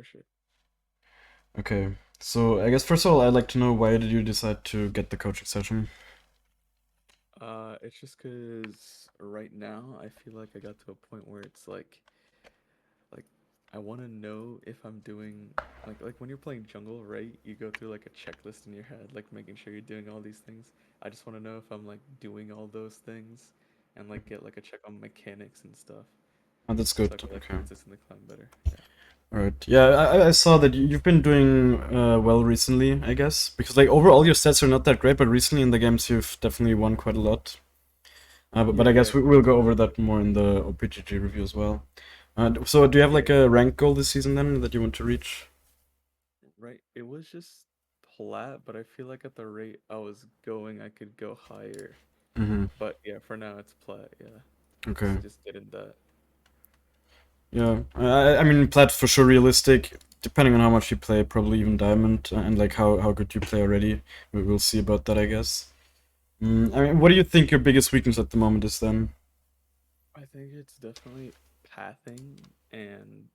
sure. Okay. So I guess first of all, I'd like to know why did you decide to get the coaching session? It's just because right now I feel like I got to a point where it's like I want to know if I'm doing like when you're playing jungle, right? You go through like a checklist in your head, like making sure you're doing all these things. I just want to know if I'm like doing all those things and like get like a check on mechanics and stuff, Oh, that's so I good. can like Okay. consistently climb better. Yeah. All right. Yeah, I saw that you've been doing well recently, I guess, because like overall your stats are not that great, but recently in the games you've definitely won quite a lot. But Yeah, I yeah. guess we'll go over that more in the OPGG review as well. So do you have like a rank goal this season then that you want to reach? Right. It was just plat, but I feel like at the rate I was going, I could go higher. Mm-hmm. But yeah, for now it's plat. Yeah, Okay. just getting that. Yeah, I mean, plat for sure realistic. Depending on how much you play, probably even diamond, and like how good you play already. We'll see about that, I guess. I mean, what do you think your biggest weakness at the moment is then? I think it's definitely pathing and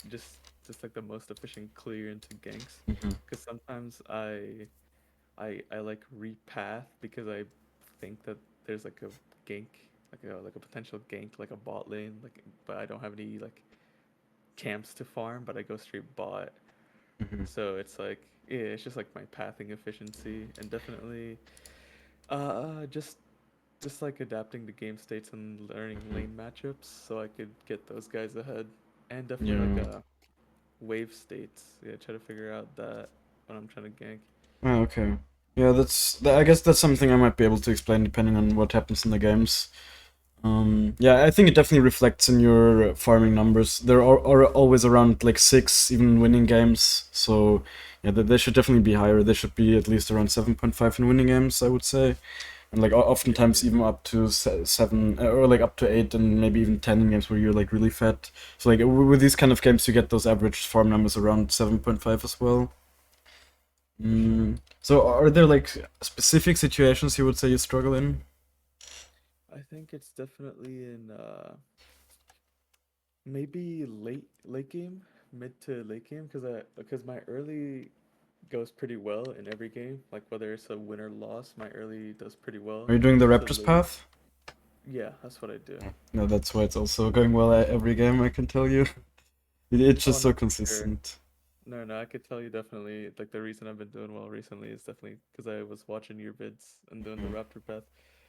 just just like the most efficient clear into ganks. Hmm. Because sometimes I like repath because I think that there's like a gank, like a potential gank, like a bot lane, like but I don't have any like camps to farm, but I go straight bot. Hmm. So it's like yeah, it's just like my pathing efficiency and definitely just like adapting to game states and learning Hmm. lane matchups so I could get those guys ahead. And definitely like Yeah. wave states. Yeah, try to figure out that when I'm trying to gank. Oh, okay. Yeah, I guess that's something I might be able to explain depending on what happens in the games. Yeah, I think it definitely reflects in your farming numbers. Are always around like six, even winning games. So yeah, they should definitely be higher. They should be at least around 7.5 in winning games, I would say, and like Yeah, oftentimes yeah. even up to seven or like up to eight and maybe even 10 in games where you're like really fat. So like with these kind of games, you get those average farm numbers around 7.5 as well. For sure. So are there like specific situations you would say you struggle in? I think it's definitely in maybe late game, mid to late game, because my early goes pretty well in every game. Like whether it's a win or loss, my early does pretty well. Are you But doing the it's just a Raptors late. path? Yeah, that's what I do. No, that's why it's also going well at every game, I can tell you. It's Oh just so no, for sure. consistent. No, no, I could tell you definitely. Like the reason I've been doing well recently is definitely because I was watching your vids and doing the Mm. Raptor Path.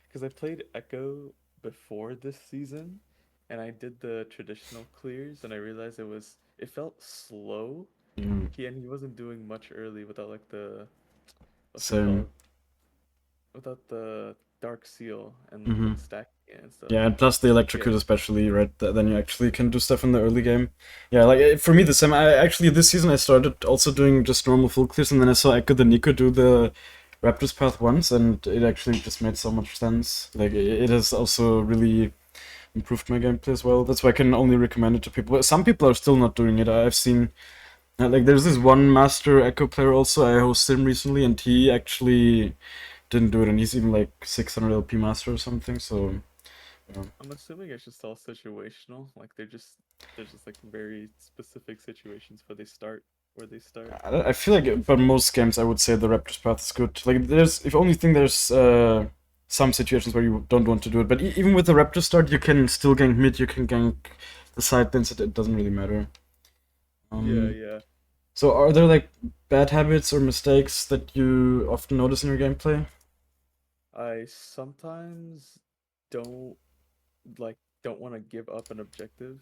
Because I played Echo before this season, and I did the traditional clears, and I realized it felt slow. Yeah, He wasn't doing much early without like the what's it same. called? Without the Dark Seal and Hmm. like stacking it and stuff. Yeah, and plus the Yeah. electrocute especially, right? Then you actually can do stuff in the early game. Yeah, like for me the same. I actually this season I started also doing just normal full clears, and then I saw Ekko the Nico do the Raptors path once, and it actually just made so much sense. Like it has also really improved my gameplay as well. That's why I can only recommend it to people. But some people are still not doing it. I've seen like there's this one master Echo player also. I hosted him recently, and he actually didn't do it, and he's even like 600 LP master or something. So yeah. I'm assuming it's just all situational. Like there's just like very specific situations where they start. I feel like, but most games I would say the Raptors path is good. Like there's, if only thing there's some situations where you don't want to do it, but even with the Raptor start, you can still gank mid, you can gank the side lanes. It doesn't really matter. Yeah, Um, yeah. so are there like bad habits or mistakes that you often notice in your gameplay? I sometimes don't like don't want to give up an objective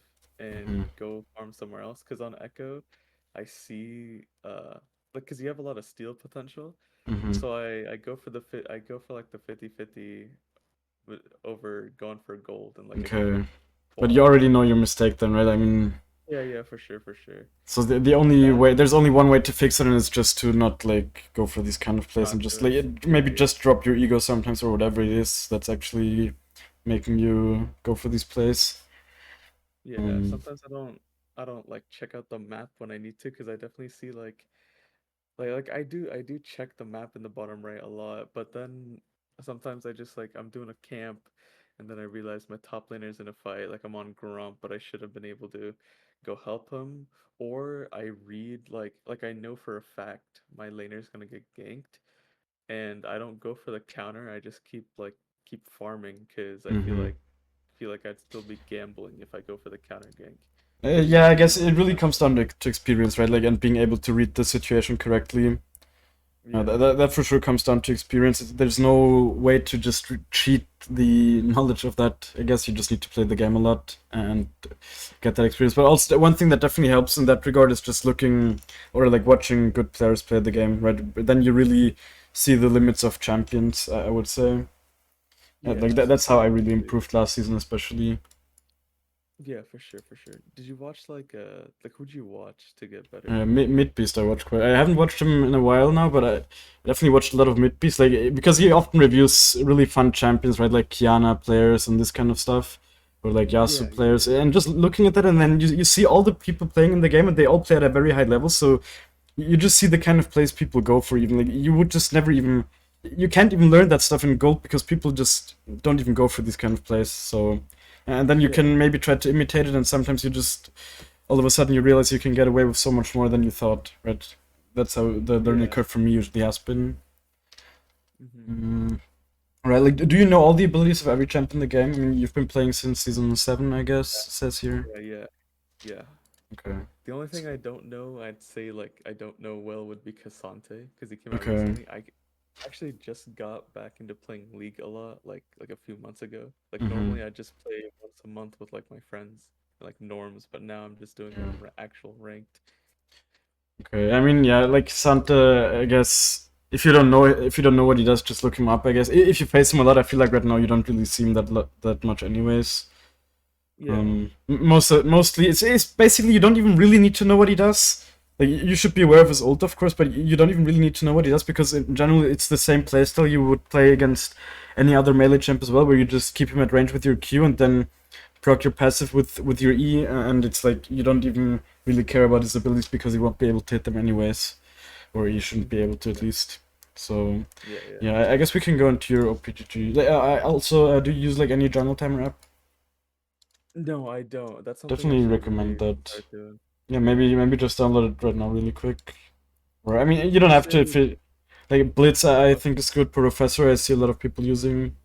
Hmm. and go farm somewhere else because on Echo I see like because you have a lot of steal potential. Hmm. So I go for I go for like the 50-50 over going for gold and like a Okay, but you quad. already know your mistake then, right? I mean, Yeah, yeah, for sure, for sure. so the only That way, there's only one way to fix it, and it's just to not like go for these kind of plays and not just do it. like Yeah, maybe yeah. just drop your ego sometimes or whatever it is that's actually making you go for these plays. Yeah, Um, sometimes I don't like check out the map when I need to because I definitely see like I do check the map in the bottom right a lot, but then sometimes I just like I'm doing a camp and then I realize my top laner's in a fight, like I'm on Grump, but I should have been able to go help him, or I read like I know for a fact my laner's gonna get ganked, and I don't go for the counter. I just keep farming because I Mm-hmm. feel like I'd still be gambling if I go for the counter gank. Yeah, I guess And it really comes down to experience, right? Like, and being able to read the situation correctly. yeah, That for sure comes down to experience. There's no way to just cheat the knowledge of that. I guess you just need to play the game a lot and get that experience. But also, one thing that definitely helps in that regard is just looking or like watching good players play the game, right? But then you really see the limits of champions, I would say. yeah, Like that's that's how I really exactly. improved last season, especially. Yeah, for sure, for sure. Did you watch like who'd you watch to get better? Mid Beast I watched quite. I haven't watched him in a while now, but I definitely watched a lot of Mid Beast, like because he often reviews really fun champions, right? Like Kiana players and this kind of stuff, or like Yeah, Yasuo yeah, players, yeah. and just looking at that, and then you see all the people playing in the game, and they all play at a very high level. So you just see the kind of plays people go for. Even like you would just never even, you can't even learn that stuff in gold because people just don't even go for these kind of plays. So, and then you Yeah, can maybe try to imitate it, and sometimes you just all of a sudden you realize you can get away with so much more than you thought, right? That's how the learning yeah. curve for me usually has been. Hmm. Mm, right, like, do you know all the abilities of every champ in the game? I mean, you've been playing since season 7, I guess, Yeah, says here. yeah, yeah, yeah. Okay. The only thing I don't know, I'd say like I don't know well would be Cassante because he came out Okay. recently. Actually just got back into playing League a lot, like a few months ago. Like Mm-hmm. normally I just play once a month with like my friends, like norms, but now I'm just doing Yeah. actual ranked. Okay. I mean, yeah, like Santa, I guess if you don't know what he does, just look him up, I guess. If you face him a lot, I feel like right now you don't really see him that much anyways. Yeah, Mostly it's basically you don't even really need to know what he does. Like you should be aware of his ult, of course, but you don't even really need to know what he does because in general it's the same playstyle you would play against any other melee champ as well, where you just keep him at range with your Q and then proc your passive with your E, and it's like you don't even really care about his abilities because you won't be able to hit them anyways, or you shouldn't be able to at yeah, least. So yeah, yeah. yeah, I guess we can go into your OPGG. Like, I also do you use like any jungle timer app? No, I don't. That's something I Definitely should recommend really that. start doing. Yeah, maybe just download it right now really quick. Or I mean, you Would don't you have to say? if it like Blitz. I Okay, think is good. Professor, I see a lot of people using.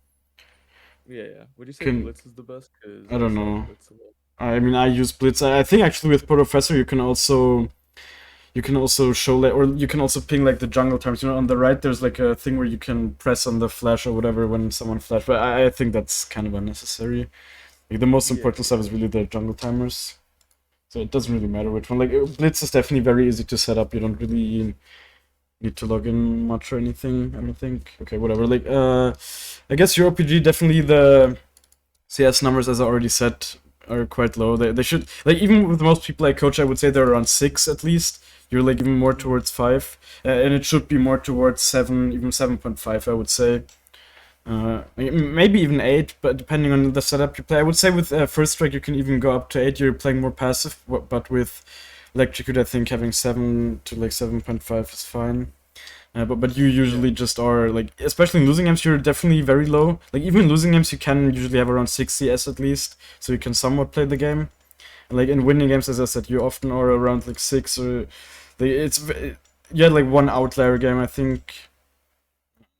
yeah, yeah. Would you say Can Blitz is the best? Because I I don't saw know. Blitz a lot. I mean, I use Blitz. I think actually with Professor you can also show like or you can also ping like the jungle terms. You know, on the right there's like a thing where you can press on the flash or whatever when someone flash. But I think that's kind of unnecessary. Like the most Yeah, important stuff yeah, is really the jungle timers. So it doesn't really matter which one. Like Blitz is definitely very easy to set up. You don't really need to log in much or anything. I don't think. Okay, whatever. Like, I guess your OPG definitely the CS numbers, as I already said, are quite low. They should like even with most people I coach, I would say they're around 6 at least. You're like even more Mhm. towards 5, and it should be more towards 7, even 7.5. I would say. Maybe even 8, but depending on the setup you play. I would say with First Strike you can even go up to 8. You're playing more passive, but with Electrocute I think having 7 to like 7.5 is fine. But you Yeah, usually just are like, especially in losing games, you're definitely very low. Like even in losing games, you can usually have around 60 S at least, so you can somewhat play the game. And like in winning games, as I said, you often are around like 6 or like you had like one outlier game, I think.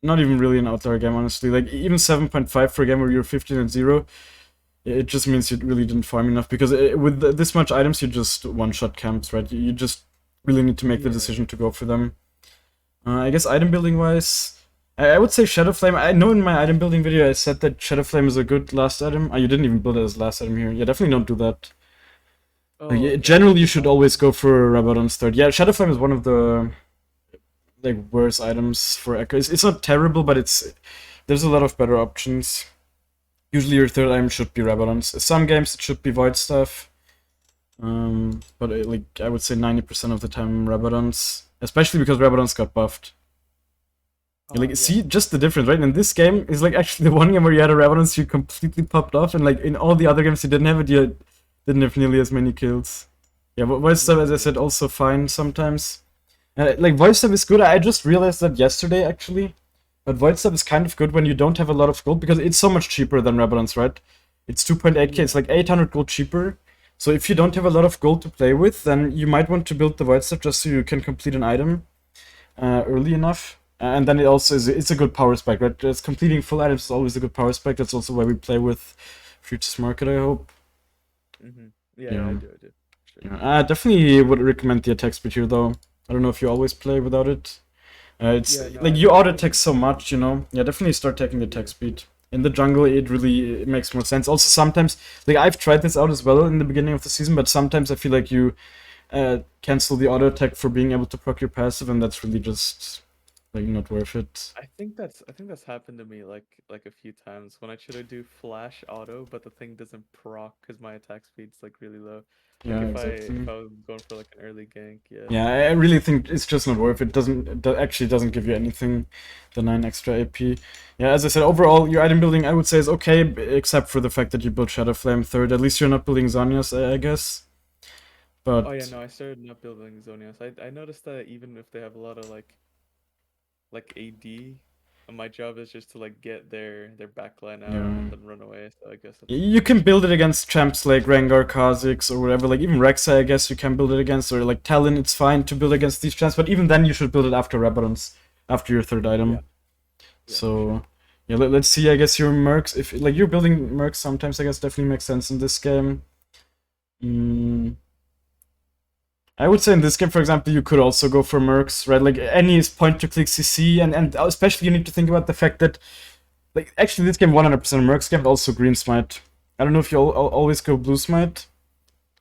Not even really an outlier game, honestly. Like even 7.5 for a game where you're 15-0, it just means you really didn't farm enough because with this much items, you just one-shot camps, right? You just really need to make the yeah. decision to go for them. I guess item building wise, I would say Shadow Flame. I know in my item building video I said that Shadow Flame is a good last item. You didn't even build it as last item here. Yeah, definitely don't do that. Like, Oh, okay. generally, you Is should that always go for Rabadon's third. Yeah, Shadow Flame is one of the like worst items for Ekko. It's not terrible, but it's there's a lot of better options. Usually, your third item should be Rabadon's. Some games it should be Void stuff. But like I would say 90% of the time Rabadon's, especially because Rabadon's got buffed. Like, yeah. see just the difference, right? In this game is like actually the one game where you had a Ravenous, you completely popped off, and like in all the other games you didn't have it, you didn't have nearly as many kills. Yeah, but voice stuff, Yeah, as I yeah. said, also fine sometimes. Like voice stuff is good. I just realized that yesterday actually. But void stuff is kind of good when you don't have a lot of gold because it's so much cheaper than Rabadon's, right? It's 2.8k. It's Yeah. like 800 gold cheaper. So if you don't have a lot of gold to play with, then you might want to build the void stuff just so you can complete an item early enough. And then it also it's a good power spike, right? Just completing full items is always a good power spike. That's also why we play with Futures Market, I hope. Yeah, I do. Sure. Yeah. I definitely would recommend the attack speed here, though. I don't know if you always play without it. It's Yeah, no, like you auto attack so much, you know. Yeah, definitely start taking the attack speed. In the jungle, it makes more sense. Also, sometimes, like I've tried this out as well in the beginning of the season, but sometimes I feel like you cancel the auto attack for being able to proc your passive, and that's really just like not worth it. I think that's happened to me like a few times when I try to do flash auto, but the thing doesn't proc because my attack speed's like really low. Like Yeah, exactly. if I was going for like an early gank, yeah. Yeah, I really think it's just not worth it. Actually doesn't give you anything, the 9 extra AP. Yeah, as I said, overall, your item building, I would say, is okay, except for the fact that you built Shadow Flame third. At least you're not building Zhonya's, I guess. But Oh yeah, no, I started not building Zonias. I noticed that even if they have a lot of like AD, my job is just to like get their backline out yeah. and then run away. So I guess that's You can build it against champs like Rengar, Kha'Zix, or whatever. Like even Rek'Sai, I guess you can build it against, or like Talon. It's fine to build against these champs, but even then you should build it after Rabadons, after your third item. yeah, for So sure. yeah, let's see. I guess your mercs, if like you're building mercs, sometimes I guess definitely makes sense in this game. I would say in this game, for example, you could also go for mercs, right? Like any is point to click CC, and especially you need to think about the fact that like actually this game 100% mercs game, but also green smite. I don't know if you always go blue smite.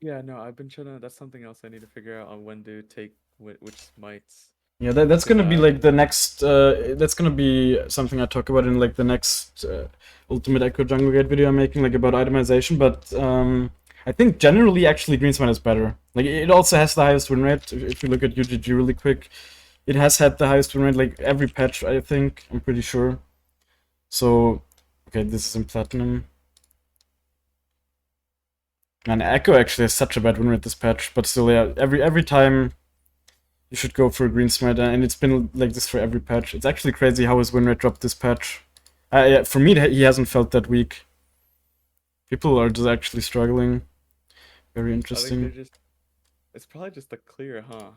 Yeah, no, I've been trying to. That's something else I need to figure out on when to take which smites. Yeah, that's Because gonna be like the next. That's gonna be something I talk about in like the next Ultimate Ekko Jungle Guide video I'm making, like about itemization. But I think generally, actually, Green Smite is better. Like it also has the highest win rate. If you look at UGG really quick, it has had the highest win rate like every patch. I think I'm pretty sure. So, okay, this is in platinum. Man, Ekko actually has such a bad win rate this patch, but still, yeah, every time you should go for a green smite, and it's been like this for every patch. It's actually crazy how his win rate dropped this patch. Yeah, for me, he hasn't felt that weak. People are just actually struggling. Very I think interesting. it's probably just the clear, huh?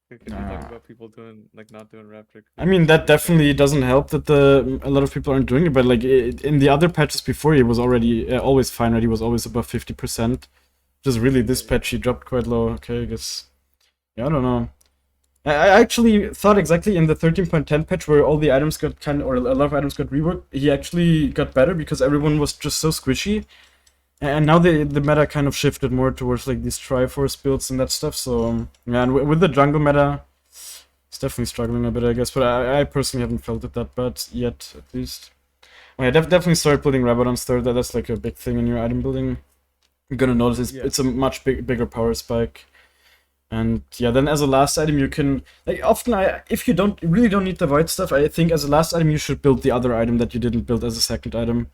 Because you talk about people doing like not doing Raptor I clear. mean, that It's like definitely doesn't help that a lot of people aren't doing it, but like in the other patches before, he was already always fine, right? He was always above 50%. Just really, this yeah. patch he dropped quite low. Okay, I guess. Yeah, I don't know. I actually thought exactly in the 13.10 patch where all the items got or a lot of items got reworked, he actually got better because everyone was just so squishy. And now the meta kind of shifted more towards like these Triforce builds and that stuff. So yeah, and with the jungle meta, it's definitely struggling a bit, I guess. But I personally haven't felt it that bad yet, at least. Oh, yeah, definitely start building Rabadon's third. That's like a big thing in your item building. You're gonna notice Yeah. it's a much bigger power spike. And yeah, then as a last item you can like often if you really don't need the void stuff, I think as a last item you should build the other item that you didn't build as a second item.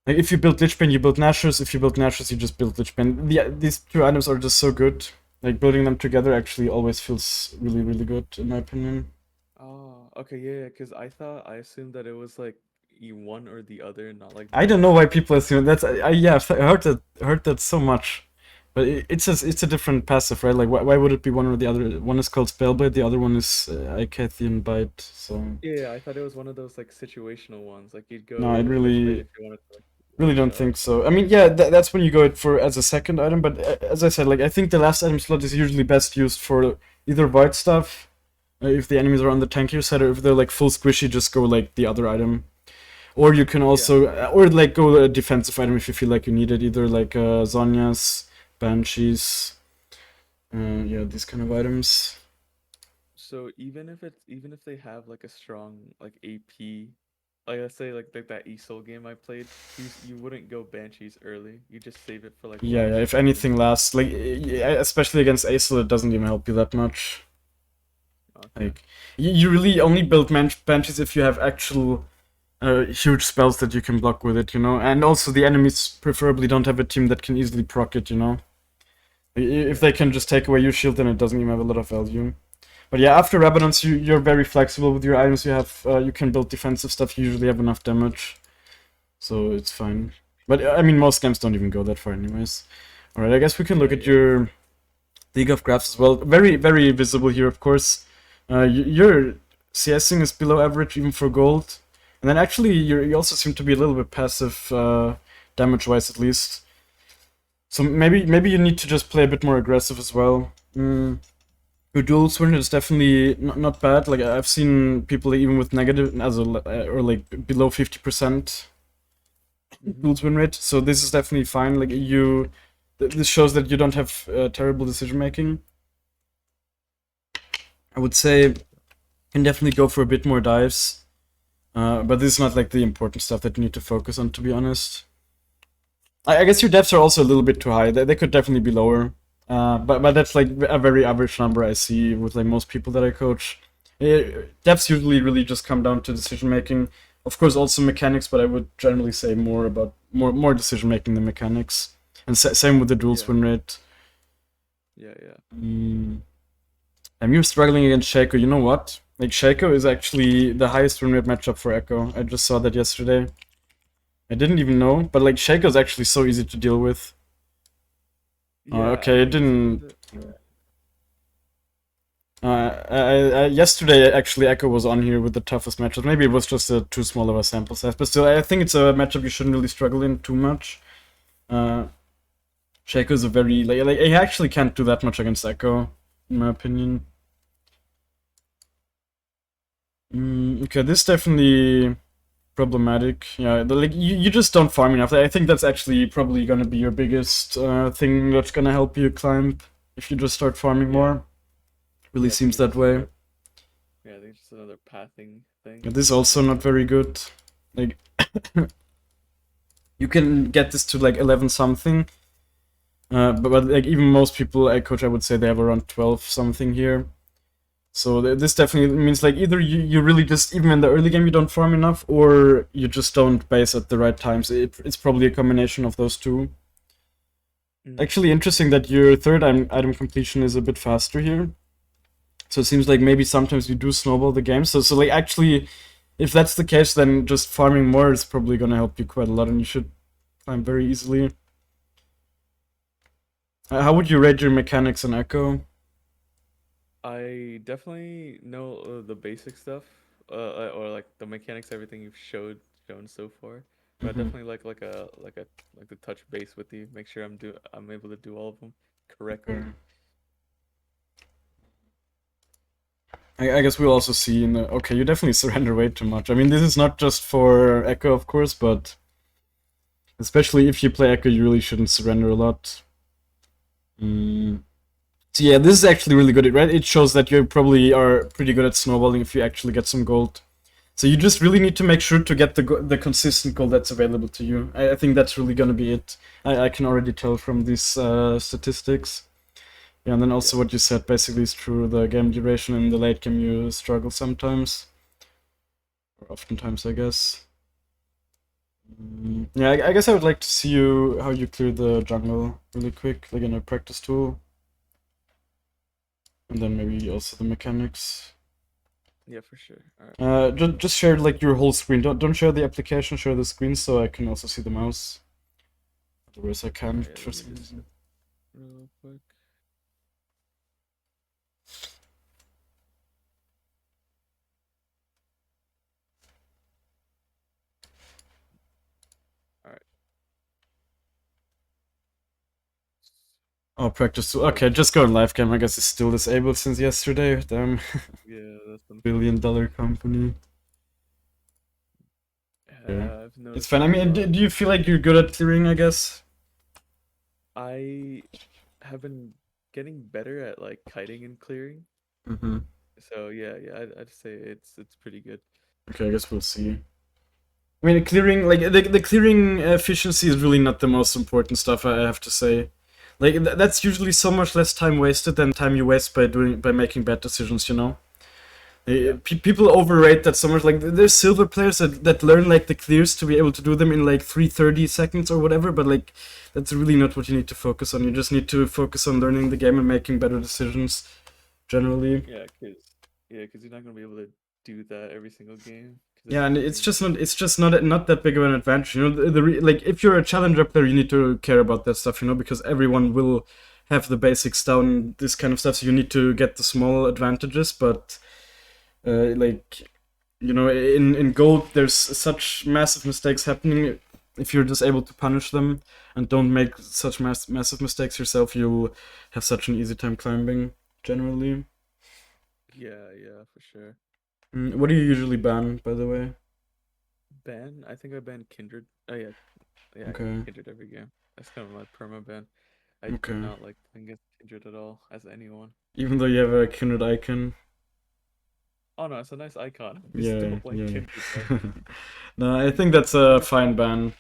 Like if you build Lichbane, you build Nashor's. If you build Nashor's, you just build Lichbane. These two items are just so good. Like building them together actually always feels really good in my opinion. Oh, okay, yeah, because I assumed that it was like you one or the other, not like I don't both. know why people assume that's. Yeah, I heard that so much, but it's a different passive, right? Like why would it be one or the other? One is called Spellblade, the other one is Icathian Bite. So Yeah, I thought it was one of those like situational ones. Like you'd no, I go Lich Bane really if you wanted to like really one don't shot. think so. I mean, yeah, that's when you go it for as a second item. But as I said, like I think the last item slot is usually best used for either void stuff, if the enemies are on the tankier side, or if they're like full squishy, just go like the other item. Or you can Yeah. also, or like go a defensive item if you feel like you need it, either like Zhonya's, Banshees, yeah, these kind of items. So even if they have like a strong like AP, like let's say like that ESOL game I played, you wouldn't go Banshees early. You just save it for like Yeah, last if game. anything lasts, like especially against Acel, it doesn't even help you that much. Okay. Like you really only build Banshees if you have actual huge spells that you can block with it, you know. And also the enemies preferably don't have a team that can easily proc it, you know. If Yeah. they can just take away your shield, then it doesn't even have a lot of value. But yeah, after Rabadons, you're very flexible with your items. You can build defensive stuff. You usually have enough damage, so it's fine. But I mean, most games don't even go that far, anyways. All right, I guess we can look Yeah, at yeah. your League of Graphs as well. Very, very visible here, of course. Your CSing is below average even for gold. And then actually, you also seem to be a little bit passive, damage-wise at least. So maybe you need to just play a bit more aggressive as well. Your dual swing is definitely not bad. Like I've seen people even with negative as a, or like below 50% Hmm. dual win rate. So this is definitely fine. Like this shows that you don't have terrible decision making. I would say you can definitely go for a bit more dives, but this is not like the important stuff that you need to focus on, to be honest. I guess your depths are also a little bit too high. They could definitely be lower. But that's like a very average number I see with like most people that I coach. Depths usually really just come down to decision making. Of course, also mechanics, but I would generally say more about more decision making than mechanics. And same with the dual Yeah, win rate. yeah, yeah. Mm. And you're struggling against Shaco. You know what? Like Shaco is actually the highest win rate matchup for Ekko. I just saw that yesterday. I didn't even know, but like Shaco is actually so easy to deal with. Yeah, I Okay, it mean, didn't. sometimes Yesterday, actually, Echo was on here with the toughest matchups. Maybe it was just a too small of a sample size, but still, I think it's a matchup you shouldn't really struggle in too much. Uh, Shaco is a very like he actually can't do that much against Echo, in my opinion. Okay, this definitely problematic. Yeah, like you just don't farm enough. I think that's actually probably gonna be your biggest thing that's gonna help you climb if you just start farming yeah, more. Really yeah. I think seems it's that just way. another. Yeah, I think it's just another pathing thing. This is also not very good. Like you can get this to like 11 something, but like even most people I coach, I would say they have around 12 something here. So this definitely means like either you really just even in the early game you don't farm enough, or you just don't base at the right times. It's probably a combination of those two. Mm. Actually, interesting that your third item completion is a bit faster here. So it seems like maybe sometimes you do snowball the game. So like actually, if that's the case, then just farming more is probably gonna help you quite a lot, and you should climb very easily. How would you rate your mechanics on Echo? I definitely know the basic stuff, or like the mechanics, everything you've shown so far. But I Hmm. definitely like the touch base with you. Make sure I'm able to do all of them correctly. Okay. I guess we'll also see in the. Okay, you definitely surrender way too much. I mean, this is not just for Echo, of course, but especially if you play Echo, you really shouldn't surrender a lot. So yeah, this is actually really good, right? It shows that you probably are pretty good at snowballing if you actually get some gold. So you just really need to make sure to get the consistent gold that's available to you. I think that's really gonna be it. I can already tell from these statistics. Yeah, and then Yeah, also what you said basically is true. The game duration in the late game you struggle sometimes, or oftentimes, I guess. Yeah, I guess I would like to see you how you clear the jungle really quick, like in a practice tool, and then maybe also the mechanics. yeah, for sure. All right, Just share like your whole screen. Don't share the application. Share the screen so I can also see the mouse. Otherwise, I all right. can't Yeah, for let me some just reason. real quick. All right. Oh, practice tool. So Okay, just go in live game. I guess it's still disabled since yesterday. Damn, yeah, that's billion-dollar unfortunate. company. Yeah, I've it's noticed fine. I that as mean, well. do you feel like you're good at clearing? I guess. I have been getting better at like kiting and clearing. Mm-hmm. So yeah, I'd say it's pretty good. Okay, I guess we'll see. I mean, clearing like the clearing efficiency is really not the most important stuff. I have to say, like that's usually so much less time wasted than time you waste by making bad decisions. You know, Yeah, People overrate that so much. Like there's silver players that learn like the clears to be able to do them in like 330 seconds or whatever. But like that's really not what you need to focus on. You just need to focus on learning the game and making better decisions generally. yeah, cause you're not gonna be able to do that every single game. 'cause Yeah, it's and green. it's just not that big of an advantage. You know, like if you're a challenger player, you need to care about that stuff. You know, because everyone will have the basics down, this kind of stuff. So you need to get the small advantages. But like you know, in gold, there's such massive mistakes happening. If you're just able to punish them and don't make such massive mistakes yourself, you'll have such an easy time climbing. Generally, Yeah, yeah, for sure. what do you usually ban, by the way? Ban? I think I banned Kindred. Oh yeah, yeah, I ban Okay, Kindred every game. That's kind of my perma ban. I do okay. not like playing against Kindred at all, as anyone. Even though you have a Kindred icon. Oh no, it's a nice icon. I just Yeah, don't like yeah. Kindred though. No, I think that's a fine ban.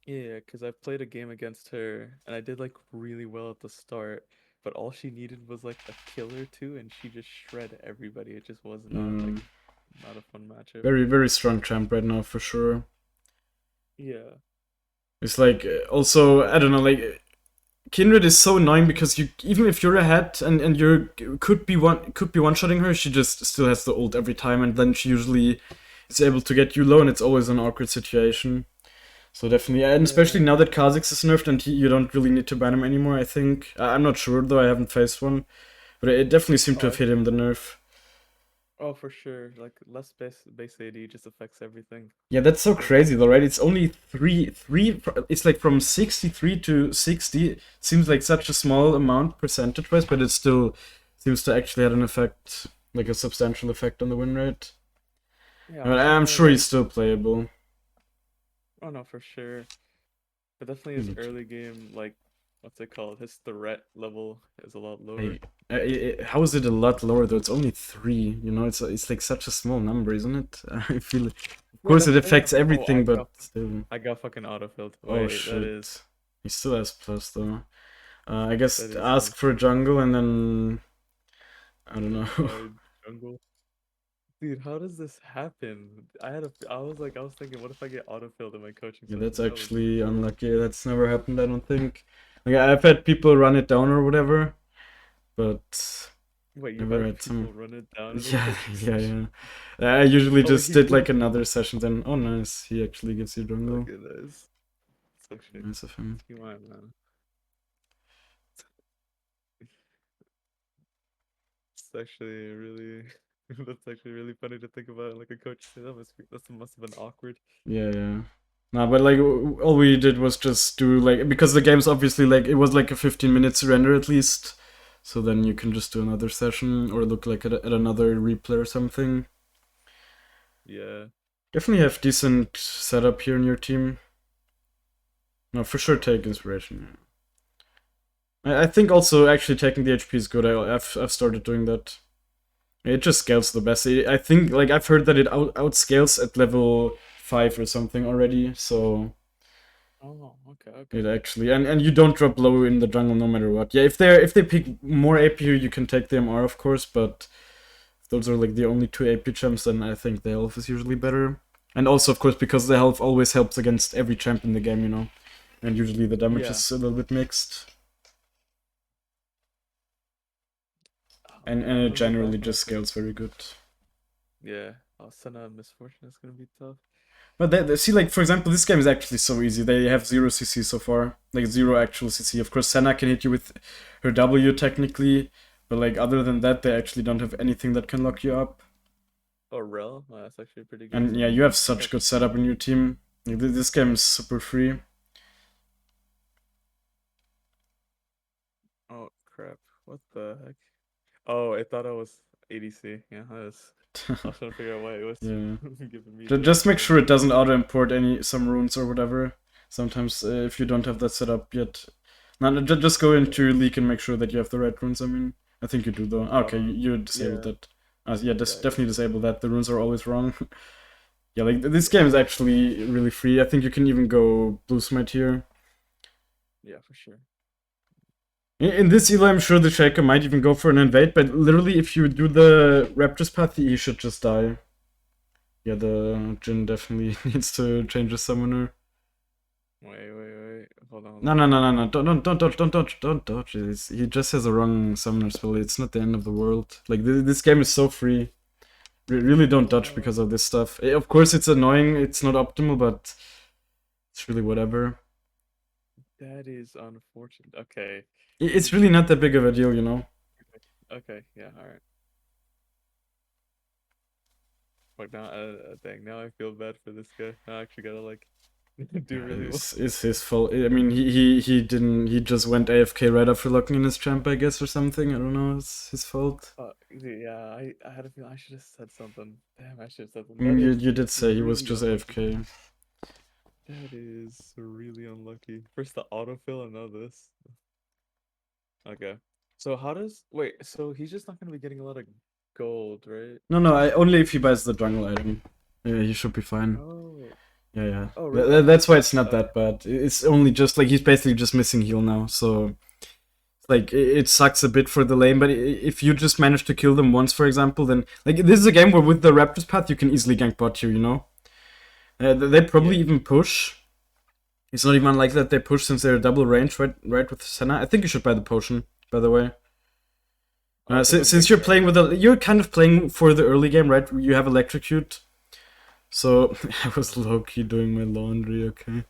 Yeah, because I played a game against her and I did like really well at the start, but all she needed was like a kill or two and she just shred everybody. It just was not like Mm, not a fun matchup. very, very strong champ right now for sure. Yeah. It's like also I don't know, like Kindred is so annoying because you even if you're ahead and you're could be one shotting her, she just still has the ult every time, and then she usually is able to get you low, and it's always an awkward situation. So definitely, and especially Yeah. now that Kha'Zix is nerfed and you don't really need to ban him anymore. I think I'm not sure though. I haven't faced one, but it definitely seemed to Oh, have hit him the nerf. oh, for sure. Like less base AD just affects everything. Yeah, that's so So much. crazy though, right? It's only three. It's like from 63 to 60. Seems like such a small amount percentage wise, but it still seems to actually have an effect, like a substantial effect on the win rate. Yeah, But I'm I'm Senna sure he's like still playable. oh no, for sure. But definitely his Hmm. early game, like what's it called? His threat level is a lot lower. Like, how is it a lot lower though? It's only three. You know, it's like such a small number, isn't it? I feel. Of Yeah, course, that's it affects oh everything, but still. I got fucking autofilled. Oh Wait, that is shit. He still has plus though. I guess that is ask some for shit. jungle and then I don't know. Jungle. Dude, how does this happen? I was thinking, what if I get autofilled in my coaching Yeah, that's session? That would be actually so. unlucky. That's never happened, I don't think. Like I've had people run it down or whatever, but Wait, you've never had had some. people run it down in a Yeah, coaching yeah, session? yeah. I usually Oh, just he did did. like another session, then oh nice, he actually gives you jungle. Okay, nice. It's actually Nice of him. TY, man. It's actually really. That's actually really funny to think about. Like a coach saying that must have been awkward. Yeah, yeah. Nah, but like all we did was just do like because the game's obviously like it was like a 15-minute surrender at least. So then you can just do another session or look like at another replay or something. Yeah. Definitely have decent setup here in your team. No, for sure take inspiration. I think also actually taking the HP is good. I've started doing that. It just scales the best. I think like I've heard that it outscales at level 5 or something already. So Oh, okay, okay. it actually and you don't drop low in the jungle no matter what. Yeah, if they pick more AP here, you can take the MR of course, but if those are like the only two AP champs, then I think the health is usually better. And also of course because the health always helps against every champ in the game, you know. And usually the damage Yeah. is a little bit mixed. Oh And man, I'm it gonna go back generally and I just think scales very good. yeah. Oh, Senna Misfortune is gonna be tough. But see, like for example, this game is actually so easy. They have 0 CC so far, like 0 actual CC. Of course, Senna can hit you with her W technically, but like other than that, they actually don't have anything that can lock you up. Oh, Rel? Oh, that's actually a pretty good And yeah, team. you have such Got good setup in your team. Like, this game is super free. oh crap. What the heck? Oh, I thought I was ADC. Yeah, I was trying to figure out why it was Yeah. giving me the Just make red sure it bar. doesn't auto import some runes or whatever. Sometimes if you don't have that set up yet, no, just go Yeah. into your leak and make sure that you have the red runes. I mean, I think you do though. Ah, okay, you disabled Yeah. that. Yeah, Yeah, I definitely did. disable that. The runes are always wrong. Yeah, like this game Yeah. is actually really free. I think you can even go blue smite here. Yeah, for sure. In this elo, I'm sure the Shaker might even go for an invade, but literally, if you do the Raptors path, he should just die. Yeah, the Jin definitely needs to change his summoner. Wait. Hold on, hold No, on. no, no, no, no! Don't dodge, don't dodge. He just has a wrong summoner spell. It's not the end of the world. Like this game is so free. Really don't dodge Oh, because of this stuff. Of course, it's annoying. It's not optimal, but it's really whatever. that is unfortunate. Okay. It's He's really not that big of a deal, you know. okay. Yeah. All right. But now, dang. Now I feel bad for this guy. I actually gotta like do really well. It's his fault. I mean, he didn't. He just went AFK right after locking in his champ, I guess, or something. I don't know. It's his fault. Yeah. I had a feeling I should have said something. Damn. I should have said something. That Mm, is you did say he was really just unlucky. AFK. That is really unlucky. First the autofill and now this. Okay. So how does wait? So he's just not gonna be getting a lot of gold, right? No, no. Only if he buys the jungle item. Yeah, he should be fine. Oh. Yeah, yeah. Oh, really? That's why it's not Uh, that bad. It's only just like he's basically just missing heal now. So like it sucks a bit for the lane, but if you just manage to kill them once, for example, then like this is a game where with the Raptors path you can easily gank bot here. You know, they probably yeah. even push. It's not even unlikely that they push since they're double range, right? Right with Senna. I think you should buy the potion, by the way. Oh, because I'm Since ganking you're early playing with game. you're kind of playing for the early game, right? You have electrocute. So I was Oh, low key doing my laundry. Okay.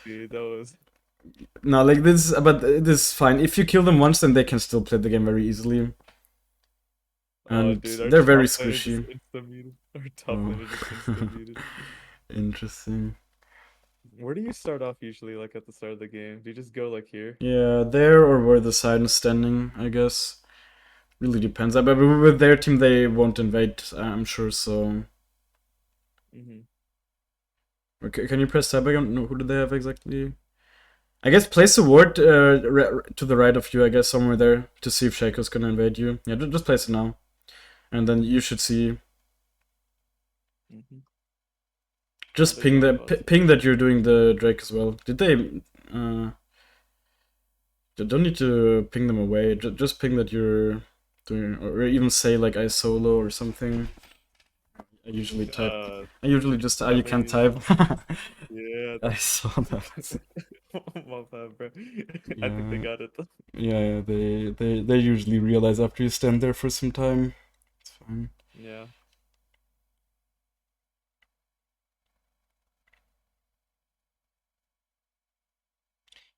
dude, that was. No, like this, but this is fine. If you kill them once, then they can still play the game very easily, Oh, and dude, our they're very top laner just squishy. insta muted. Our top Oh, laner just insta muted. interesting. Where do you start off usually? Like at the start of the game? Do you just go like here? Yeah, there or where the side is standing, I guess. Really depends. But with their team, they won't invade, I'm sure. So, Mm-hmm. okay, can you press tab again? No, who do they have exactly? I guess place a ward to the right of you. I guess somewhere there to see if Shaco's gonna invade you. Yeah, just place it now, and then you should see. Mm-hmm. Oh, Just they're going both. ping that you're doing the Drake as well. Did they? You don't need to ping them away. Just ping that you're doing, or even say like I solo or something. I usually type. I usually just you can't Definitely. type. Yeah. I saw that. My bad, bro. I think they Yeah, got it. yeah. They usually realize after you stand there for some time. It's fine. Yeah.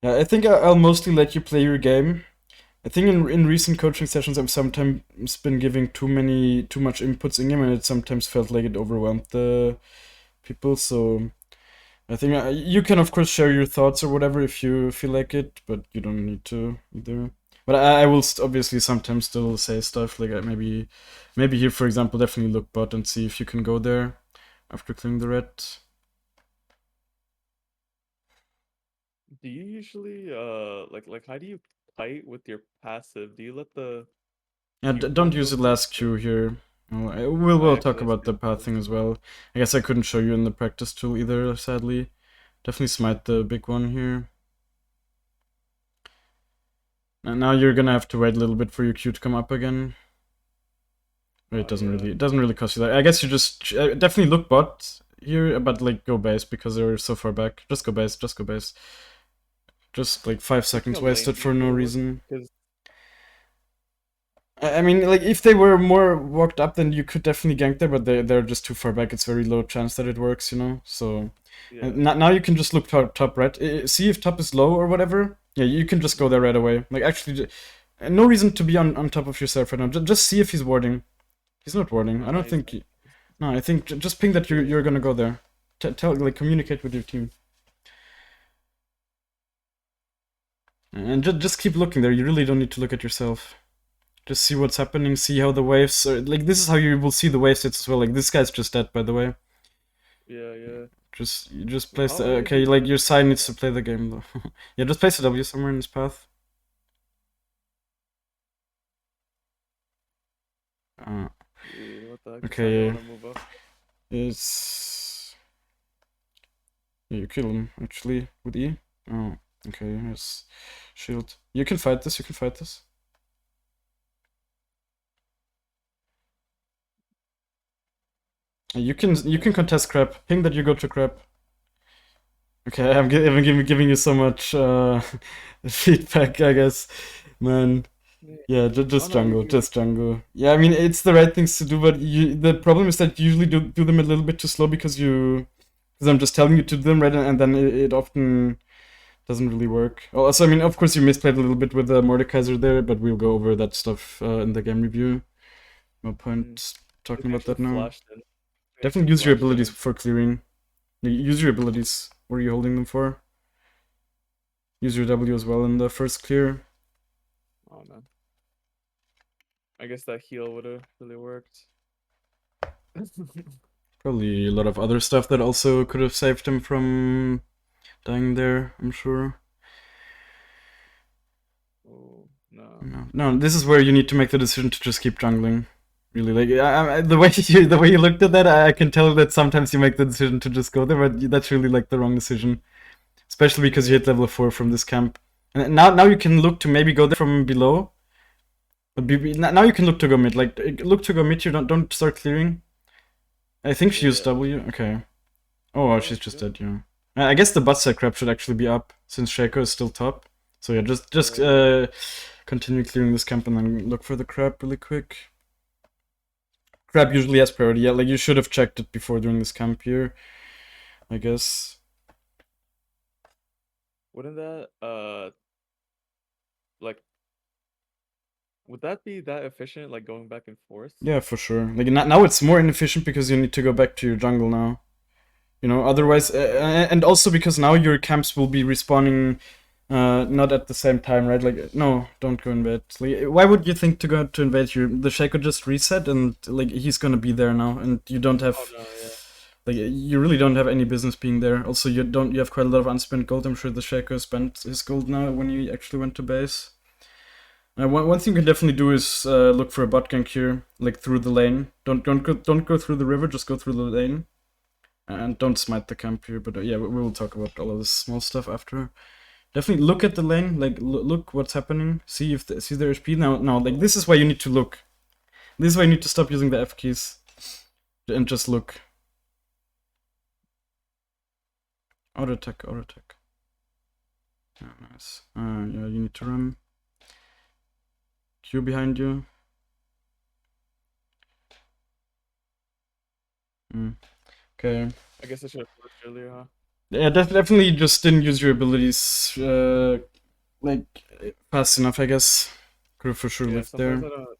Yeah, I think I'll mostly let you play your game. I think in recent coaching sessions I've sometimes been giving too much inputs in game, and it sometimes felt like it overwhelmed the people. So I think you can of course share your thoughts or whatever if you feel like it, but you don't need to either. But I will obviously sometimes still say stuff like maybe here for example definitely look bot and see if you can go there after clearing the red. Do you usually like how do you fight with your passive? Do you let the Yeah, don't Q1 use go the first last or Q here. oh We'll yeah, talk actually that's about the true. That's pathing true. as well. I guess I couldn't show you in the practice tool either, sadly. Definitely smite the big one here. And now you're gonna have to wait a little bit for your Q to come up again. But Oh yeah. it doesn't really cost you that. I guess you just definitely look bot here, but like go base because they're so far back. Just go base, just go base. Just like 5 seconds Speaking of lane wasted for no control, reason. because I mean, like if they were more walked up, then you could definitely gank there, but they're just too far back. It's very low chance that it works, you know. So yeah. now you can just look top right. See if top is low or whatever. Yeah, you can just go there right away. Like actually, no reason to be on top of yourself right now. Just see if he's warding. He's not warding. Oh I no, don't he's think. not. No, I think just ping that you're gonna go there. Tell like communicate with your team and just keep looking there. You really don't need to look at yourself. Just see what's happening. See how the waves are. Like this is how you will see the wave sets as well. Like this guy's just dead, by the way. Yeah, yeah. You just place How the are okay. they Like not your side needs to play the game though. Yeah, just place a W somewhere in his path. Uh, dude, what the heck? This time they okay, wanna move up. it's yeah, you kill him actually with E. Oh, okay. Yes, shield. You can fight this. You can fight this. You can contest crap. Ping that you go to crap. Okay, I'm giving you so much feedback. I guess, man. Yeah, Oh just no, jungle, you just jungle. Yeah, I mean it's the right things to do, but the problem is that you usually do them a little bit too slow because I'm just telling you to do them right, and then it often doesn't really work. Also, I mean, of course, you misplayed a little bit with the Mordekaiser there, but we'll go over that stuff in the game review. No mm, point I talking think I about should that have now. flashed in. I should Definitely have use your flashed in abilities and for clearing. Use your abilities. What are you holding them for? Use your W as well in the first clear. oh man. I guess that heal would have really worked. Probably a lot of other stuff that also could have saved him from dying there, I'm sure. Oh no. No, this is where you need to make the decision to just keep jungling. Really, like the way you looked at that, I can tell that sometimes you make the decision to just go there, but that's really like the wrong decision, especially because you Yeah. hit level 4 from this camp. And now you can look to maybe go there from below. But now you can look to go mid. Like look to go mid. You don't start clearing. I think she used Yeah. W. Okay. Oh, well, Oh, she's she just did. dead. Yeah. I guess the butt crap should actually be up since Shaco is still top. So yeah, just Yeah. continue clearing this camp and then look for the crab really quick. Crab usually has priority. Yeah, like you should have checked it before doing this camp here, I guess. Wouldn't that like would that be that efficient, like going back and forth? Yeah, for sure. Like now it's more inefficient because you need to go back to your jungle now. You know, otherwise, Okay. and also because now your camps will be respawning not at the same time, right? Like, no, don't go invade. Like, why would you think to go to invade here? The Shaco just reset and like he's gonna be there now, and you don't Oh have no, yeah. like you really don't have any business being there. Also, you have quite a lot of unspent gold. I'm sure the Shaco spent his gold now when he actually went to base. One thing you can definitely do is look for a bot gank here, like through the lane. Don't go through the river. Just go through the lane. And don't smite the camp here, but yeah, we will talk about all of this small stuff after. Definitely look at the lane, like look what's happening. See if see their HP now. Like this is why you need to look. This is why you need to stop using the F keys and just look. Auto attack, auto attack. Yeah, nice. Yeah, you need to run. Q behind you. Okay. I guess I should have flashed earlier, huh? Yeah, definitely just didn't use your abilities like fast enough, I guess. Could have for sure Yeah, lived sometimes there. I don't.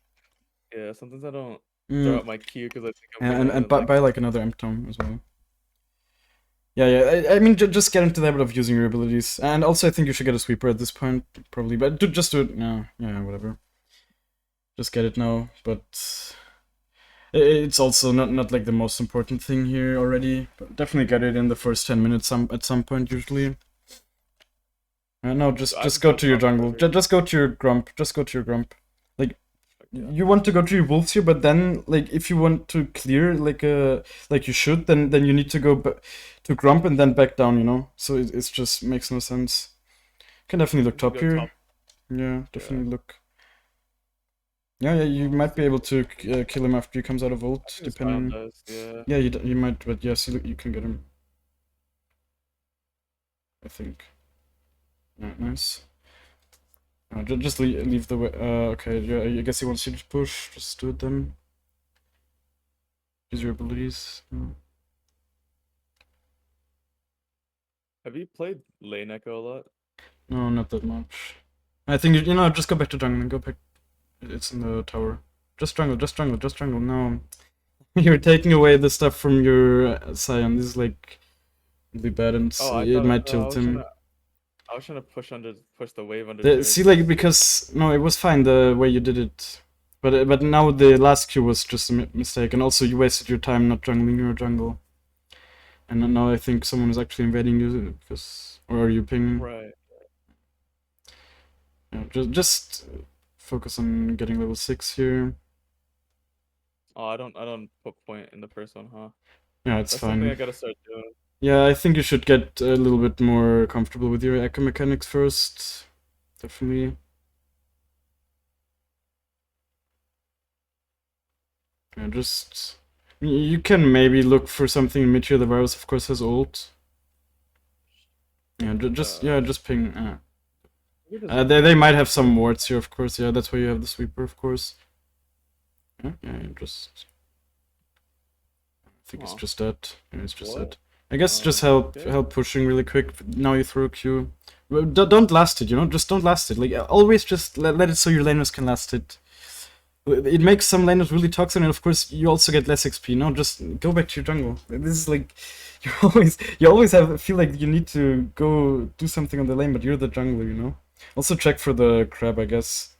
Yeah, sometimes I don't throw Mm. out my Q because I think I'm And gonna and like. buy like another M tome as well. Yeah. I mean, just get into the habit of using your abilities, and also I think you should get a sweeper at this point, probably. But just do it now. Yeah, whatever. Just get it now. But it's also not like the most important thing here already. But definitely get it in the first 10 minutes at some point usually. No, I just have go no to your problem jungle. with it. Just go to your grump. Just go to your grump. Like Yeah. you want to go to your wolves here, but then like if you want to clear like you should, then you need to go to grump and then back down. You know, so it's just makes no sense. Can definitely look We should top go top. here. Yeah, Yeah. definitely look. Yeah, you Oh, might be able to kill him after he comes out of I ult, think this round depending. does. Yeah. Yeah, you might, but yes, you can get him. I think. Yeah, nice. Just leave the way. Okay, yeah, I guess he wants you to push. Just do it then. Use your abilities. Have you played Lane Echo a lot? No, not that much. I think you know, just go back to jungle and go back. It's in the tower. Just jungle, just jungle, just jungle. No, you're taking away the stuff from your Scion. This is like really bad, and Oh, I it thought. might Oh, tilt him. I was trying to push the wave under turret See, to like see. because no, it was fine the way you did it, but now the last Q was just a mistake, and also you wasted your time not jungling your jungle, and now I think someone is actually invading you because or are you ping? Right. Yeah, just focus on getting level 6 here. Oh, I don't put point in the first one, huh? Yeah, it's That's something I fine. gotta start doing. Yeah, I think you should get a little bit more comfortable with your echo mechanics first. Definitely. Yeah, just you can maybe look for something in mid here. The virus, of course, has ult. Yeah, just Uh, just ping. It doesn't They matter. might have some wards here, of course. Yeah, that's why you have the sweeper, of course. Yeah, just. I think it's Oh, just that. Yeah, it's just what? that. I guess just Okay. help pushing really quick. Now you throw a Q. Well, don't last it, you know. Just don't last it. Like always, just let it so your laners can last it. It makes some laners really toxic, and of course you also get less XP. No, just go back to your jungle. This is like you always have feel like you need to go do something on the lane, but you're the jungler, you know. Also check for the crab, I guess.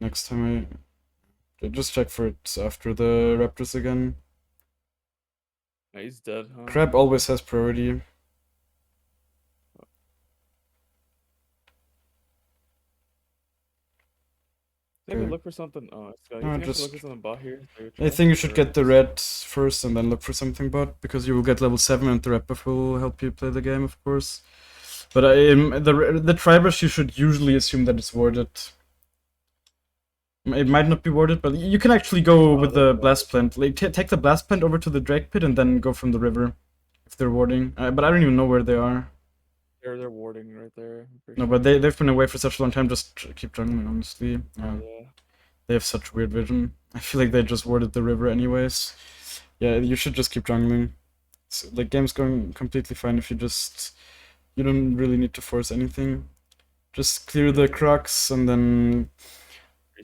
Next time I just check for it after the raptors again. Yeah, he's dead, huh? Crab always has priority. Maybe Okay. look for something. Oh, it's got. You No, think I should look just for something bot here? Maybe I try think you should or get the just red first and then look for something bot because you will get level 7 and the red buff will help you play the game, of course. But the tribers you should usually assume that it's warded. It might not be warded, but you can actually go oh with they're the bot. blast plant. Like take the blast plant over to the drake pit and then go from the river if they're warding. But I don't even know where they are. They're warding right there. I'm pretty No, sure. but they've been away for such a long time. Just keep jungling, honestly. Oh Yeah, yeah. they have such weird vision. I feel like they just warded the river anyways. Yeah, you should just keep jungling. Like game's going completely fine if you don't really need to force anything. Just clear the Yeah. crux and then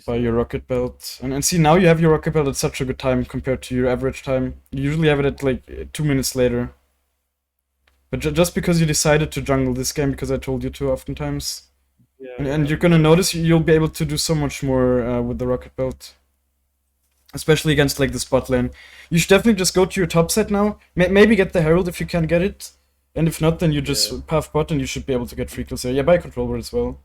buy your Reset. rocket belt. And see, now you have your rocket belt at such a good time compared to your average time. You usually have it at like 2 minutes later. But just because you decided to jungle this game because I told you to oftentimes. Yeah, And yeah. you're gonna notice you'll be able to do so much more with the rocket belt. Especially against like the spot lane. You should definitely just go to your top set now. Maybe get the Herald if you can get it. And if not, then you Yeah. just path bot and you should be able to get free kills there. Yeah, buy a controller as well.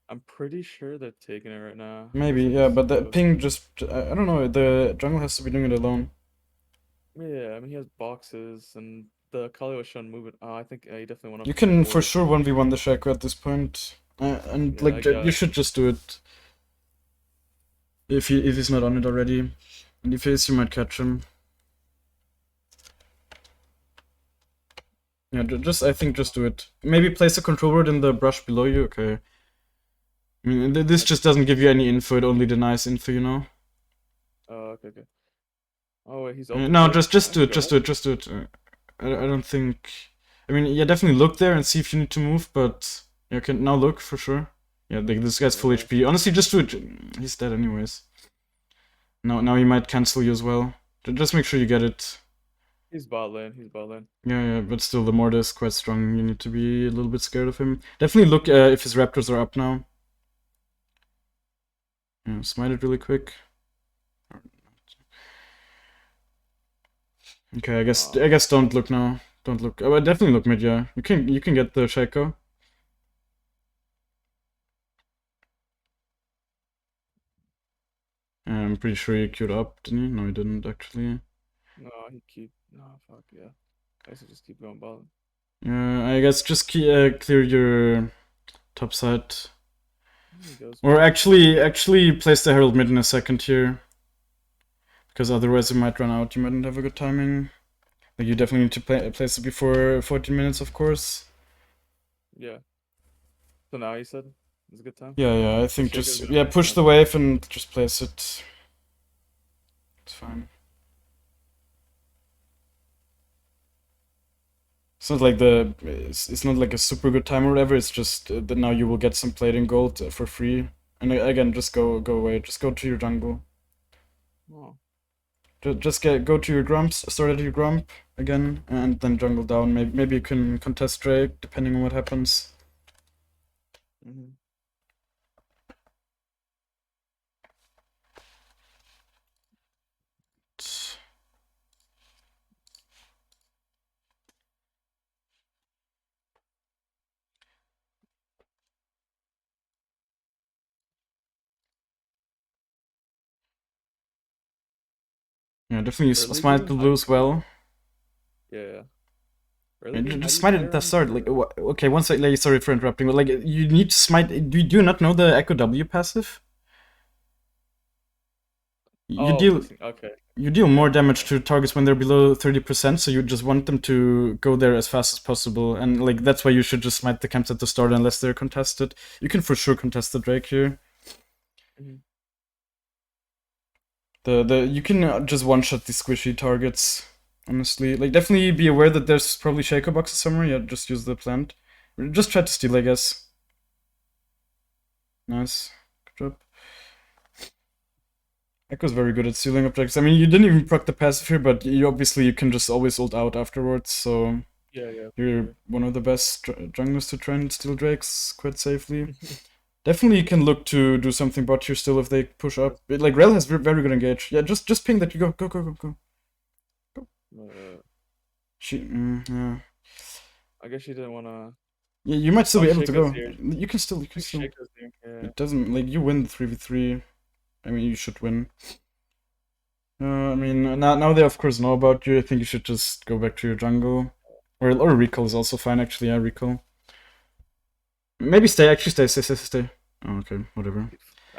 I'm pretty sure they're taking it right now. Maybe, Looks like yeah, it's but the close. ping just I don't know, the jungle has to be doing it alone. Yeah, I mean he has boxes and the Kali was shown movement. Oh, I think he definitely went up You to the can for fort. sure 1v1 the Shaco at this point. And Yeah, like I got you it. should just do it if he's not on it already. And if he is, you might catch him. Yeah, just I think just do it. Maybe place a control word in the brush below you. Okay. I mean, this just doesn't give you any info. It only denies info, you know. Oh, okay, okay. Oh wait, he's ulted No, there. just I do can it. go Just ahead. do it. Just do it. I don't think. I mean, yeah, definitely look there and see if you need to move. But you can now look for sure. Yeah, like this guy's full Yeah. HP. Honestly, just do it. He's dead anyways. Now he might cancel you as well. Just make sure you get it. He's bot lane. He's bot lane. Yeah, but still, the Mortar is quite strong. You need to be a little bit scared of him. Definitely look if his Raptors are up now. Yeah, smite it really quick. Okay, I guess don't look now. Don't look. Oh, definitely look mid. Yeah, you can get the Shaco. I'm pretty sure he queued up, didn't he? No, he didn't actually. No, he keep. No, fuck yeah. I should just keep going bot. Yeah, I guess just clear your top side. He goes Or mid. actually place the Herald mid in a second here. Because otherwise it might run out. You mightn't have a good timing. Like you definitely need to place it before 14 minutes, of course. Yeah. So now you said it's a good time. Yeah, I The think Shaco's just gonna be push fine. the wave and just place it. It's fine. It's not like it's not like a super good time or whatever. It's just that now you will get some plating gold for free. And again, just go away. Just go to your jungle. Oh. Just go to your grumps. Start at your grump again, and then jungle down. Maybe you can contest Drake depending on what happens. Mm-hmm. Yeah, definitely Early smite game, the how do blue you as well. yeah, yeah. Yeah, Early game, how do just you smite it pair at the him start. Like, for okay, one sec. Like, sorry for interrupting, but like, you need to smite. Do you not know the Ekko W passive? You Oh, deal placing. Okay. you deal Yeah, more yeah, damage yeah. to targets when they're below 30%, so you just want them to go there as fast as possible, and like that's why you should just smite the camps at the start unless they're contested. You can for sure contest the Drake here. Mhm. The you can just one shot these squishy targets. Honestly, like definitely be aware that there's probably Shaco boxes somewhere. Yeah, just use the plant. Just try to steal, I guess. Nice, good job. Ekko's very good at stealing objects. I mean, you didn't even proc the passive here, but you obviously you can just always ult out afterwards. So Yeah, yeah, for you're sure. one of the best junglers to try and steal drakes quite safely. Definitely, you can look to do something bot here still if they push up. Like Rel has very good engage. Yeah, just ping that you go. Uh, She yeah. I guess she didn't wanna. Yeah, you might still Oh, be able to Shaco's go. here. You can still, you I can think still. Shaco's here. Yeah. It doesn't like you win the 3v3. I mean, you should win. I mean, now they of course know about you. I think you should just go back to your jungle, or recall is also fine actually. Yeah, recall. Maybe stay. Actually, stay. Oh, okay, whatever.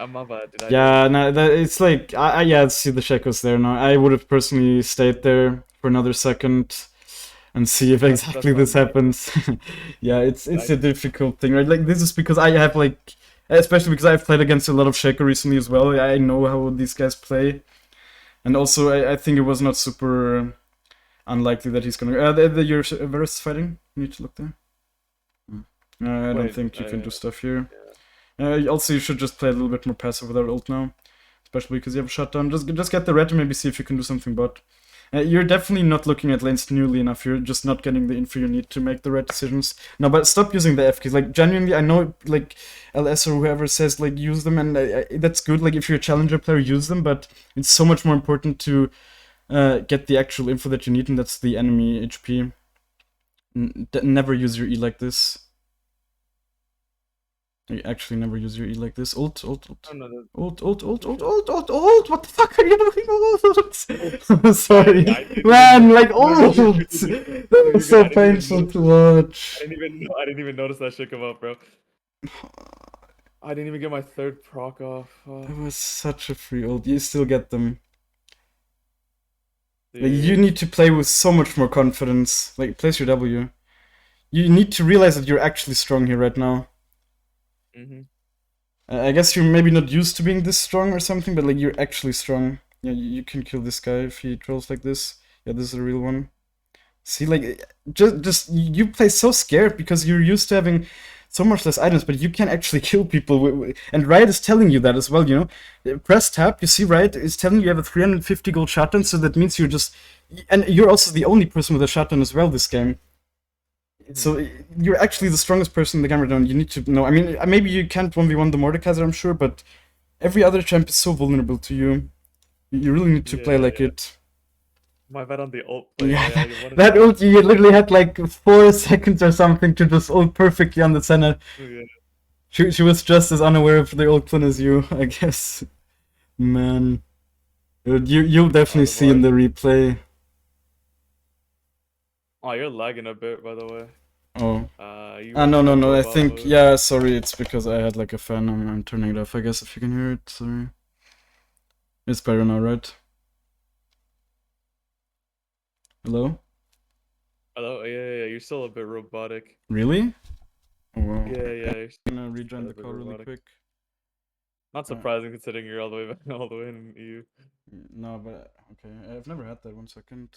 My bad. Did I do Yeah, anything? no, that it's like I yeah, see the Shekos there now. I would have personally stayed there for another second and see if That's exactly on this me. happens. Yeah, it's I a difficult thing, right? Like this is because I have like, especially because I've played against a lot of Shaco recently as well. I know how these guys play, and also I think it was not super unlikely that he's gonna. Your Varus fighting. You need to look there. I don't wait. think you can do stuff here. Also, you should just play a little bit more passive without ult now, especially because you have a shutdown. Just get the red and maybe see if you can do something. But you're definitely not looking at lanes newly enough. You're just not getting the info you need to make the right decisions. No, but stop using the F keys. Like genuinely, I know like LS or whoever says like use them, and that's good. Like if you're a challenger player, use them. But it's so much more important to get the actual info that you need, and that's the enemy HP. Never use your E like this. You actually never use your E like this. Ult. Oh no, What the fuck are you doing? Ult. Sorry. I didn't even Man, know. like No, you're ult. good. That No, you're was good. so I didn't even painful notice to that. I watch. didn't even know. I didn't even notice that shit come up, bro. I didn't even get my third proc off. That was such a free ult. You still get them. Like, you Dude. need to play with so much more confidence. Like, place your W. You need to realize that you're actually strong here right now. Mhm. I guess you're maybe not used to being this strong or something, but like you're actually strong. Yeah, you can kill this guy if he trolls like this. Yeah, this is a real one. See, like, just you play so scared because you're used to having so much less items, but you can actually kill people. And Riot is telling you that as well, you know? Press tab, you see Riot is telling you have a 350 gold shotgun, so that means you're just. And you're also the only person with a shotgun as well this game. Mhm. So you're actually the strongest person in the game right now. You need to know. I mean, maybe you can't 1v1 the Mordekaiser, I'm sure, but every other champ is so vulnerable to you. You really need to Yeah, play yeah, like yeah. it. My bad on the ult play. Yeah, I wanted that to. ult, you literally had like 4 seconds or something to just ult perfectly on the center. Yeah. She was just as unaware of the ult plan as you, I guess. Man, you'll definitely The see in bar. the replay. Oh, you're lagging a bit, by the way. Oh, You ah went to no. I robot think mode. yeah. Sorry, it's because I had like a fan. I'm turning it off. I guess if you can hear it. Sorry. It's better now, right? Hello? Hello. Yeah. You're still a bit robotic. Really? Oh, wow. Yeah, yeah. You're I'm gonna still rejoin a the bit call really robotic. quick. Not Uh, surprising considering you're all the way back, all the way in EU. no, but okay. I've never had that. 1 second.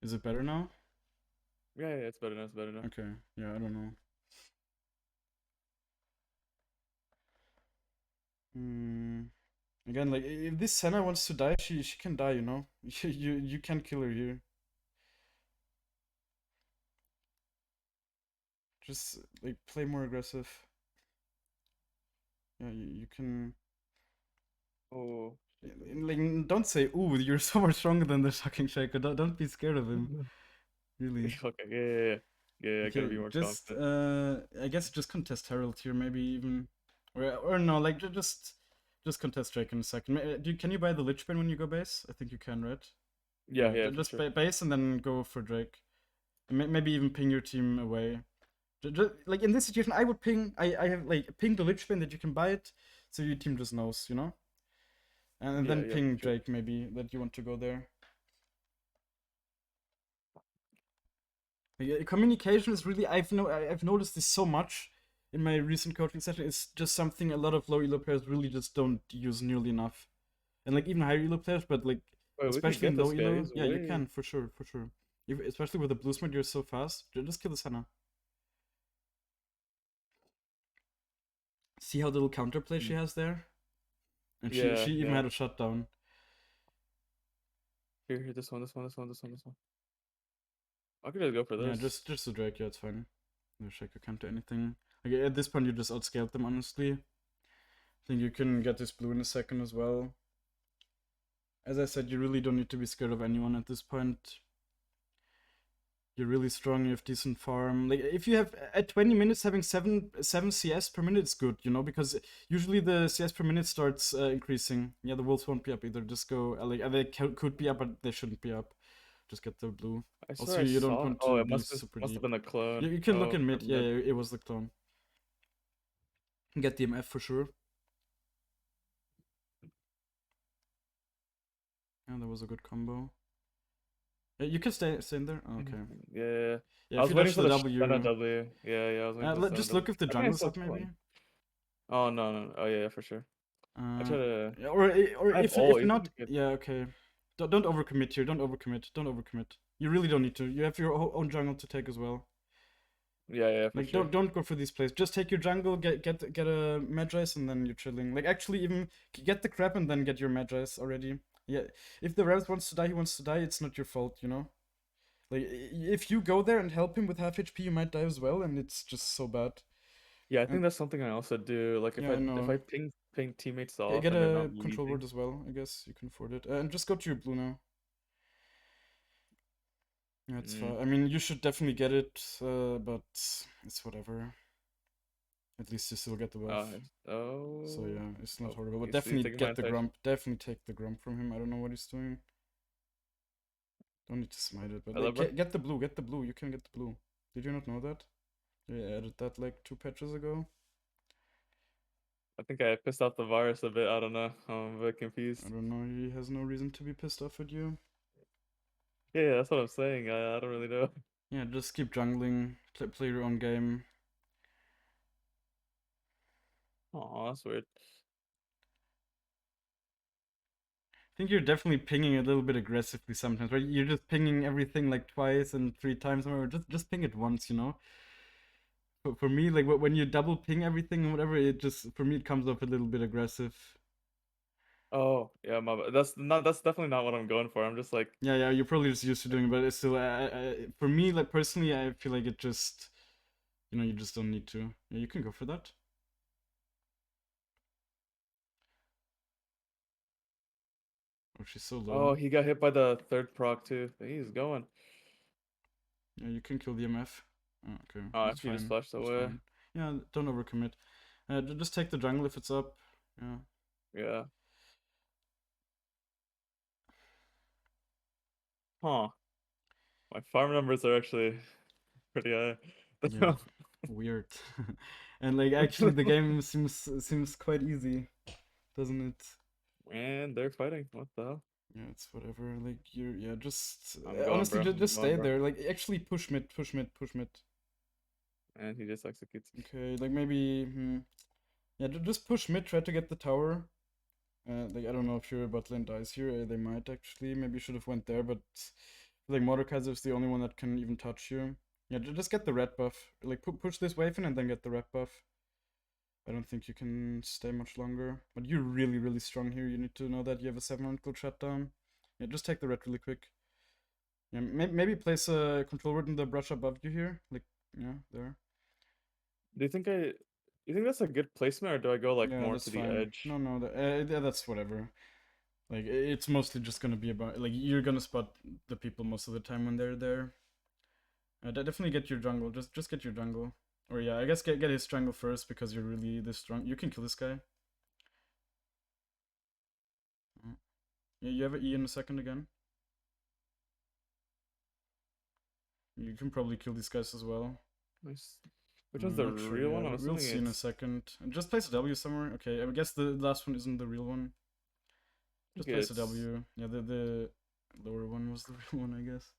Is it better now? Yeah. It's better now. It's better now. Okay. Yeah, I don't know. Hmm. Again, like if this Senna wants to die, she can die. You know. You can't kill her here. Just like play more aggressive. Yeah, you can. Oh shit. Like don't say, "Ooh, you're so much stronger than the fucking Shaker." Don't be scared of him. Really. Okay. Yeah. I gotta Okay, be more just confident. I guess just contest Herald here, maybe even, or no, like just contest Drake in a second. Can you buy the Lich Bane when you go base? I think you can, right? Yeah, Yeah. For just sure. base and then go for Drake. Maybe even ping your team away. Like in this situation, I would ping. I have like ping the Lich Bane that you can buy it. so your team just knows, you know. And Yeah, then yeah, for ping sure. Drake maybe that you want to go there. Yeah, communication is really I've noticed this so much in my recent coaching session. It's just something a lot of low elo players really just don't use nearly enough, and like even higher elo players, but like Wait, we could especially get in low this guy. elo, He's yeah, you way. can for sure, for sure. Especially with the blue smite, you're so fast. Just kill this Hannah. See how little counterplay she Mm. has there, and she Yeah, she even yeah. had a shutdown. Here, this one, this one, this one, this one, this one. I could just go for Yeah, this. just the Drake, yeah, it's fine. No Shaco can't do anything. Like at this point, you just outscaled them honestly. I think you can get this blue in a second as well. As I said, you really don't need to be scared of anyone at this point. You're really strong, you have decent farm. Like if you have at 20 minutes having 7 CS per minute, it's good, you know, because usually the CS per minute starts increasing. Yeah, the wolves won't be up either. Just go like they could be up, but they shouldn't be up. Just get the blue. I swear Also, I you don't saw. want Oh, to it be must have super must have deep. been a clone. You can look Oh, in mid. from Yeah, mid. yeah, it was the clone. Get the MF for sure. Yeah, that was a good combo. Yeah, you can stay in there. Oh, okay. Yeah. Yeah, I if was you waiting dodge for the the stun W, W. Yeah, I was waiting for the stun just W. look if the I think I jungle's still up maybe. clone. Oh no, no. Oh yeah, for sure. I try Uh, to. yeah, or I have all. if You think not, you could? yeah, okay. Don't overcommit here. Don't overcommit. Don't overcommit. You really don't need to. You have your own jungle to take as well. Yeah, yeah, for Like sure. don't go for these plays. Just take your jungle, get a Magi's, and then you're chilling. Like actually even get the crap and then get your Magi's already. Yeah, if the Rev wants to die, he wants to die. It's not your fault, you know. Like if you go there and help him with half HP, you might die as well, and it's just so bad. Yeah, I think And that's something I also do. Like yeah, I if I know. ping teammates Get, off get and they're not a control word leaving. as well. I guess you can afford it. And just go to your blue now. Yeah, it's Mm. fine. I mean, you should definitely get it, but it's whatever. At least you still get the buff. So Oh. yeah, it's not Oh, horrible. But he's definitely taking my get the entire. grump. Definitely take the grump from him. I don't know what he's doing. Don't need to smite it, but I like love bro. get the blue. Get the blue. You can get the blue. Did you not know that? Yeah, I added that like 2 patches ago. I think I pissed off the virus a bit. I don't know. I'm a bit I confused. don't know. He has no reason to be pissed off at you. Yeah, that's what I'm saying. I don't really know. Yeah, just keep jungling. Play your own game. Oh, that's weird. I think you're definitely pinging a little bit aggressively sometimes, right? You're just pinging everything like twice and 3 times, or just ping it once, you know. For me, like when you double ping everything and whatever, it just for me it comes off a little bit aggressive. Oh, yeah, my bad. That's definitely not what I'm going for. I'm just like, Yeah, yeah, you're probably just used to doing it, but it's still, for me, like personally, I feel like it just, you just don't need to. Yeah, you can go for that. Oh, she's so oh, low. he got hit by the third proc too. He's going. Yeah, you can kill the MF. Oh, okay, Oh, that's actually just fine. flashed That's away. fine. Yeah, don't overcommit. Just take the jungle if it's up. Yeah. Yeah. Huh. My farm numbers are actually pretty Yeah, high. weird. And like actually the game seems quite easy, doesn't it? And they're fighting. What the hell? Yeah, it's whatever. Like you're yeah, just I'm going, honestly bro. I'm just going, stay bro. there. Like actually push mid, push mid, push mid. And he just executes. Okay, like maybe yeah, just push mid. Try to get the tower. Like I don't know if your bot lane dies here. They might actually. Maybe you should have went there, but like Mordekaiser is the only one that can even touch you. Yeah, just get the red buff. Like push this wave in and then get the red buff. I don't think you can stay much longer. But you're really, really strong here. You need to know that you have a 700 gold shutdown. Yeah, just take the red really quick. Yeah, maybe place a control word in the brush above you here. Like, yeah, there. Do you think you think that's a good placement, or do I go like Yeah, more that's to the fine. No, edge? no, yeah, that's whatever. Like, it's mostly just gonna be about, like, you're gonna spot the people most of the time when they're there. Definitely get your jungle. Just get your jungle. Or yeah, I guess get his jungle first because you're really this strong. You can kill this guy. Yeah, you have an E in a second again. You can probably kill these guys as well. Nice. Which one's I'm the not sure. real Yeah, one? I'm we'll assuming see in a it's. second. Just place a W somewhere. Okay, I guess the last one isn't the real one. I think Just place a it's W. Yeah, the lower one was the real one, I guess.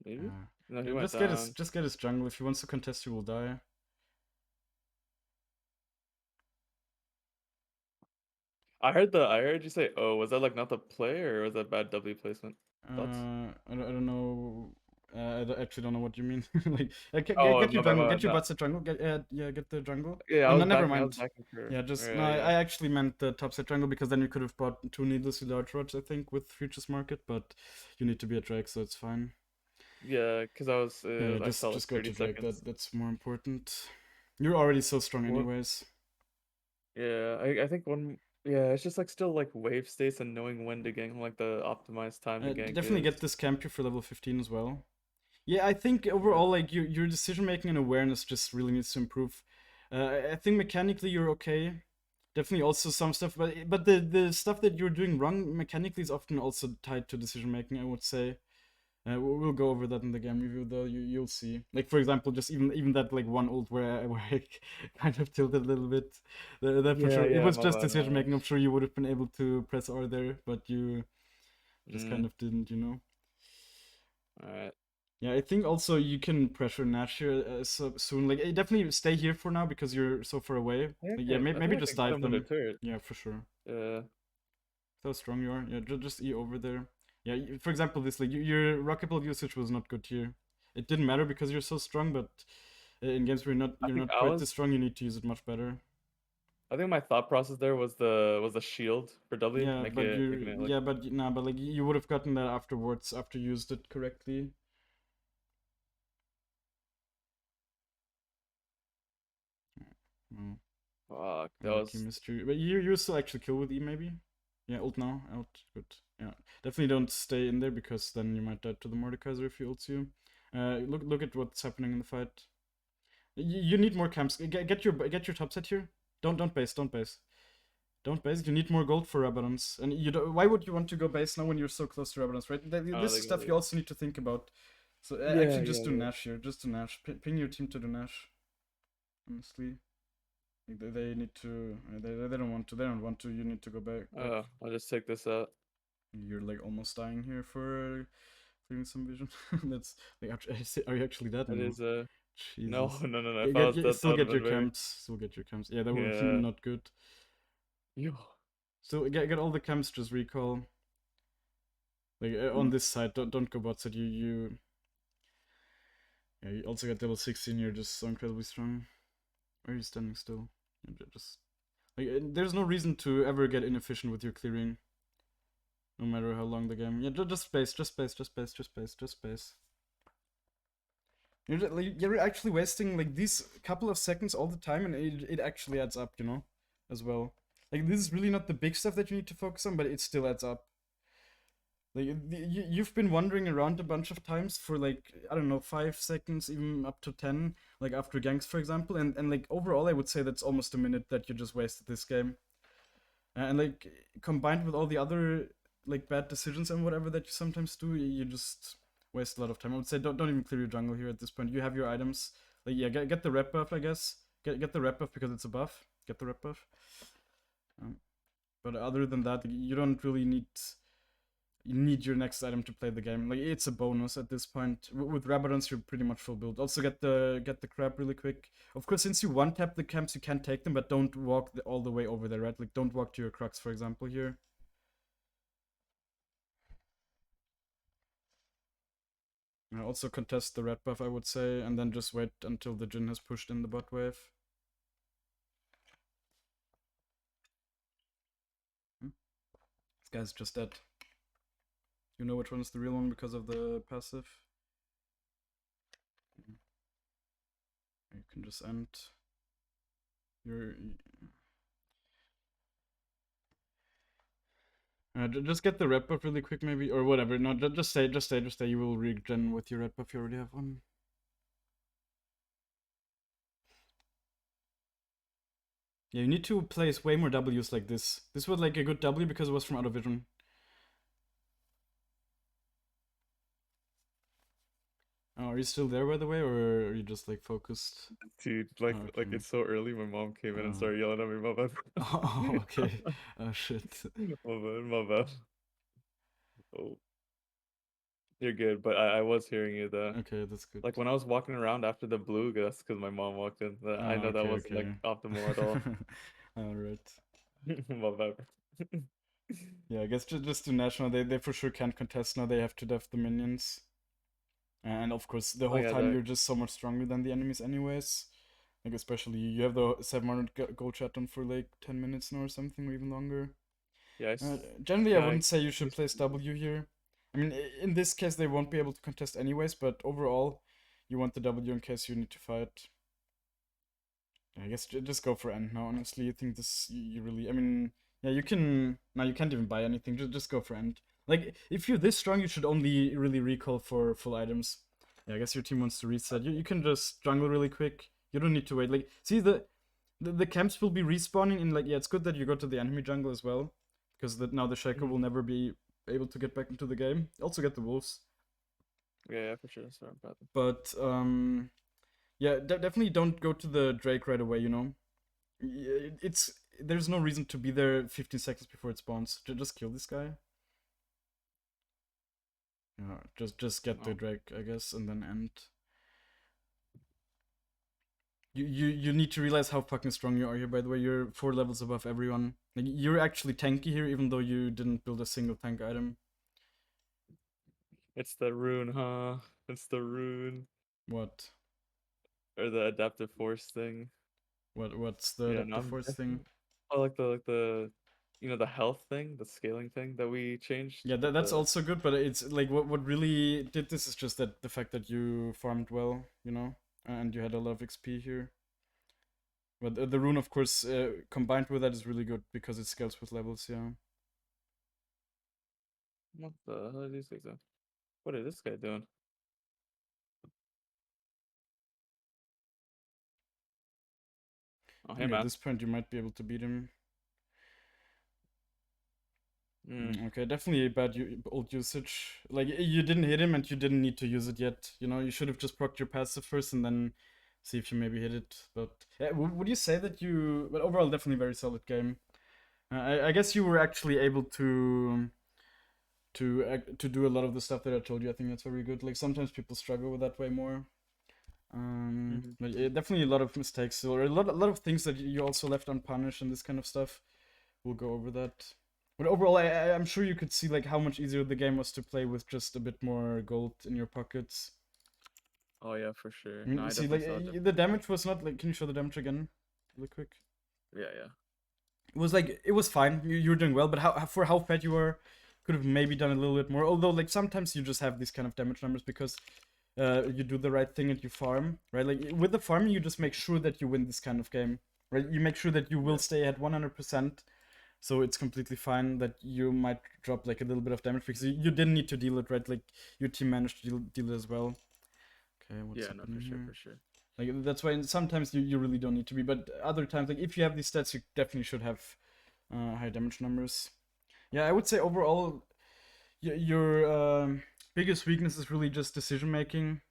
maybe. Uh, No, he yeah, went just down. get his jungle. If he wants to contest, he will die. I heard you say, "Oh, was that like not the play or was that bad W placement?" Thoughts? I don't know. Actually don't know what you mean. Like, Oh, get your my jungle, bad. get your No, butts at jungle. Yeah, get the jungle. yeah, Oh no, never I was mind. backing for. Yeah, just no. Yeah, yeah, I actually meant the top set jungle because then you could have bought two needlessly large rods, I think, with Futures Market. But you need to be a drag, so it's fine. yeah. Because Yeah, I saw like just go 30 to drag. seconds. That's more important. You're already so strong, What? anyways. Yeah, I think one. Yeah, it's just like still like wave states and knowing when to gank, like the optimized time to gank Definitely get is. this Campure for level 15 as well. Yeah, I think Yeah. overall, like your decision making and awareness just really needs to improve. I think mechanically you're okay. Definitely also some stuff, but the stuff that you're doing wrong mechanically is often also tied to decision making. I would say. We'll go over that in the game review, though. You'll see. Like for example, just even that like one ult where I kind of tilted a little bit. That for Yeah, sure. It yeah, was my just bad, decision my bad. making. I'm sure you would have been able to press R there, but you just kind Mm, of didn't. You know. all right. Yeah, I think also you can pressure Nash here so soon. Like, definitely stay here for now because you're so far away. Like, yeah, I maybe think I just can cut dive him with a them. turret. Yeah, for sure. Yeah. How strong you are. Yeah, just E over there. Yeah, for example, this like your rocketball usage was not good here. It didn't matter because you're so strong, but in games where I you're think not quite this strong, you need to use it much better. I think my thought process there was the shield for W, Yeah, make but it making it like. nah, but like you would have gotten that afterwards after you used it correctly. Oh, Fuck, that unlucky was. mystery. But you still actually kill with E maybe. Yeah, ult now, out, good. Yeah, definitely don't stay in there because then you might die to the Mordekaiser if he ults you. Look at what's happening in the fight. You need more camps. Get your top set here. Don't base. Don't base. You need more gold for Rabadons. And you don't, why would you want to go base now when you're so close to Rabadons, right? Oh, This they is gonna stuff you leave. also need to think about. So Yeah, actually, just yeah, do yeah. Nash here. Just do Nash. Ping your team to do Nash. Honestly, like, they need to. They don't want to. They don't want to. You need to go back. I'll just take this out. You're like almost dying here for feeling some vision. That's like, are you actually dead? That No. is no, Jesus. no, no, no. If I was dead, that Still would have get your been very. camps. Still get your camps. Yeah, that would have been Yeah. not good. Yo. So get all the camps. Just recall. Like on this side, don't go bot side. Yeah. You also got level 16. You're just so incredibly strong. Why are you standing still? Just like there's no reason to ever get inefficient with your clearing. No matter how long the game. Yeah, just space. Just space. Just space. Just space. Just space. You're actually wasting like these couple of seconds all the time, and it actually adds up, you know, as well. Like this is really not the big stuff that you need to focus on, but it still adds up. Like you've been wandering around a bunch of times for like I don't know 5 seconds, even up to 10, like after ganks, for example, and like overall, I would say that's almost a minute that you just wasted this game. And like combined with all the other like bad decisions and whatever that you sometimes do, you just waste a lot of time. I would say don't even clear your jungle here at this point. You have your items. Like yeah, get the rep buff, I guess. Get the rep buff because it's a buff. Get the rep buff. But other than that, you don't really need your next item to play the game. Like it's a bonus at this point. With Rabadons, you're pretty much full build. Also get the crab really quick. Of course, since you one tap the camps, you can take them, but don't walk all the way over there, right? Like don't walk to your Crux, for example, here. Also contest the red buff, I would say, and then just wait until the Jhin has pushed in the bot wave. This guy's just dead. You know which one is the real one because of the passive. You can just end. Just get the red buff really quick, maybe, or whatever. No, just stay. You will regen with your red buff. You already have one. Yeah, you need to place way more Ws like this. This was like a good W because it was from out of vision. are you still there, by the way, or are you just like focused? Dude, Oh, like okay. it's so early. My mom came in and Uh, started yelling at me. My bad. oh, okay. Oh shit. My bad. My bad. Oh, you're good. But I was hearing you though. Okay, that's good. Like when I was walking around after the blue, that's because my mom walked in. I Oh, know that okay, wasn't like okay. optimal at all. All right. My bad. Yeah, I guess just to national, they for sure can't contest now. They have to def the minions, and of course, the Oh whole yeah, time you're just so much stronger than the enemies, anyways. Like especially you have the 700 gold chat on for like 10 minutes now or something, or even longer. yeah, Generally, I yeah. wouldn't say you should place W here. I mean, in this case, they won't be able to contest anyways, but overall, you want the W in case you need to fight. I guess just go for end now. Honestly, I think this you really. I mean, yeah, you can. Now you can't even buy anything. Just go for end. Like if you're this strong, you should only really recall for full items. Yeah, I guess your team wants to reset. You can just jungle really quick. You don't need to wait. Like see the camps will be respawning in like yeah. It's good that you go to the enemy jungle as well because now the Shaco will Mhm. never be able to get back into the game. Also get the wolves, Yeah, yeah, for sure. That's what I'm about. but yeah, definitely don't go to the Drake right away. You know. It's there's no reason to be there 15 seconds before it spawns. Just kill this guy. Yeah, just get the Oh, drag, I guess, and then end. You need to realize how fucking strong you are here. By the way, you're 4 levels above everyone. Like, you're actually tanky here, even though you didn't build a single tank item. it's the rune, huh? It's the rune What? or the adaptive force thing. What's the Yeah, no, adaptive I'm force thing? definitely. Oh, like the the health thing, the scaling thing that we changed Yeah, with that's the. also good, but it's like what really did this is just that the fact that you farmed well, you know, and you had a lot of XP here. But the rune, of course, combined with that is really good because it scales with levels. Yeah. What the hell are these things? What is this guy doing? Oh, hey Okay, at man. this point you might be able to beat him. Mm. Okay, definitely a bad old usage. Like you didn't hit him and you didn't need to use it yet. You know, you should have just procced your passive first and then see if you maybe hit it. But yeah, would you say that you? But overall, definitely very solid game. I guess you were actually able to do a lot of the stuff that I told you. I think that's very good. Like sometimes people struggle with that way more. Hmm. But yeah, definitely a lot of mistakes or a lot of things that you also left unpunished and this kind of stuff. We'll go over that. But overall, I'm sure you could see like how much easier the game was to play with just a bit more gold in your pockets. Oh yeah, for sure. I No, mean, I see, definitely like saw a the difference. damage was not like. Can you show the damage again, really quick? Yeah, yeah. It was like it was fine. You were doing well, but for how fat you were, could have maybe done a little bit more. Although like sometimes you just have these kind of damage numbers because you do the right thing and you farm, right? Like with the farming, you just make sure that you win this kind of game, right? You make sure that you will Yeah. stay at 100%. So it's completely fine that you might drop like a little bit of damage because you didn't need to deal it, right? Like your team managed to deal it as well. Okay, what's Yeah, no, happening for sure, for here? sure. Like that's why sometimes you really don't need to be, but other times, like if you have these stats, you definitely should have high damage numbers. Yeah, I would say overall, your biggest weakness is really just decision making,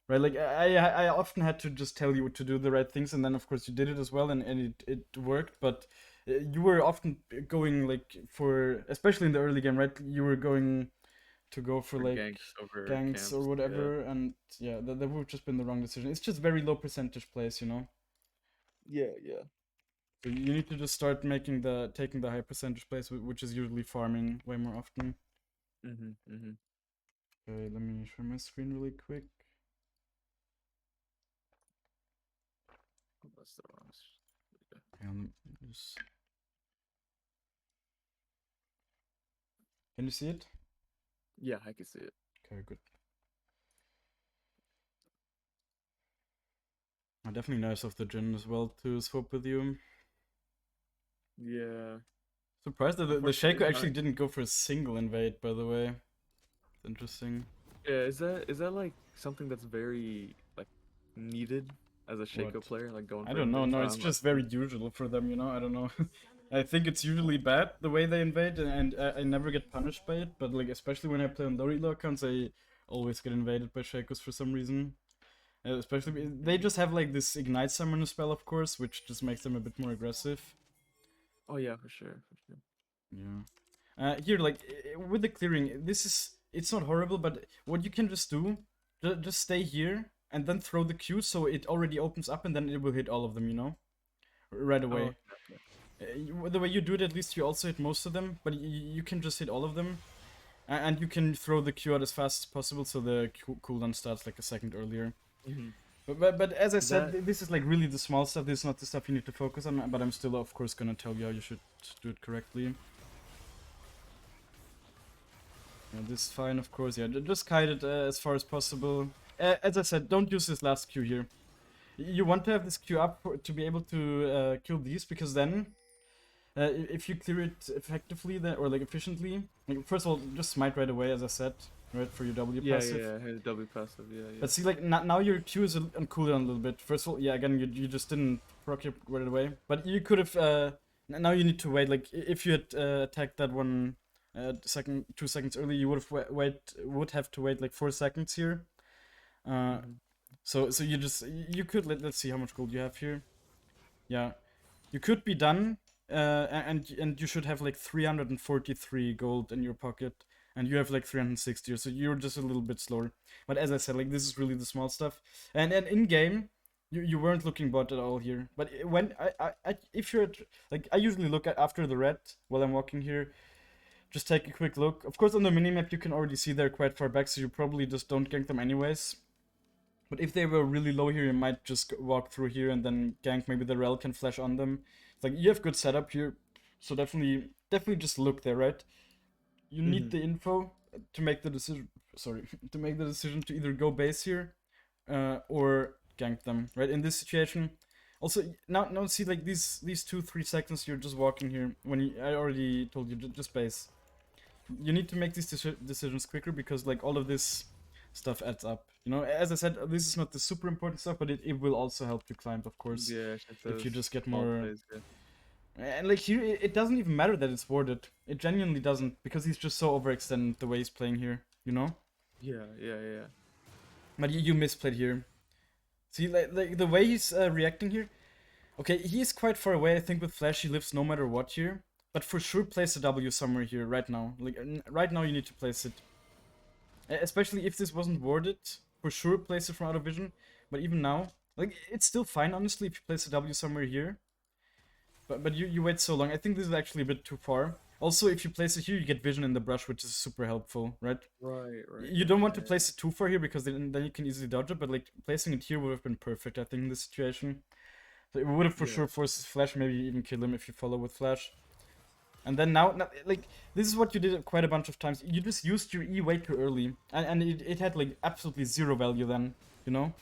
right? Like I often had to just tell you to do the right things, and then of course you did it as well, and it worked. But you were often going like for, especially in the early game, right? You were going to go for For like ganks over ganks or camps. Yeah. whatever, and yeah, that would have just been the wrong decision. It's just very low percentage plays, you know. Yeah, yeah. So you need to just start making the taking the high percentage plays, which is usually farming way more often. Mm-hmm. Mm-hmm. Okay, let me share my screen really quick. That's the wrong. Okay. And just... Can you see it? Yeah, I can see it. Okay, good. Definitely nice of the Jin as well to swap with you. Yeah. Surprised that the Unfortunately, Shaco it's actually not. didn't go for a single invade, by the way. It's interesting. Yeah, is that like something that's very like needed as a Shaco What? player, like going I for don't know. invades? No, it's I'm just very asking. usual for them, you know? I don't know. I think it's usually bad the way they invade, and I never get punished by it. But like, especially when I play on low elo accounts, I always get invaded by Shakos for some reason. Especially, they just have like this Ignite Summoner spell, of course, which just makes them a bit more aggressive. Oh yeah, for sure, for sure. Yeah. Here, like, with the clearing, it's not horrible, but what you can just do, just stay here, and then throw the Q so it already opens up, and then it will hit all of them, you know? Right Oh, away. okay. The way you do it, at least you also hit most of them, but you can just hit all of them. And you can throw the Q out as fast as possible, so the cooldown starts like a second earlier. Hmm. But as I said, That this is like really the small stuff. This is not the stuff you need to focus on. But I'm still, of course, gonna tell you how you should do it correctly. Yeah, this is fine, of course. Yeah, just kite it as far as possible. As I said, don't use this last Q here. You want to have this Q up to be able to kill these, because then if you clear it effectively, then, or like efficiently, like, first of all, just smite right away, as I said, right, for your W yeah, passive. yeah, his W passive, yeah, yeah. But see, like, now your Q is on cooldown a little bit. First of all, yeah, again, you just didn't proc it right away. But you could have, now you need to wait, like, if you had attacked that one 2 seconds early, you would have to wait like 4 seconds here. So you could, let's see how much gold you have here. Yeah, you could be done, and you should have like 343 gold in your pocket, and you have like 360, so you're just a little bit slower. But as I said, like, this is really the small stuff. And in game, you weren't looking bot at all here. But when if you're like, I usually look at after the red while I'm walking here. Just take a quick look. Of course, on the minimap you can already see they're quite far back, so you probably just don't gank them anyways. But if they were really low here, you might just walk through here and then gank. Maybe the rel can flash on them. It's like, you have good setup here, so definitely just look there, right? You need the info to make the decision. Sorry, to make the decision to either go base here or gank them, right? In this situation. Also, now see, like, these 2-3 seconds you're just walking here. I already told you, just base. You need to make these decisions quicker, because like all of this stuff adds up. You know, as I said, this is not the super important stuff, but it will also help you climb, of course. Yeah, If you just get small more. plays, yeah. And like here, it doesn't even matter that it's warded. It genuinely doesn't, because he's just so overextended the way he's playing here. You know. Yeah, yeah, yeah. But you misplayed here. See, like the way he's reacting here. Okay, he is quite far away. I think with Flash he lives no matter what here. But for sure, place a W somewhere here right now. Like, right now you need to place it. Especially if this wasn't warded. For sure, place it from out of vision. But even now, like, it's still fine, honestly, if you place a W somewhere here. But you wait so long. I think this is actually a bit too far. Also, if you place it here, you get vision in the brush, which is super helpful, right? Right, right. You don't want to place it too far here, because then you can easily dodge it. But like, placing it here would have been perfect, I think, in this situation. So it would have for sure forced his Flash, maybe even kill him if you follow with Flash. And then now, like, this is what you did quite a bunch of times. You just used your E way too early. And it had, like, absolutely zero value then, you know?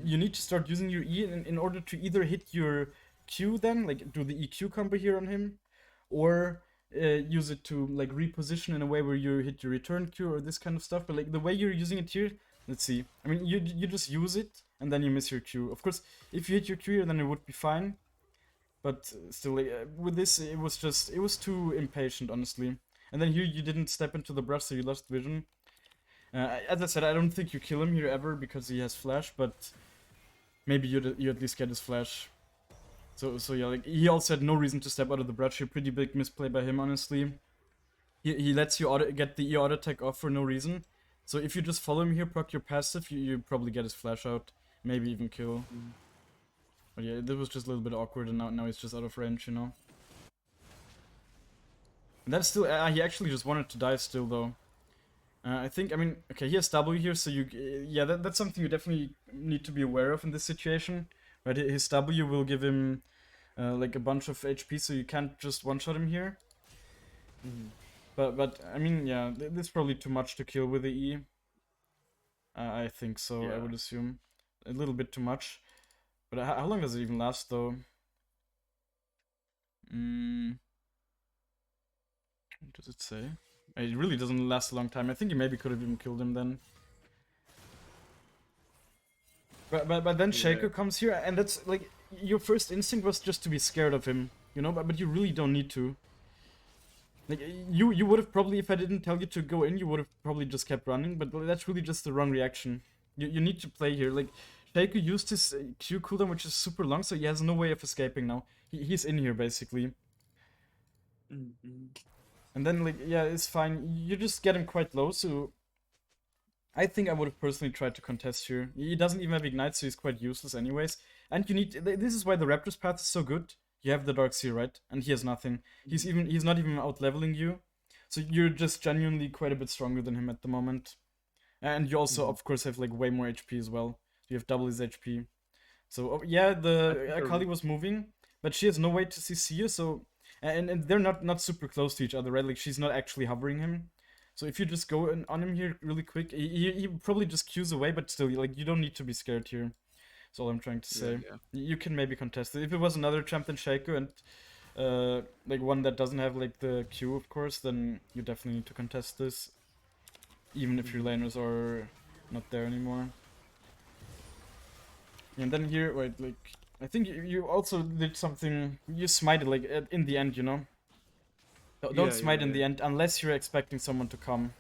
You need to start using your E in order to either hit your Q then, like, do the EQ combo here on him, or use it to, like, reposition in a way where you hit your return Q or this kind of stuff. But, like, the way you're using it here, let's see. I mean, you just use it, and then you miss your Q. Of course, if you hit your Q here, then it would be fine. But still, with this, it was too impatient, honestly. And then here you didn't step into the brush, so you lost vision. As I said, I don't think you kill him here ever, because he has Flash, but maybe you at least get his Flash. So yeah, like, he also had no reason to step out of the brush here. Pretty big misplay by him, honestly. He lets you get the E auto attack off for no reason. So if you just follow him here, proc your passive, you probably get his Flash out. Maybe even kill. But yeah, this was just a little bit awkward, and now he's just out of range, you know. And that's still, he actually just wanted to die still, though. I think, I mean, okay, he has W here, so yeah, that's something you definitely need to be aware of in this situation. Right, his W will give him, like, a bunch of HP, so you can't just one-shot him here. But I mean, yeah, this is probably too much to kill with the E. I think so, I would assume. A little bit too much. But how long does it even last, though? What does it say? It really doesn't last a long time. I think you maybe could have even killed him then. But then Shaco comes here, and that's, like, your first instinct was just to be scared of him, you know? But you really don't need to. Like you would have probably, if I didn't tell you to go in, you would have probably just kept running. But that's really just the wrong reaction. You need to play here. Like Shaco used his Q cooldown, which is super long, so he has no way of escaping now. He's in here basically. Mm-hmm. And then like yeah, it's fine. You just get him quite low, so I think I would have personally tried to contest here. He doesn't even have Ignite, so he's quite useless anyways. And you need this is why the Raptor's path is so good. You have the Dark Seer, right? And he has nothing. He's not even out leveling you. So you're just genuinely quite a bit stronger than him at the moment. And you also of course have like way more HP as well. You have double his HP. So yeah, the Akali was moving, but she has no way to CC you, so and they're not super close to each other, right? Like she's not actually hovering him. So if you just go on him here really quick, he probably just queues away, but still, like you don't need to be scared here. That's all I'm trying to say. Yeah. You can maybe contest it. If it was another champ than Shaco and like one that doesn't have like the Q, of course, then you definitely need to contest this. Even if your laners are not there anymore. And then here, wait, like I think you also did something. You smited like in the end, you know. Don't smite in the end unless you're expecting someone to come.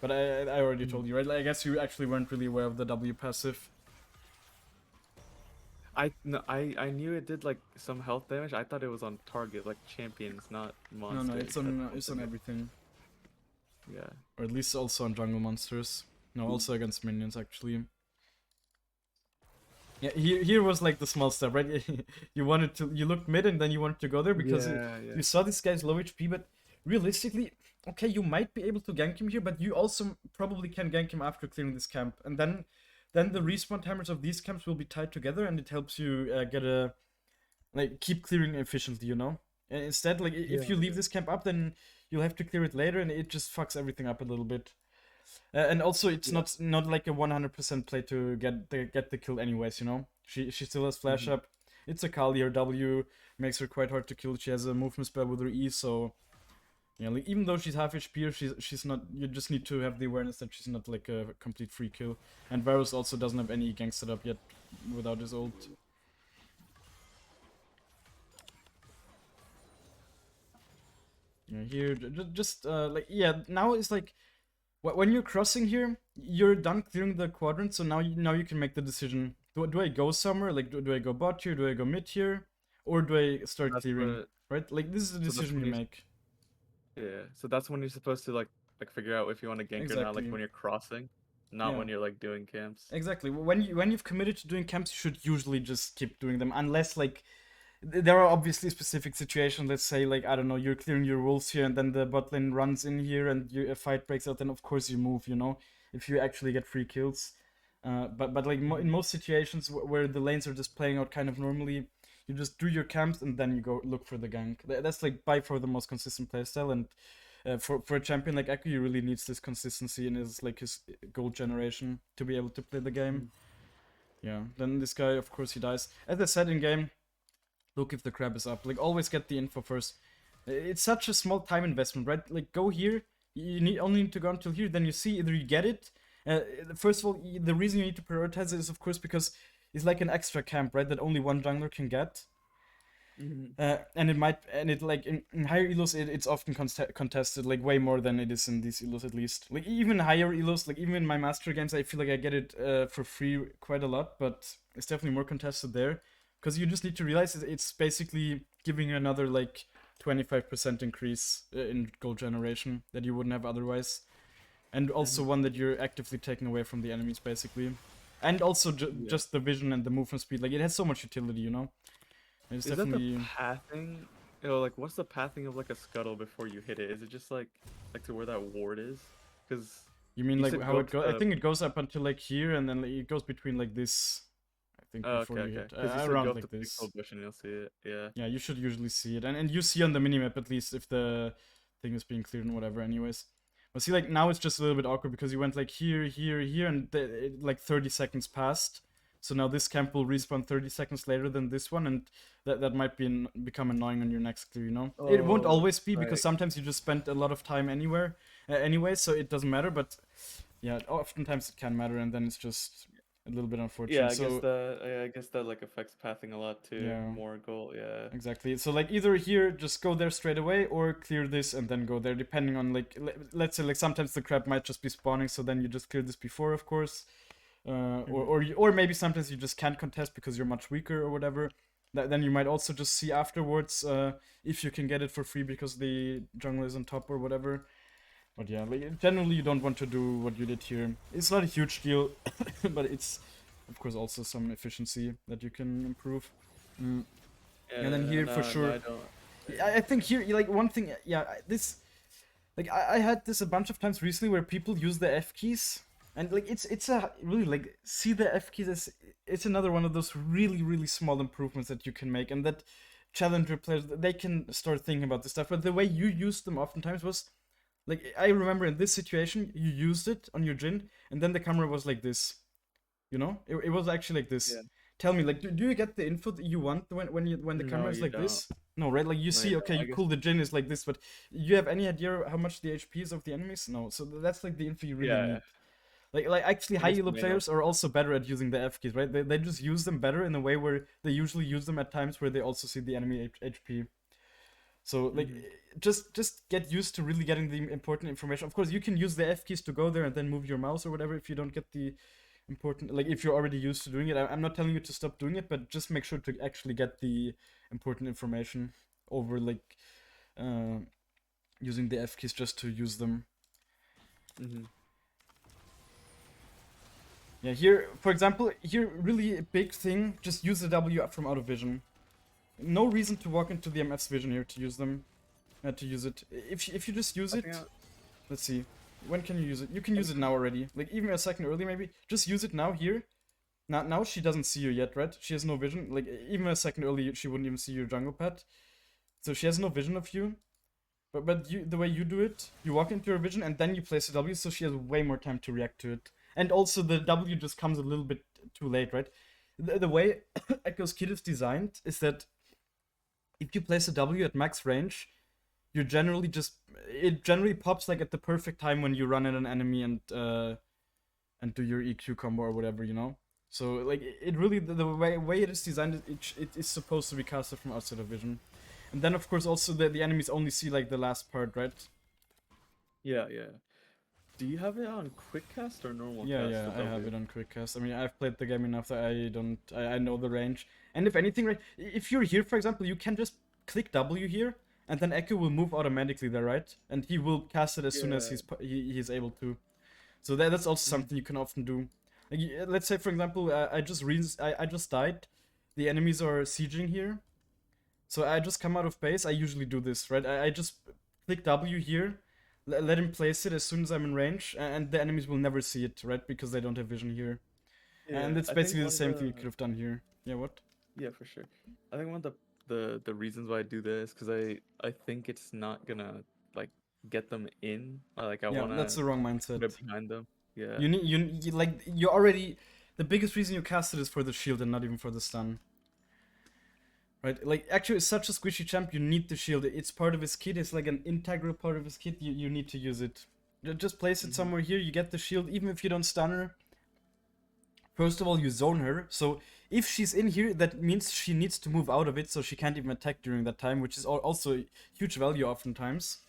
But I already told you, right? Like, I guess you actually weren't really aware of the W passive. I knew it did like some health damage. I thought it was on target, like champions, not monsters. No, it's on everything. Yeah. Or at least also on jungle monsters. No, also against minions actually. Yeah, here was like the small step, right? You looked mid and then you wanted to go there because you saw this guy's low HP, but realistically, okay, you might be able to gank him here, but you also probably can gank him after clearing this camp. And then the respawn timers of these camps will be tied together and it helps you keep clearing efficiently, you know? And instead, like, if you leave this camp up, then you'll have to clear it later and it just fucks everything up a little bit. And also, it's not like a 100% play to get the kill anyways, you know? She still has flash up. It's a Kali, her W makes her quite hard to kill. She has a movement spell with her E, so... Yeah, like, even though she's half HP, she's not... You just need to have the awareness that she's not like a complete free kill. And Varus also doesn't have any gank set up yet without his ult. Yeah, here, just, like, yeah, now it's like... When you're crossing here, you're done clearing the quadrant, so now you can make the decision. Do I go somewhere? Like, do I go bot here? Do I go mid here? Or do I start clearing? Right? Like, this is the decision you make. Yeah, so that's when you're supposed to, like figure out if you want to gank or not, like, when you're crossing. Not when you're, like, doing camps. Exactly. When you've committed to doing camps, you should usually just keep doing them. Unless, like... There are obviously specific situations, let's say, like, I don't know, you're clearing your wolves here and then the bot lane runs in here and a fight breaks out, then of course you move, you know, if you actually get free kills. But like, in most situations where the lanes are just playing out kind of normally, you just do your camps and then you go look for the gank. That's, like, by far the most consistent playstyle, and for a champion like Ekko, he really needs this consistency in his gold generation to be able to play the game. Yeah, then this guy, of course, he dies. As I said in game, look if the crab is up. Like, always get the info first. It's such a small time investment, right? Like, go here. You only need to go until here. Then you see either you get it. First of all, the reason you need to prioritize it is, of course, because it's like an extra camp, right? That only one jungler can get. And in higher elos, it's often contested, like, way more than it is in these elos, at least. Like, even higher elos, like, even in my master games, I feel like I get it for free quite a lot, but it's definitely more contested there. Because you just need to realize it's basically giving you another, like, 25% increase in gold generation that you wouldn't have otherwise. And also one that you're actively taking away from the enemies, basically. And also just the vision and the movement speed. Like, it has so much utility, you know? It's definitely... that the pathing? You know, like, what's the pathing of, like, a scuttle before you hit it? Is it just, like to where that ward is? Because... You mean, like, how it goes? I think it goes up until, like, here, and then, like, it goes between, like, this... I think before you hit around like this. Bush and you'll see it. Yeah, you should usually see it, and you see on the minimap at least if the thing is being cleared and whatever. Anyways, but see, like, now it's just a little bit awkward because you went like here, and like 30 seconds passed. So now this camp will respawn 30 seconds later than this one, and that might become annoying on your next clear. You know, it won't always be because sometimes you just spend a lot of time anyway, so it doesn't matter. But yeah, oftentimes it can matter, and then it's just a little bit Yeah, unfortunate. So I guess that like affects pathing a lot too. yeah, More goal, yeah. exactly. So like either here, just go there straight away, or clear this and then go there, depending on like let's say like sometimes the crab might just be spawning, so then you just clear this before, of course. Or maybe sometimes you just can't contest because you're much weaker or whatever. Then you might also just see afterwards if you can get it for free because the jungle is on top or whatever. But yeah, like generally you don't want to do what you did here. It's not a huge deal, but it's of course also some efficiency that you can improve. Mm. And then Yeah, here for no, sure, I don't. I think here like one thing, yeah, this like I had this a bunch of times recently where people use the F keys, and like it's a really like see the F keys as it's another one of those really small improvements that you can make, and that challenger players they can start thinking about this stuff. But the way you used them oftentimes was like I remember in this situation you used it on your Jin, and then the camera was like this. You know, it was actually like Yeah. this. Tell me, like, do you get the info that you want when the No, camera is you like don't. this? No, right? Like you No, you see, okay, don't. I you guess. cool, the Jin is like this, but you have any idea how much the HP is of the enemies? No, so that's like the info you really Yeah, need. Like actually, I high guess elo you may not. players are also better at using the F keys, right? They just use them better in a way where they usually use them at times where they also see the enemy HP. So like Hmm. just get used to really getting the important information. Of course, you can use the F keys to go there and then move your mouse or whatever if you don't get the important like if you're already used to doing it. I'm not telling you to stop doing it, but just make sure to actually get the important information over like uh, using the F keys just to use them. Hmm. Yeah, here for example, here really a big thing, just use the W from out of vision. No reason to walk into the MF's vision here to use them. To use it. If you just use I think it, let's see. When can you use it? You can use it now already. Like even a second early maybe. Just use it now here. Now she doesn't see you yet, right? She has no vision. Like even a second early she wouldn't even see your jungle pet. So she has no vision of you. But you the way you do it, you walk into her vision and then you place the W, so she has way more time to react to it. And also the W just comes a little bit too late, right? The way Ekko's kit is designed is that if you place a W at max range, you generally just it generally pops like at the perfect time when you run at an enemy and do your EQ combo or whatever, you know. So like it really the way it is designed, it is supposed to be casted from outside of vision, and then of course also the enemies only see like the last part, right? Yeah, yeah. Do you have it on quick cast or normal Yeah, cast? The yeah, I have W. it on quick cast. I mean, I've played the game enough that I know the range. And if anything, right, if you're here, for example, you can just click W here, and then Ekko will move automatically there, right? And he will cast it as soon as Yeah. he's able to. So that's also Mhm. something you can often do. Like, let's say, for example, I just died. The enemies are sieging here. So I just come out of base. I usually do this, right? I just click W here, let him place it as soon as I'm in range, and the enemies will never see it, right? Because they don't have vision here. And Yeah, it's I think basically the one of same thing you could the have done here. Yeah, what? yeah, for sure. I think one of the reasons why I do this because I think it's not gonna like get them in. Like I Yeah, that's wanna the wrong put it mindset. behind them. Yeah. You like you already. The biggest reason you cast it is for the shield and not even for the stun. Right? Like, actually, it's such a squishy champ, you need the shield. It's part of his kit, it's like an integral part of his kit, you need to use it. Just place it Hmm. somewhere here, you get the shield, even if you don't stun her. First of all, you zone her, so if she's in here, that means she needs to move out of it, so she can't even attack during that time, which is also huge value oftentimes.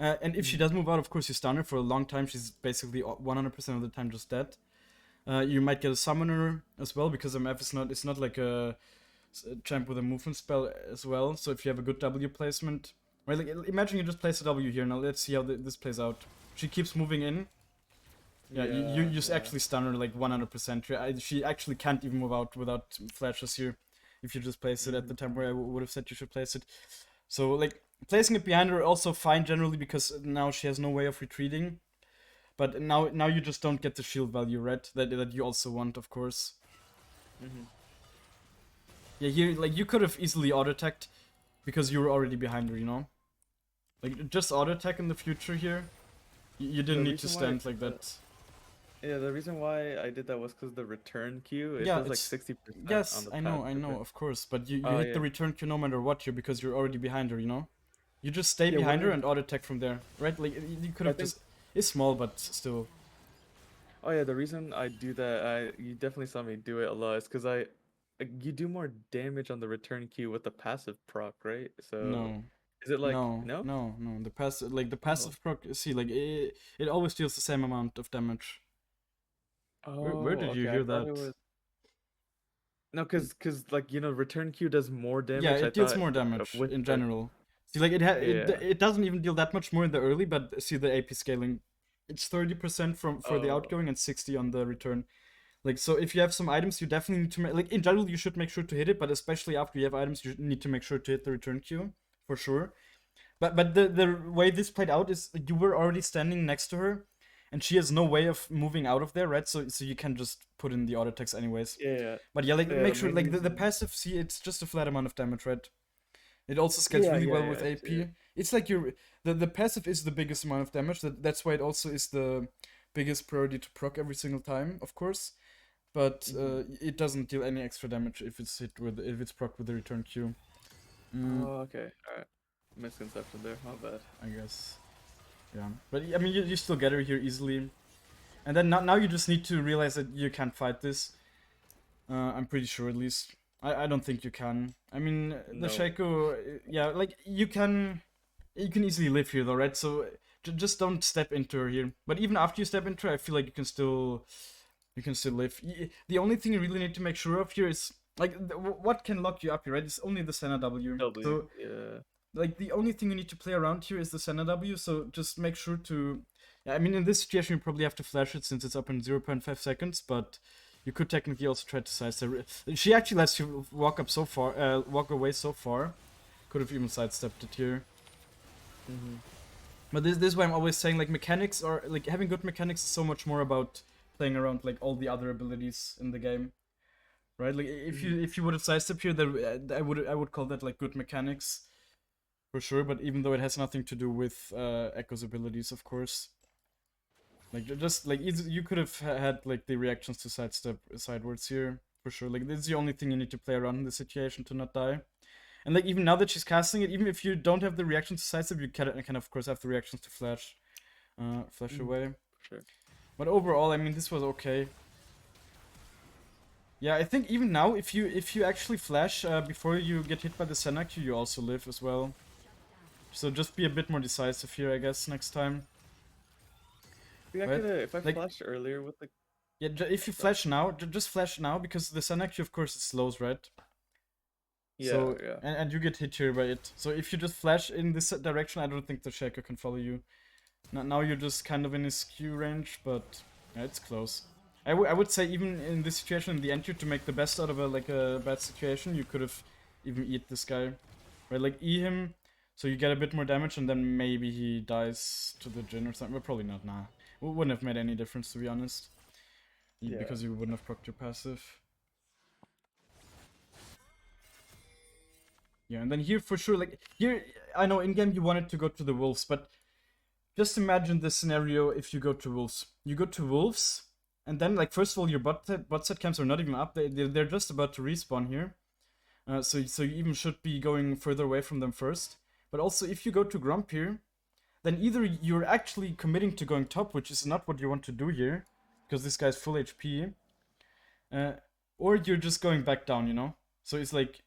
And if she Hmm. does move out, of course, you stun her for a long time, she's basically 100% of the time just dead. You might get a summoner as well, because MF is not, it's not like a champ with a movement spell as well. So if you have a good W placement, right? Like imagine you just place a W here. Now let's see how this plays out. She keeps moving in. Yeah, you Yeah, just yeah. actually stun her like 100%. She actually can't even move out without flashes here. If you just place it at the Hmm. time where I would have said you should place it. So like placing it behind her also fine generally because now she has no way of retreating. But now you just don't get the shield value, right? That you also want, of course. Hmm. Yeah, here like you could have easily auto attacked because you were already behind her, you know? Like, just auto attack in the future here. You didn't The need to reason why I stand did like that, that. yeah, the reason why I did that was because the return queue it Yeah, does like it's... 60% on Yes, the pad. I know, of course. But you Oh hit the yeah, return queue no matter what here because you're already behind her, you know? You just stay yeah. When behind her you're, and auto attack from there, right? Like, you could I have think just... It's small, but still. Oh yeah, the reason I do that, you definitely saw me do it a lot, is because you do more damage on the return Q with the passive proc, right? So, No. is it like No, no? no, no. The passive, like the Oh, passive proc, see, like it always deals the same amount of damage. Where oh, did you okay. I hear thought it that? was no, because like return Q does more Yeah, damage. I it deals thought more damage with in the general. See, like yeah. it doesn't even deal that much more in the early, but see the AP scaling, it's 30% from for the Oh, outgoing and 60 on the return. Like so, if you have some items, you definitely need to like in general you should make sure to hit it, but especially after you have items, you need to make sure to hit the return queue for sure. But the way this played out is you were already standing next to her, and she has no way of moving out of there, right? So you can just put in the auto attacks anyways. yeah, yeah. But yeah, like Yeah, make the sure main like the reason. passive, see, it's just a flat amount of damage, right? It also scales Yeah, really yeah, well yeah. with I see AP. it. It's like the passive is the biggest amount of damage. That's why it also is the biggest priority to proc every single time, of course. But Hmm. it doesn't deal any extra damage if it's proc with the return Q. Mm, Oh, okay. All right. Misconception there. My bad. I guess. Yeah. But I mean, you still get her here easily. And then now you just need to realize that you can't fight this. I'm pretty sure at least. I don't think you can. I mean, the No. Shaco, yeah, like you can easily live here though, right? So just don't step into her here. But even after you step into her, I feel like you can still live. The only thing you really need to make sure of here is like what can lock you up here, right? It's only the Senna W. W. So Yeah. like the only thing you need to play around here is the Senna W. So just make sure to. Yeah, I mean, in this situation, you probably have to flash it since it's up in 0.5 seconds, but you could technically also try to sidestep. She actually lets you walk up so far, walk away so far. Could have even sidestepped it here. Hmm. But this is why I'm always saying like mechanics are like having good mechanics is so much more about playing around like all the other abilities in the game, right? Like Hmm. if you would have sidestepped here, then I would call that like good mechanics for sure. But even though it has nothing to do with Echo's abilities, of course. Like just like you could have had like the reactions to sidestep sidewards here for sure. Like this is the only thing you need to play around in this situation to not die. And like even now that she's casting it, even if you don't have the reaction to sidestep, you can of course have the reactions to flash Hmm. away. For sure. But overall, I mean, this was okay. Yeah, I think even now, if you actually flash before you get hit by the Senna Q, you also live as well. So just be a bit more decisive here, I guess, next time, Yeah, I right? could have if I Like, flashed earlier with the yeah, if you sorry. flash now, just flash now because the Senna Q, of course, it slows, right? Yeah, So yeah. and you get hit here by it. So if you just flash in this direction, I don't think the Shaker can follow you. Now you're just kind of in his Q range, but yeah, it's close. I would say even in this situation, in the end, to make the best out of a bad situation, you could have even eat this guy, right? Like E him, so you get a bit more damage, and then maybe he dies to the Jin or something. But probably not. Nah, it wouldn't have made any difference to be honest, Yeah. because you wouldn't have procced your passive. Yeah, and then here for sure, like here, I know in game you wanted to go to the wolves, but just imagine this scenario if you go to wolves. You go to wolves, and then like first of all your bot set camps are not even up. They're just about to respawn here. So you even should be going further away from them first. But also if you go to Grump here, then either you're actually committing to going top, which is not what you want to do here, because this guy's full HP, uh, or you're just going back down. So it's like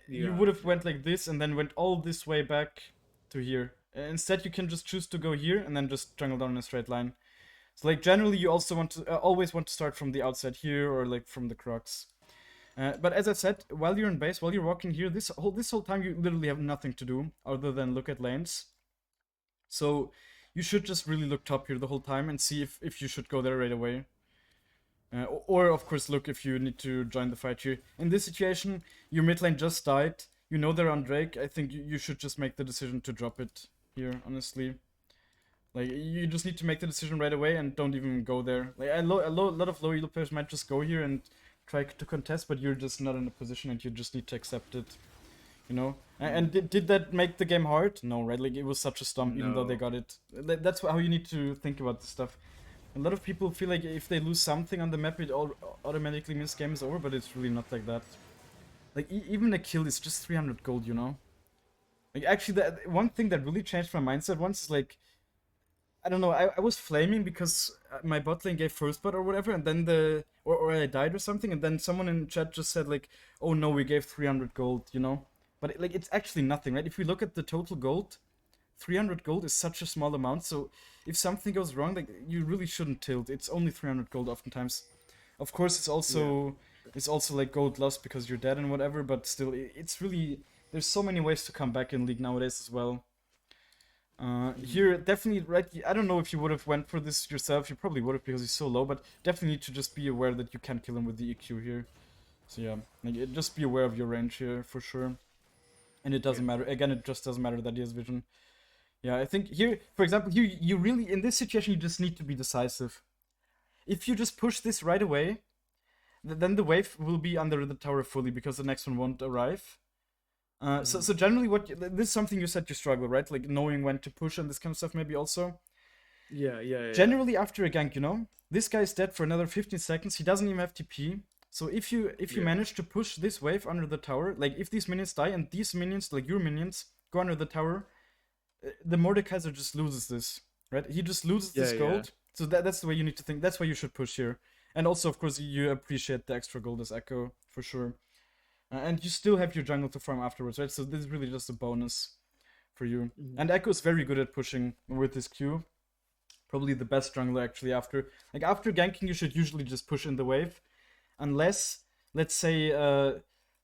you Yeah, would have yeah. went like this and then went all this way back to here. Instead, you can just choose to go here and then just jungle down in a straight line. So like generally, you also want to always want to start from the outside here or like from the crux. But as I said, while you're in base, while you're walking here, this whole time you literally have nothing to do other than look at lanes. So you should just really look top here the whole time and see if you should go there right away. Or of course look if you need to join the fight here. In this situation, your mid lane just died. You know they're on Drake. I think you should just make the decision to drop it here, honestly. Like you just need to make the decision right away and don't even go there. Like a lot of low elo players might just go here and try to contest, but you're just not in a position and you just need to accept it. And Mm. did that make the game hard? No, right? Like it was such a stomp, even though they No. got it. That's how you need to think about this stuff. A lot of people feel like if they lose something on the map, it all automatically means game is over, but it's really not like that. Like even a kill is just 300 gold. Like actually, one thing that really changed my mindset once is like I don't know. I was flaming because my bot lane gave first blood or whatever, and then or I died or something, and then someone in chat just said like, "Oh no, we gave 300 gold," you know. But like it's actually nothing, right? If we look at the total gold, 300 gold is such a small amount. So if something goes wrong, like you really shouldn't tilt. It's only 300 gold oftentimes. Of course, Yeah. it's also like gold lost because you're dead and whatever. But still, it's really there's so many ways to come back in League nowadays as well. Mhm. Here, definitely, right? I don't know if you would have went for this yourself. You probably would have because he's so low, but definitely need to just be aware that you can kill him with the EQ here. So yeah, like, just be aware of your range here for sure. And it Yeah. doesn't matter. Again, it just doesn't matter that he has vision. Yeah, I think here, for example, here you really in this situation you just need to be decisive. If you just push this right away, then the wave will be under the tower fully because the next one won't arrive. So Mhm. generally, this is something you said you struggle, right? Like knowing when to push and this kind of stuff, maybe also. Yeah, yeah, yeah, yeah. Generally, after a gank, this guy is dead for another 15 seconds. He doesn't even have TP. So if you Yeah. manage to push this wave under the tower, like if these minions die and these minions, like your minions, go under the tower, the Mordekaiser just loses this, right? He just loses Yeah, this yeah. gold. So that's the way you need to think. That's why you should push here. And also, of course, you appreciate the extra gold as Ekko for sure. And you still have your jungle to farm afterwards, right? So this is really just a bonus for you. Mhm. And Ekko is very good at pushing with his Q. Probably the best jungler actually after ganking you should usually just push in the wave unless let's say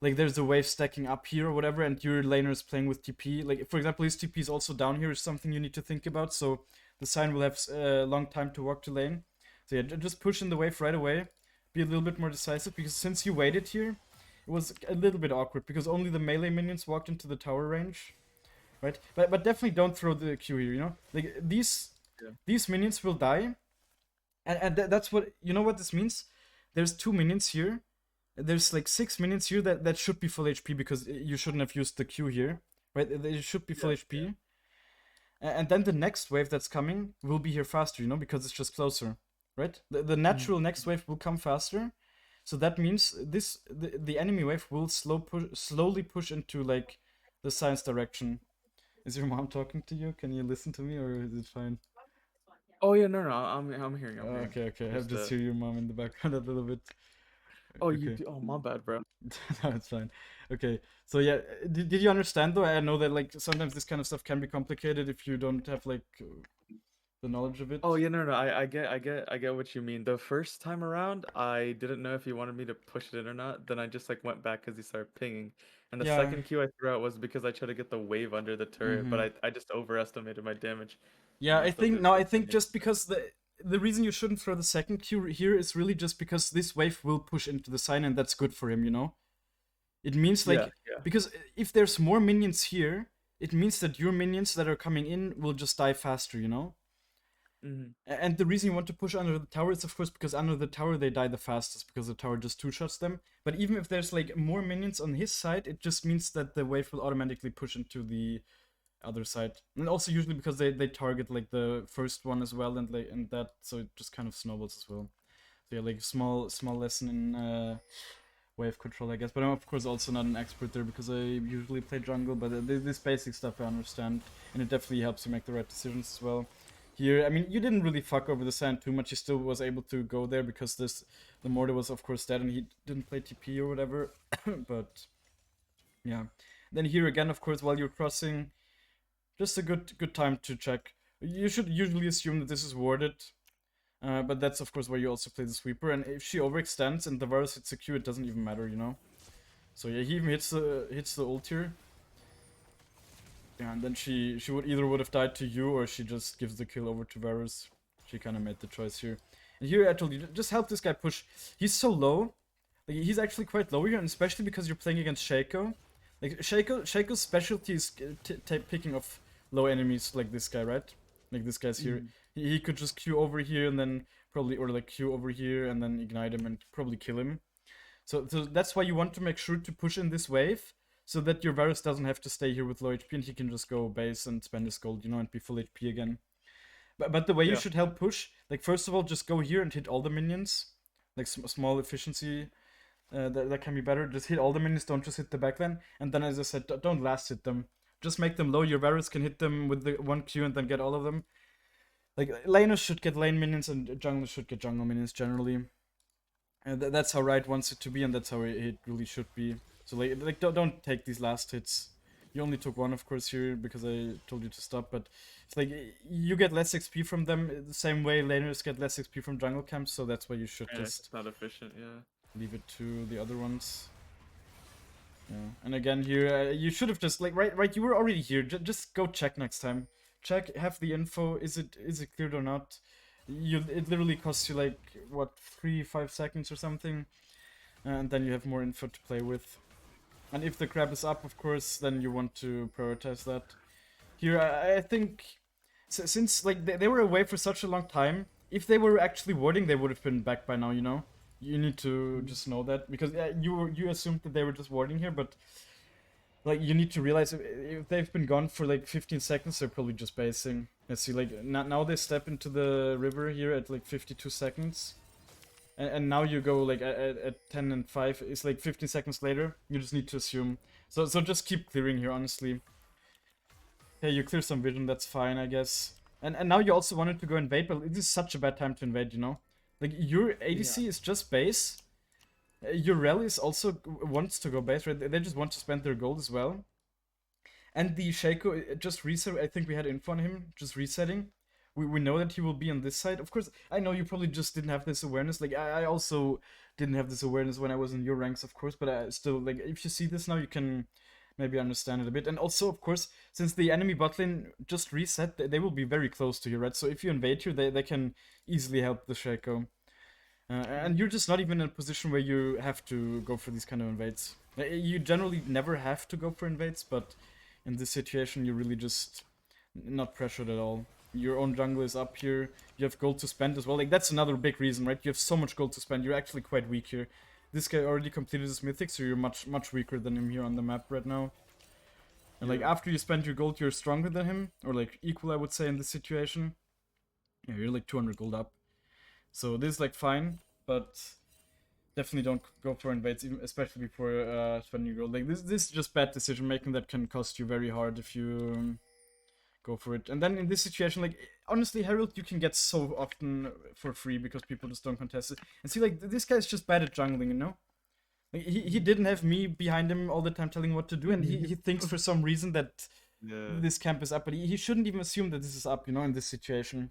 like there's a wave stacking up here or whatever and your laner is playing with TP. Like for example his TP is also down here is something you need to think about, so the Sign will have a long time to walk to lane. So yeah, just push in the wave right away, be a little bit more decisive because since you waited here it was a little bit awkward because only the melee minions walked into the tower range, right? But definitely don't throw the Q here, like Yeah. these minions will die, and that's what what this means. There's two minions here. There's like 6 minions here that should be full HP because you shouldn't have used the Q here, right? They should be full Yeah. Yeah. HP, and then the next wave that's coming will be here faster, because it's just closer, right? The Mhm. natural next wave will come faster, so that means the enemy wave will slowly push into like the science direction. Is your mom talking to you? Can you listen to me or is it fine? Oh yeah, no, no, I'm hearing, I'm Oh, hearing. okay, okay. I have Just just hear your mom in the background a little bit. oh, you Okay. do. Oh, my bad, bro. No, it's fine. Okay. So yeah, did you understand though? I know that like sometimes this kind of stuff can be complicated if you don't have like the knowledge of Oh it. yeah, no, no, I get what you mean. The first time around, I didn't know if he wanted me to push it in or not. Then I just like went back because he started pinging. And the Yeah. second Q I threw out was because I tried to get the wave under the turret, but Mm-hmm. I just overestimated my damage, Yeah, and I I still think did no, I lose the think game. just because the reason you shouldn't throw the second Q here is really just because this wave will push into the sign and that's good for him. It means Yeah, like yeah. because if there's more minions here, it means that your minions that are coming in will just die faster. Hmm. And the reason you want to push under the tower is, of course, because under the tower they die the fastest because the tower just two-shots them. But even if there's like more minions on his side, it just means that the wave will automatically push into the other side. And also usually because they target like the first one as well, and that so it just kind of snowballs as well. So yeah, like small lesson in wave control, I guess. But I'm of course also not an expert there because I usually play jungle. But this basic stuff I understand, and it definitely helps you make the right decisions as well. Here, I mean, you didn't really fuck over the sand too much. He still was able to go there because the Mortar was of course dead and he didn't play TP or whatever. But yeah, then here again, of course, while you're crossing, just a good time to check. You should usually assume that this is warded. But that's of course where you also play the sweeper, and if she overextends and the Varus hits a Q, it doesn't even matter. So yeah, he even hits the ult here. Yeah, and then she would have died to you, or she just gives the kill over to Varus. She kind of made the choice here. And here I told you, just help this guy push. He's so low. Like, he's actually quite low here, and especially because you're playing against Shaco. Like Shaco's specialty is picking off low enemies like this guy, right? Like this guy's here. Hmm. He could just Q over here and then probably, or like Q over here and then ignite him and probably kill him. So that's why you want to make sure to push in this wave so that your Varus doesn't have to stay here with low HP and he can just go base and spend his gold, and be full HP again. But the way you Yeah. should help push, like first of all, just go here and hit all the minions, like small efficiency. That can be better. Just hit all the minions, don't just hit the backline. And then, as I said, don't last hit them. Just make them low. Your Varus can hit them with the one Q and then get all of them. Like laners should get lane minions and junglers should get jungle minions generally. And that's how Riot wants it to be, and that's how it really should be. So like don't take these last hits. You only took one, of course, here because I told you to stop. But it's like you get less XP from them the same way laners get less XP from jungle camps. So that's why you should Yeah, just it's not efficient. Yeah. leave it to the other ones. Yeah. And again here, you should have just like right. You were already here. Just go check next time. Check, have the info. Is it cleared or not? It literally costs you like what 3-5 seconds or something, and then you have more info to play with. And if the crab is up, of course, then you want to prioritize that. Here, I think since like they were away for such a long time, if they were actually warding, they would have been back by now. You know, you need to just know that because you assumed that they were just warding here, but like you need to realize if they've been gone for like 15 seconds, they're probably just basing. Let's see, like now they step into the river here at like 52 seconds. And now you go like at 10 and 5, it's like 15 seconds later. You just need to assume. So just keep clearing here, honestly. Okay, you clear some vision, that's fine, I guess. And now you also wanted to go invade, but it is such a bad time to invade, you know? Like, your ADC is just base. Your rallies also wants to go base, right? They just want to spend their gold as well. And the Shaco just reset. I think we had info on him just resetting. We know that he will be on this side. Of course, I know you probably just didn't have this awareness. Like I also didn't have this awareness when I was in your ranks, of course. But I still like if you see this now, you can maybe understand it a bit. And also, of course, since the enemy bot lane just reset, they will be very close to you, right? So if you invade here, they can easily help the Shaco. And you're just not even in a position where you have to go for these kind of invades. You generally never have to go for invades, but in this situation, you're really just not pressured at all. Your own jungle is up here. You have gold to spend as well. Like, that's another big reason, right? You have so much gold to spend. You're actually quite weak here. This guy already completed his mythic, so you're much weaker than him here on the map right now. And like, after you spend your gold, you're stronger than him. Or like, equal, I would say, in this situation. Yeah, you're like 200 gold up. So this is like fine, but definitely don't go for invades, even, especially before spending your gold. Like, this is just bad decision making that can cost you very hard if you go for it. And then in this situation, like, honestly, Herald you can get so often for free because people just don't contest it. And see, like, this guy's just bad at jungling, you know? Like, he didn't have me behind him all the time telling what to do, and he thinks for some reason that this camp is up, but he shouldn't even assume that this is up, you know, in this situation.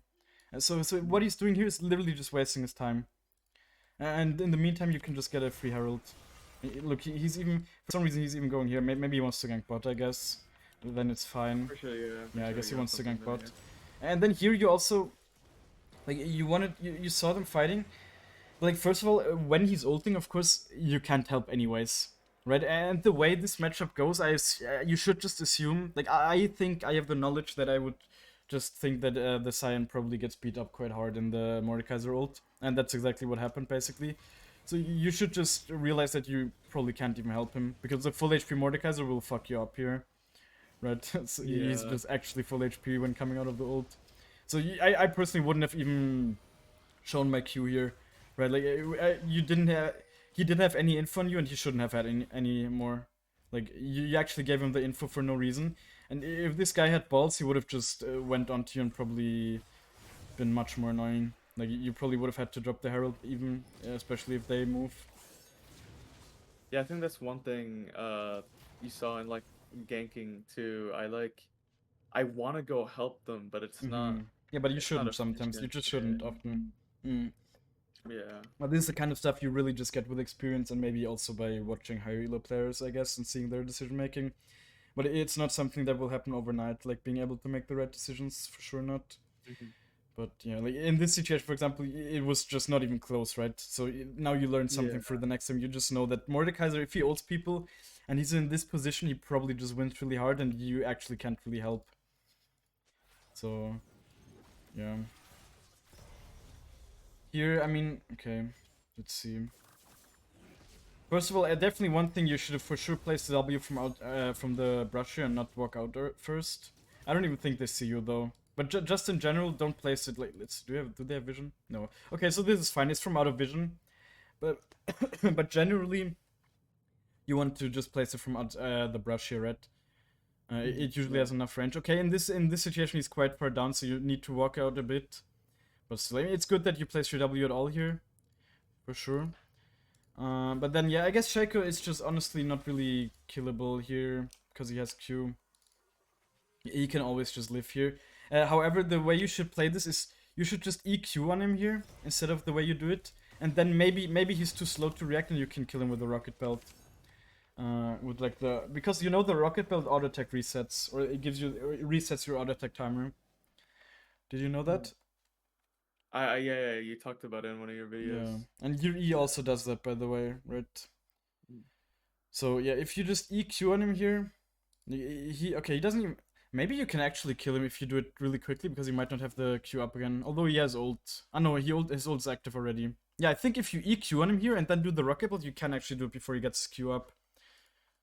So what he's doing here is literally just wasting his time. And in the meantime, you can just get a free Herald. Look, he's even, for some reason, he's even going here. Maybe he wants to gank bot, I guess. Then it's fine. For sure, yeah. Yeah, I guess he wants to gank bot. Yeah. And then here you also, like, you saw them fighting. Like, first of all, when he's ulting, of course, you can't help anyways. Right? And the way this matchup goes, you should just assume, like, I think I have the knowledge that I would just think that the Cyan probably gets beat up quite hard in the Mordekaiser ult. And that's exactly what happened, basically. So you should just realize that you probably can't even help him, because the full HP Mordekaiser will fuck you up here. Right? So he's just actually full HP when coming out of the ult. So I personally wouldn't have even shown my Q here. Right? Like, you didn't have... He didn't have any info on you, and he shouldn't have had any more. Like, you actually gave him the info for no reason. And if this guy had balls, he would have just went onto you and probably been much more annoying. Like, you probably would have had to drop the Herald even, especially if they move. Yeah, I think that's one thing you saw in, like, ganking, too. I want to go help them, but it's not... Yeah, but you shouldn't sometimes. You just shouldn't often. Yeah. But this is the kind of stuff you really just get with experience, and maybe also by watching higher elo players, I guess, and seeing their decision making. But it's not something that will happen overnight, like being able to make the right decisions, for sure not. But yeah, like in this situation, for example, it was just not even close, right? So now you learn something for the next time. You just know that Mordekaiser, if he ults people and he's in this position, he probably just wins really hard, and you actually can't really help. So, yeah. Here, I mean, okay, let's see. First of all, definitely one thing you should have for sure placed the W from the brush here and not walk out first. I don't even think they see you though. But just in general, don't place it like. Do they have vision? No. Okay, so this is fine. It's from out of vision, but but generally, you want to just place it from out the brush here, right? It usually Yeah. has enough range. Okay, in this situation, he's quite far down, so you need to walk out a bit. But still, I mean, it's good that you place your W at all here, for sure. But then, yeah, I guess Shaco is just honestly not really killable here, because he has Q. He can always just live here. However, the way you should play this is you should just EQ on him here, instead of the way you do it. And then maybe he's too slow to react and you can kill him with the rocket belt. With like the... Because you know the rocket belt auto attack resets, or it gives you... It resets your auto attack timer. Did you know that? Yeah, you talked about it in one of your videos. Yeah. And your E also does that, by the way, right? Mm. So yeah, if you just EQ on him here, he doesn't even... Maybe you can actually kill him if you do it really quickly, because he might not have the Q up again. Although he has ult. Ah no, his ult's active already. Yeah, I think if you EQ on him here and then do the rocket belt, you can actually do it before he gets Q up.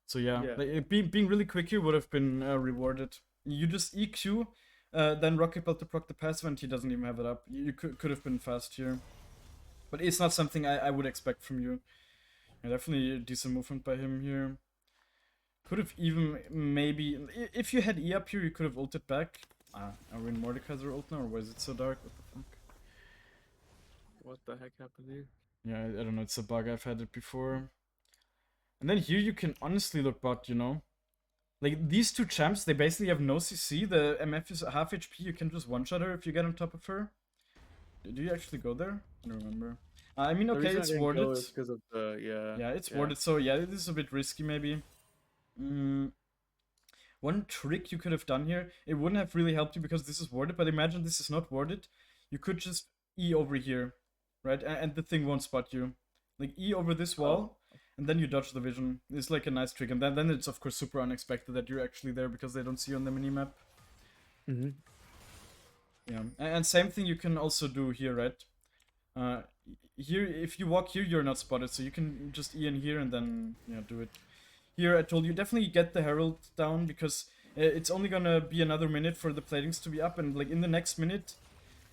So yeah, Yeah. like, being really quick here would have been rewarded. You just EQ, then rocket belt to proc the passive, and he doesn't even have it up. You could have been fast here. But it's not something I would expect from you. Yeah, definitely a decent movement by him here. Could have even maybe... If you had E up here, you could have ulted back. Are we in Mordekaiser ult now, or why is it so dark? What the fuck? What the heck happened here? Yeah, I don't know, it's a bug, I've had it before. And then here you can honestly look bot, you know? Like, these two champs, they basically have no CC. The MF is half HP, you can just one-shot her if you get on top of her. Do you actually go there? I don't remember. I mean, okay, it's warded. Because of the Yeah, it's warded, so yeah, this is a bit risky maybe. One trick you could have done here, it wouldn't have really helped you because this is warded, but imagine this is not warded. You could just E over here, right? And the thing won't spot you. Like, E over this wall, and then you dodge the vision. It's like a nice trick, and then it's of course super unexpected that you're actually there because they don't see you on the minimap. Mm-hmm. Yeah, and same thing you can also do here, right? Here, if you walk here, you're not spotted, so you can just E in here and then, yeah, do it. Here, I told you, definitely get the Herald down, because it's only gonna be another minute for the platings to be up, and like in the next minute,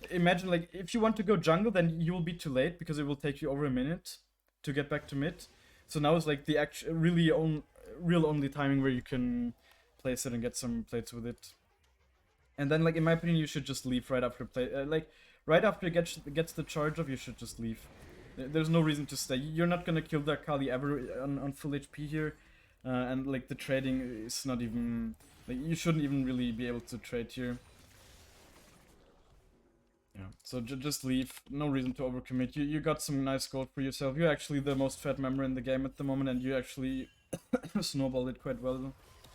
imagine like if you want to go jungle, then you will be too late, because it will take you over a minute to get back to mid. So now is like the real only timing where you can place it and get some plates with it. And then, like, in my opinion, you should just leave right after play. Like, right after it gets the charge off, you should just leave. There's no reason to stay. You're not gonna kill the Akali ever on full HP here. And, like, the trading is not even... Like, you shouldn't even really be able to trade here. Yeah, so just leave. No reason to overcommit. You got some nice gold for yourself. You're actually the most fed member in the game at the moment, and you actually snowballed it quite well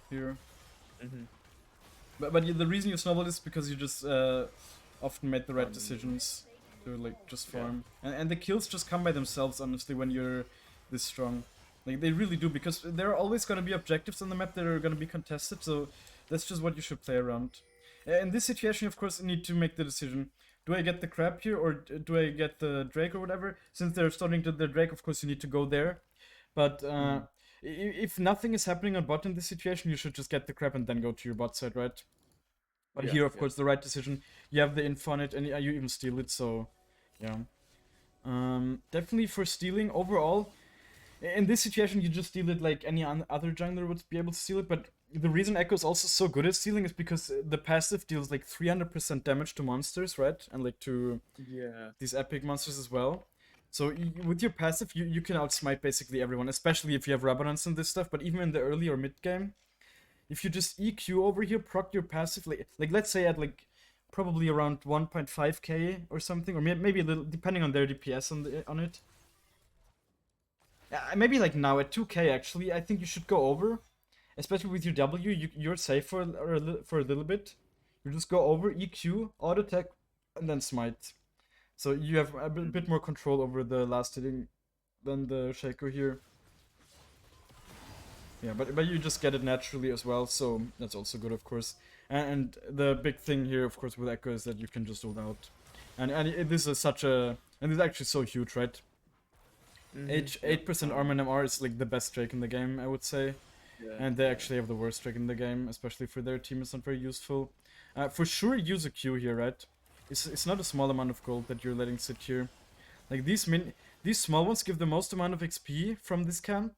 here. Mm-hmm. But the reason you snowballed is because you just often made the right decisions to like just farm. And the kills just come by themselves, honestly, when you're this strong. Like, they really do, because there are always going to be objectives on the map that are going to be contested, so that's just what you should play around. In this situation, you of course need to make the decision. Do I get the crab here, or do I get the Drake or whatever? Since they're starting to the Drake, of course you need to go there. But if nothing is happening on bot in this situation, you should just get the crab and then go to your bot side, right? But here, of course, the right decision. You have the info on it, and you even steal it, so yeah. Definitely for stealing, overall, in this situation, you just steal it like any other jungler would be able to steal it, but the reason Ekko is also so good at stealing is because the passive deals like 300% damage to monsters, right? And like to these epic monsters as well. So with your passive, you can outsmite basically everyone, especially if you have Rabadons and this stuff, but even in the early or mid game, if you just EQ over here, proc your passive, like let's say at like probably around 1.5k or something, or maybe a little, depending on their DPS on it. Maybe like now at 2k actually, I think you should go over, especially with your W. You're safe for a little bit. You just go over, EQ, auto attack, and then smite. So you have a bit more control over the last hitting than the Shaco here. Yeah, but you just get it naturally as well, so that's also good, of course. And the big thing here, of course, with Ekko is that you can just ult out. And this is such a... And this is actually so huge, right? 8% armor and MR is like the best Drake in the game, I would say. Yeah. And they actually have the worst Drake in the game, especially for their team. It's not very useful. For sure, use a Q here, right? It's not a small amount of gold that you're letting sit here. Like, these small ones give the most amount of XP from this camp.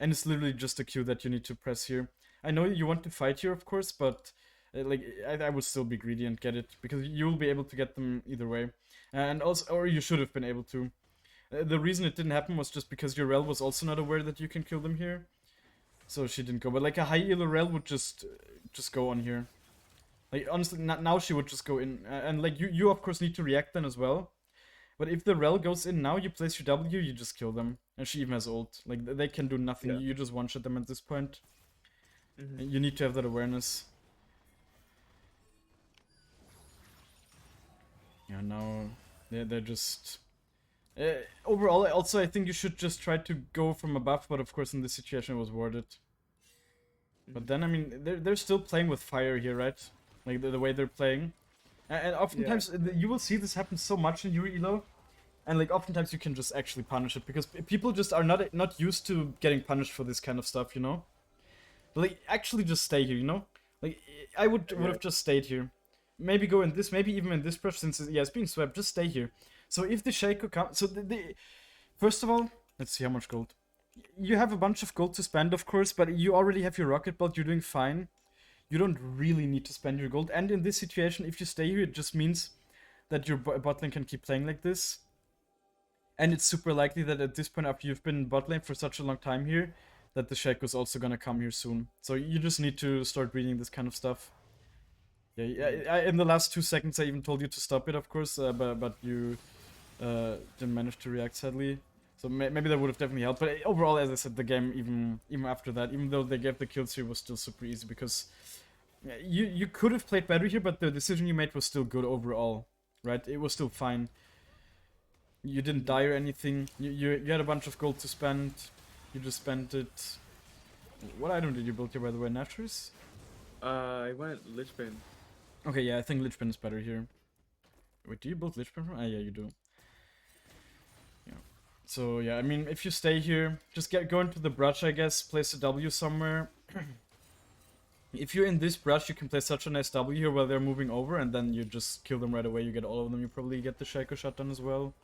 And it's literally just a Q that you need to press here. I know you want to fight here, of course, but like I would still be greedy and get it because you will be able to get them either way, and also, or you should have been able to. The reason it didn't happen was just because Urel was also not aware that you can kill them here, so she didn't go. But like a high elo Urel would just go on here. Like honestly, now she would just go in, and like you of course need to react then as well. But if the Rel goes in now, you place your W, you just kill them, and she even has ult. Like they can do nothing. Yeah. You just one shot them at this point. Hmm. You need to have that awareness. Yeah, now they're just. Overall, also I think you should just try to go from above, but of course in this situation it was worth it. But then I mean they're still playing with fire here, right? Like the way they're playing, and oftentimes you will see this happen so much in Yuri Elo, and like oftentimes you can just actually punish it because people just are not used to getting punished for this kind of stuff, you know. But like actually just stay here, you know. Like I would have just stayed here. Maybe go in this, maybe even in this brush since it's being swept. Just stay here. So if the Shaco comes, so first of all, let's see how much gold. You have a bunch of gold to spend, of course, but you already have your rocket belt. You're doing fine. You don't really need to spend your gold. And in this situation, if you stay here, it just means that your bot lane can keep playing like this. And it's super likely that at this point, after you've been in bot lane for such a long time here, that the Shaco is also gonna come here soon. So you just need to start reading this kind of stuff. Yeah, in the last 2 seconds, I even told you to stop it, of course, but you didn't manage to react, sadly. So maybe that would have definitely helped. But overall, as I said, the game, even after that, even though they gave the kills here, was still super easy because you could have played better here, but the decision you made was still good overall, right? It was still fine. You didn't die or anything. You had a bunch of gold to spend. You just spent it. What item did you build here, by the way? Natris? I went Lichbane. Okay, yeah, I think Lichbane is better here. Wait, do you build Lichbane from? Ah, yeah, you do. Yeah. So, yeah, I mean, if you stay here, just go into the brush, I guess. Place a W somewhere. If you're in this brush, you can place such a nice W here while they're moving over, and then you just kill them right away. You get all of them. You probably get the Shaco shot done as well.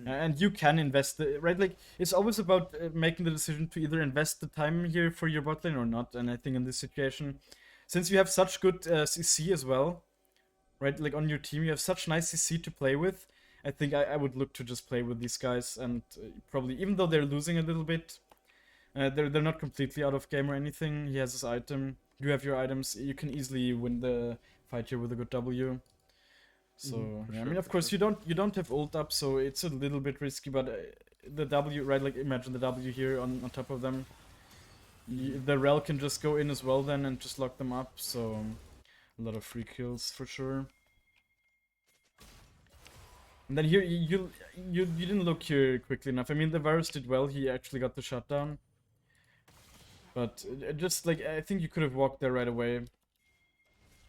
And you can invest, right? Like, it's always about making the decision to either invest the time here for your bot lane or not. And I think in this situation, since you have such good CC as well, right? Like, on your team, you have such nice CC to play with. I think I would look to just play with these guys. And probably, even though they're losing a little bit, they're not completely out of game or anything. He has his item. You have your items. You can easily win the fight here with a good W. So yeah, I mean, of course, you don't have ult up, so it's a little bit risky. But the W, right? Like imagine the W here on top of them. The Rel can just go in as well then and just lock them up. So a lot of free kills for sure. And then here you didn't look here quickly enough. I mean, the Varus did well. He actually got the shutdown. But just like I think you could have walked there right away.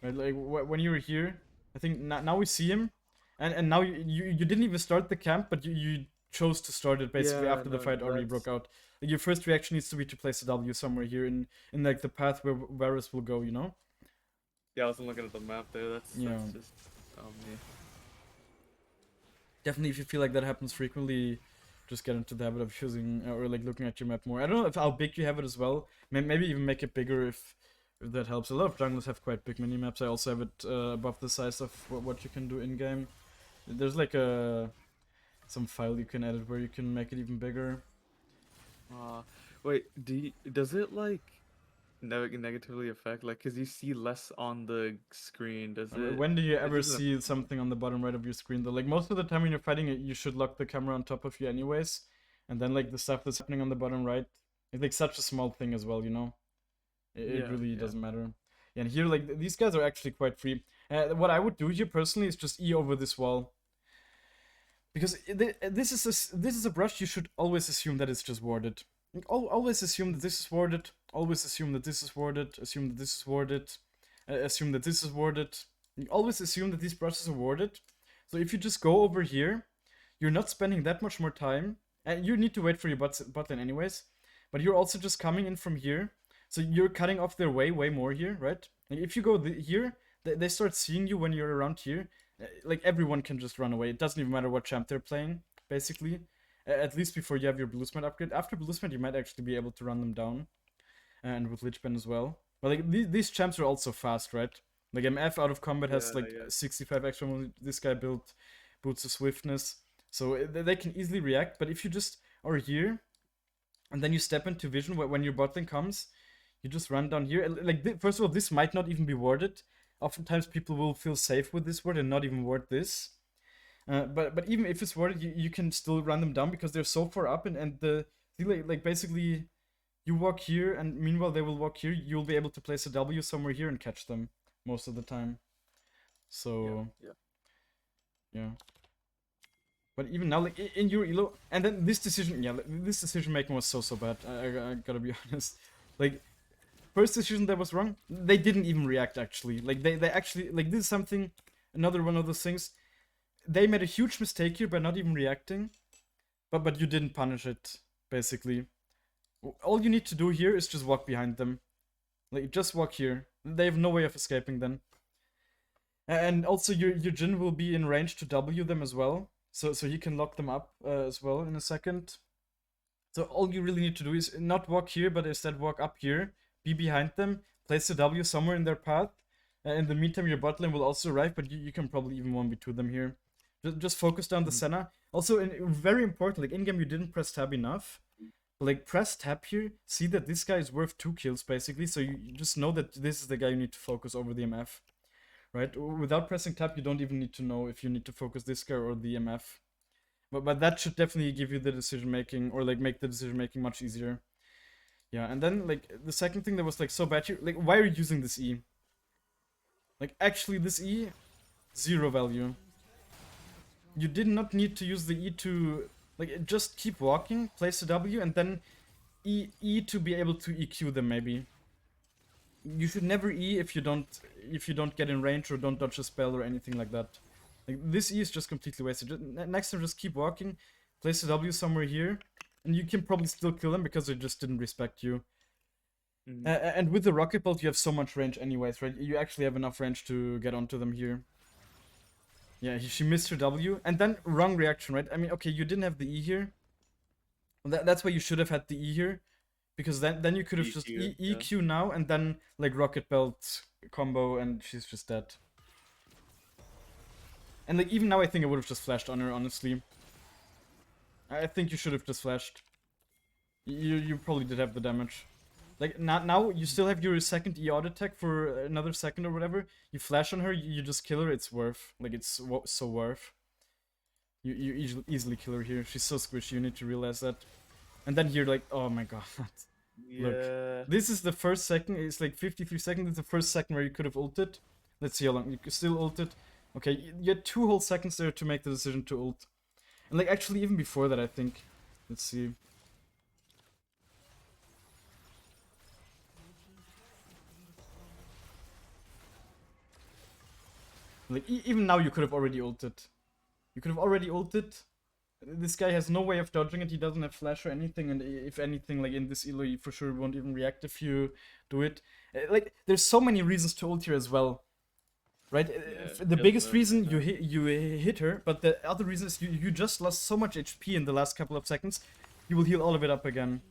Right, like when you were here. I think now we see him, and now you didn't even start the camp, but you chose to start it basically after the fight already broke out. Like your first reaction needs to be to place a W somewhere here in like the path where Varus will go, you know? Yeah, I wasn't looking at the map there. That's just me. Definitely, if you feel like that happens frequently, just get into the habit of choosing or like looking at your map more. I don't know if how big you have it as well. Maybe even make it bigger if that helps. A lot of junglers have quite big mini-maps. I also have it above the size of what you can do in-game. There's like some file you can edit where you can make it even bigger. Wait, does it like negatively affect, like, because you see less on the screen, does it? When do you It ever doesn't see something on the bottom right of your screen though? Like most of the time when you're fighting it, you should lock the camera on top of you anyways. And then like the stuff that's happening on the bottom right, it's like such a small thing as well, you know? It really doesn't matter. Yeah, and here, like, these guys are actually quite free. What I would do here, personally, is just E over this wall. Because this is a brush you should always assume that it's just warded. Like, always assume that this is warded. Always assume that this is warded. Assume that this is warded. Assume that this is warded. You always assume that these brushes are warded. So if you just go over here, you're not spending that much more time. And you need to wait for your bot lane anyways. But you're also just coming in from here. So you're cutting off their way more here, right? Like if you go here, they start seeing you when you're around here. Like everyone can just run away. It doesn't even matter what champ they're playing, basically. At least before you have your blue smite upgrade. After blue smite, you might actually be able to run them down. and with Lich Bane as well. But like these champs are also fast, right? Like MF out of combat Yeah, has like yeah. 65 extra movement. This guy built boots of swiftness, so they can easily react. But if you just are here, and then you step into vision when your bot lane comes, you just run down here. Like first of all, this might not even be warded. Oftentimes people will feel safe with this ward and not even ward this. But even if it's warded, you can still run them down because they're so far up, and the like basically you walk here, and meanwhile they will walk here. You'll be able to place a W somewhere here and catch them most of the time. So Yeah. yeah. But even now, like in your elo, and then this decision, yeah, this decision making was so bad. I gotta be honest. Like first decision that was wrong. They didn't even react actually. Like they actually like this is something, another one of those things. They made a huge mistake here by not even reacting, but you didn't punish it basically. All you need to do here is just walk behind them. Like just walk here. They have no way of escaping then. And also your Jhin will be in range to W them as well. So he can lock them up as well in a second. So all you really need to do is not walk here, but instead walk up here, be behind them, place the W somewhere in their path. In the meantime, your bot lane will also arrive, but you can probably even 1v2 them here. Just focus down the Senna. Also, very important, like in-game you didn't press tab enough. But like press tab here, see that this guy is worth 2 kills basically, so you just know that this is the guy you need to focus over the MF. Right? Without pressing tab, you don't even need to know if you need to focus this guy or the MF. But that should definitely give you the decision making, or like make the decision making much easier. Yeah, and then like the second thing that was like so bad here, like why are you using this E? Like actually this E, 0 value. You did not need to use the E to like just keep walking, place the W, and then E to be able to EQ them maybe. You should never E if you don't get in range or don't dodge a spell or anything like that. Like this E is just completely wasted. Next time just keep walking, place the W somewhere here, and you can probably still kill them because they just didn't respect you. And with the rocket bolt you have so much range anyways, right? You actually have enough range to get onto them here. Yeah, she missed her W, and then wrong reaction, right? I mean, okay, you didn't have the E here. That's why you should have had the E here, because then you could have just EQ now, and then like rocket belt combo, and she's just dead. And like even now, I think I would have just flashed on her. Honestly, I think you should have just flashed. You probably did have the damage. Like now you still have your second E auto attack for another second or whatever. You flash on her, you just kill her. It's worth. Like it's so worth. You easily kill her here. She's so squishy. You need to realize that. And then here, like, oh my god. Yeah. Look, this is the first second. It's like 53 seconds. It's the first second where you could have ulted. Let's see how long you could still ulted. Okay, you had 2 whole seconds there to make the decision to ult. And like actually even before that, I think. Let's see. Like even now you could have already ulted. You could have already ulted. This guy has no way of dodging it. He doesn't have flash or anything, and if anything, like in this elo, you for sure won't even react if you do it. Like there's so many reasons to ult here as well, right? Yeah, the biggest reason you hit her, but the other reason is you just lost so much HP in the last couple of seconds. You will heal all of it up again.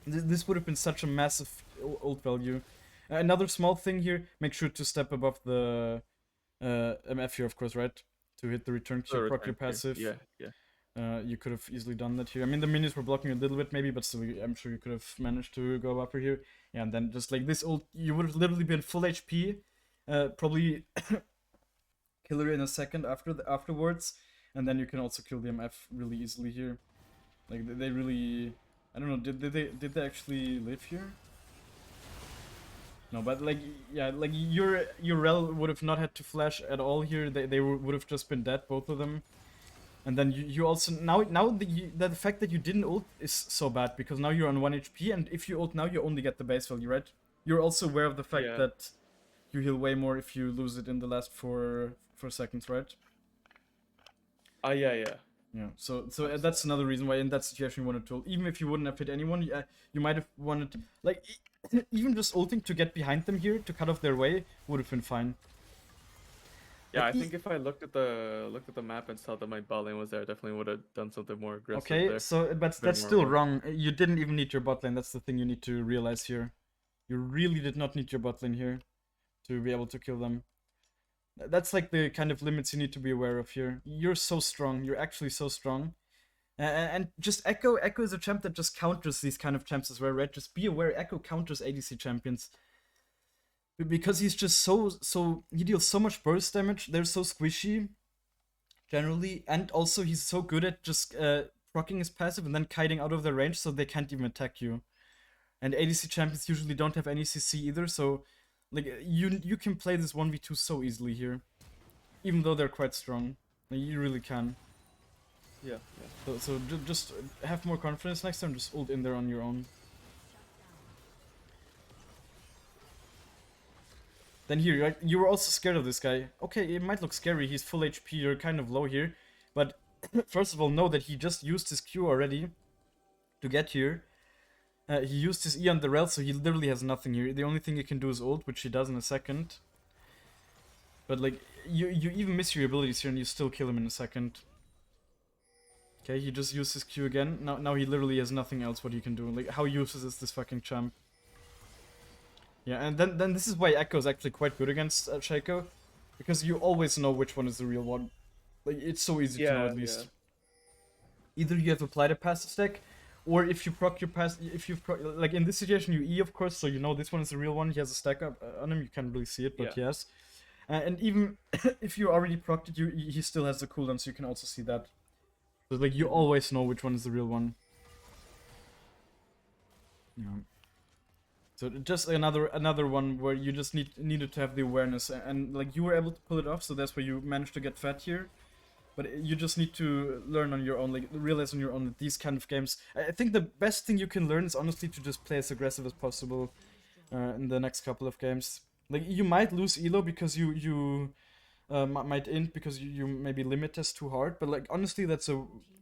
This would have been such a massive ult value. Another small thing here: make sure to step above the MF here, of course, right? To hit the return Q, proc your passive. Yeah. You could have easily done that here. I mean, the minions were blocking a little bit maybe, but still, I'm sure you could have managed to go upper here. Yeah, and then just like this ult, you would have literally been full HP. Probably kill her in a second afterwards, and then you can also kill the MF really easily here. Like they really, I don't know, did they actually live here? No, but like yeah, like your rel would have not had to flash at all here. They would have just been dead, both of them. And then you also now the fact that you didn't ult is so bad because now you're on 1 HP, and if you ult now you only get the base value, right? You're also aware of the fact that you heal way more if you lose it in the last 4 seconds, right? Yeah. Yeah. So that's another reason why in that situation you wanted to ult. Even if you wouldn't have hit anyone, you might have wanted like even just ulting to get behind them here to cut off their way would have been fine. Yeah, I think if I looked at the map and saw that my bot lane was there, I definitely would have done something more aggressive. Okay, there. so but that's still wrong. You didn't even need your bot lane. That's the thing you need to realize here. You really did not need your bot lane here to be able to kill them. That's like the kind of limits you need to be aware of here. You're so strong. You're actually so strong. And just Ekko is a champ that just counters these kind of champs as well, right? Just be aware, Ekko counters ADC champions. Because he's just so he deals so much burst damage, they're so squishy, generally, and also he's so good at just proccing his passive and then kiting out of their range so they can't even attack you. And ADC champions usually don't have any CC either, so like you can play this 1v2 so easily here. Even though they're quite strong. Like, you really can. Yeah. So just have more confidence next time, just ult in there on your own. Then here, right, you were also scared of this guy. Okay, it might look scary, he's full HP, you're kind of low here. But first of all, know that he just used his Q already to get here. He used his E on the rel, so he literally has nothing here. The only thing he can do is ult, which he does in a second. But like, you even miss your abilities here and you still kill him in a second. Okay, he just used his Q again. Now he literally has nothing else what he can do. Like, how useless is this fucking champ? Yeah, and then this is why Ekko is actually quite good against Shaco. Because you always know which one is the real one. Like, it's so easy to know at least. Either you have applied a passive stack, or if you proc your pass, like in this situation you E of course, so you know this one is the real one. He has a stack up on him. You can't really see it, but yes. And even if you already procced it, he still has the cooldown, so you can also see that. So like you always know which one is the real one. Yeah. So just another one where you just needed to have the awareness, and like you were able to pull it off, so that's why you managed to get fat here. But you just need to learn on your own, like realize on your own that these kind of games. I think the best thing you can learn is honestly to just play as aggressive as possible in the next couple of games. Like you might lose elo because you might int because you maybe limit us too hard, but like honestly that's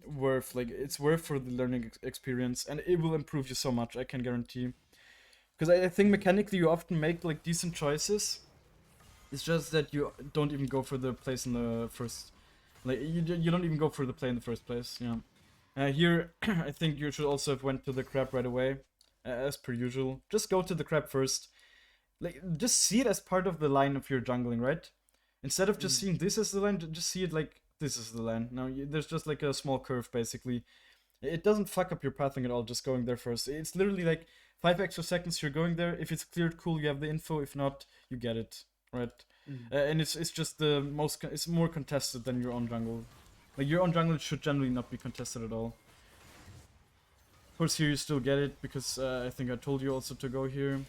worth. Like it's worth for the learning experience, and it will improve you so much. I can guarantee. Because I think mechanically you often make like decent choices. It's just that you don't even go for the place in the first. Like you don't even go for the play in the first place. Yeah. Here I think you should also have went to the crab right away, as per usual. Just go to the crab first. Like just see it as part of the line of your jungling, right? Instead of just seeing this as the line, just see it like this is the line. Now there's just like a small curve basically. It doesn't fuck up your pathing at all. Just going there first. It's literally like 5 extra seconds you're going there. If it's cleared, cool, you have the info. If not, you get it, right? And it's just the most. It's more contested than your own jungle. Like your own jungle should generally not be contested at all. Of course, here you still get it because I think I told you also to go here.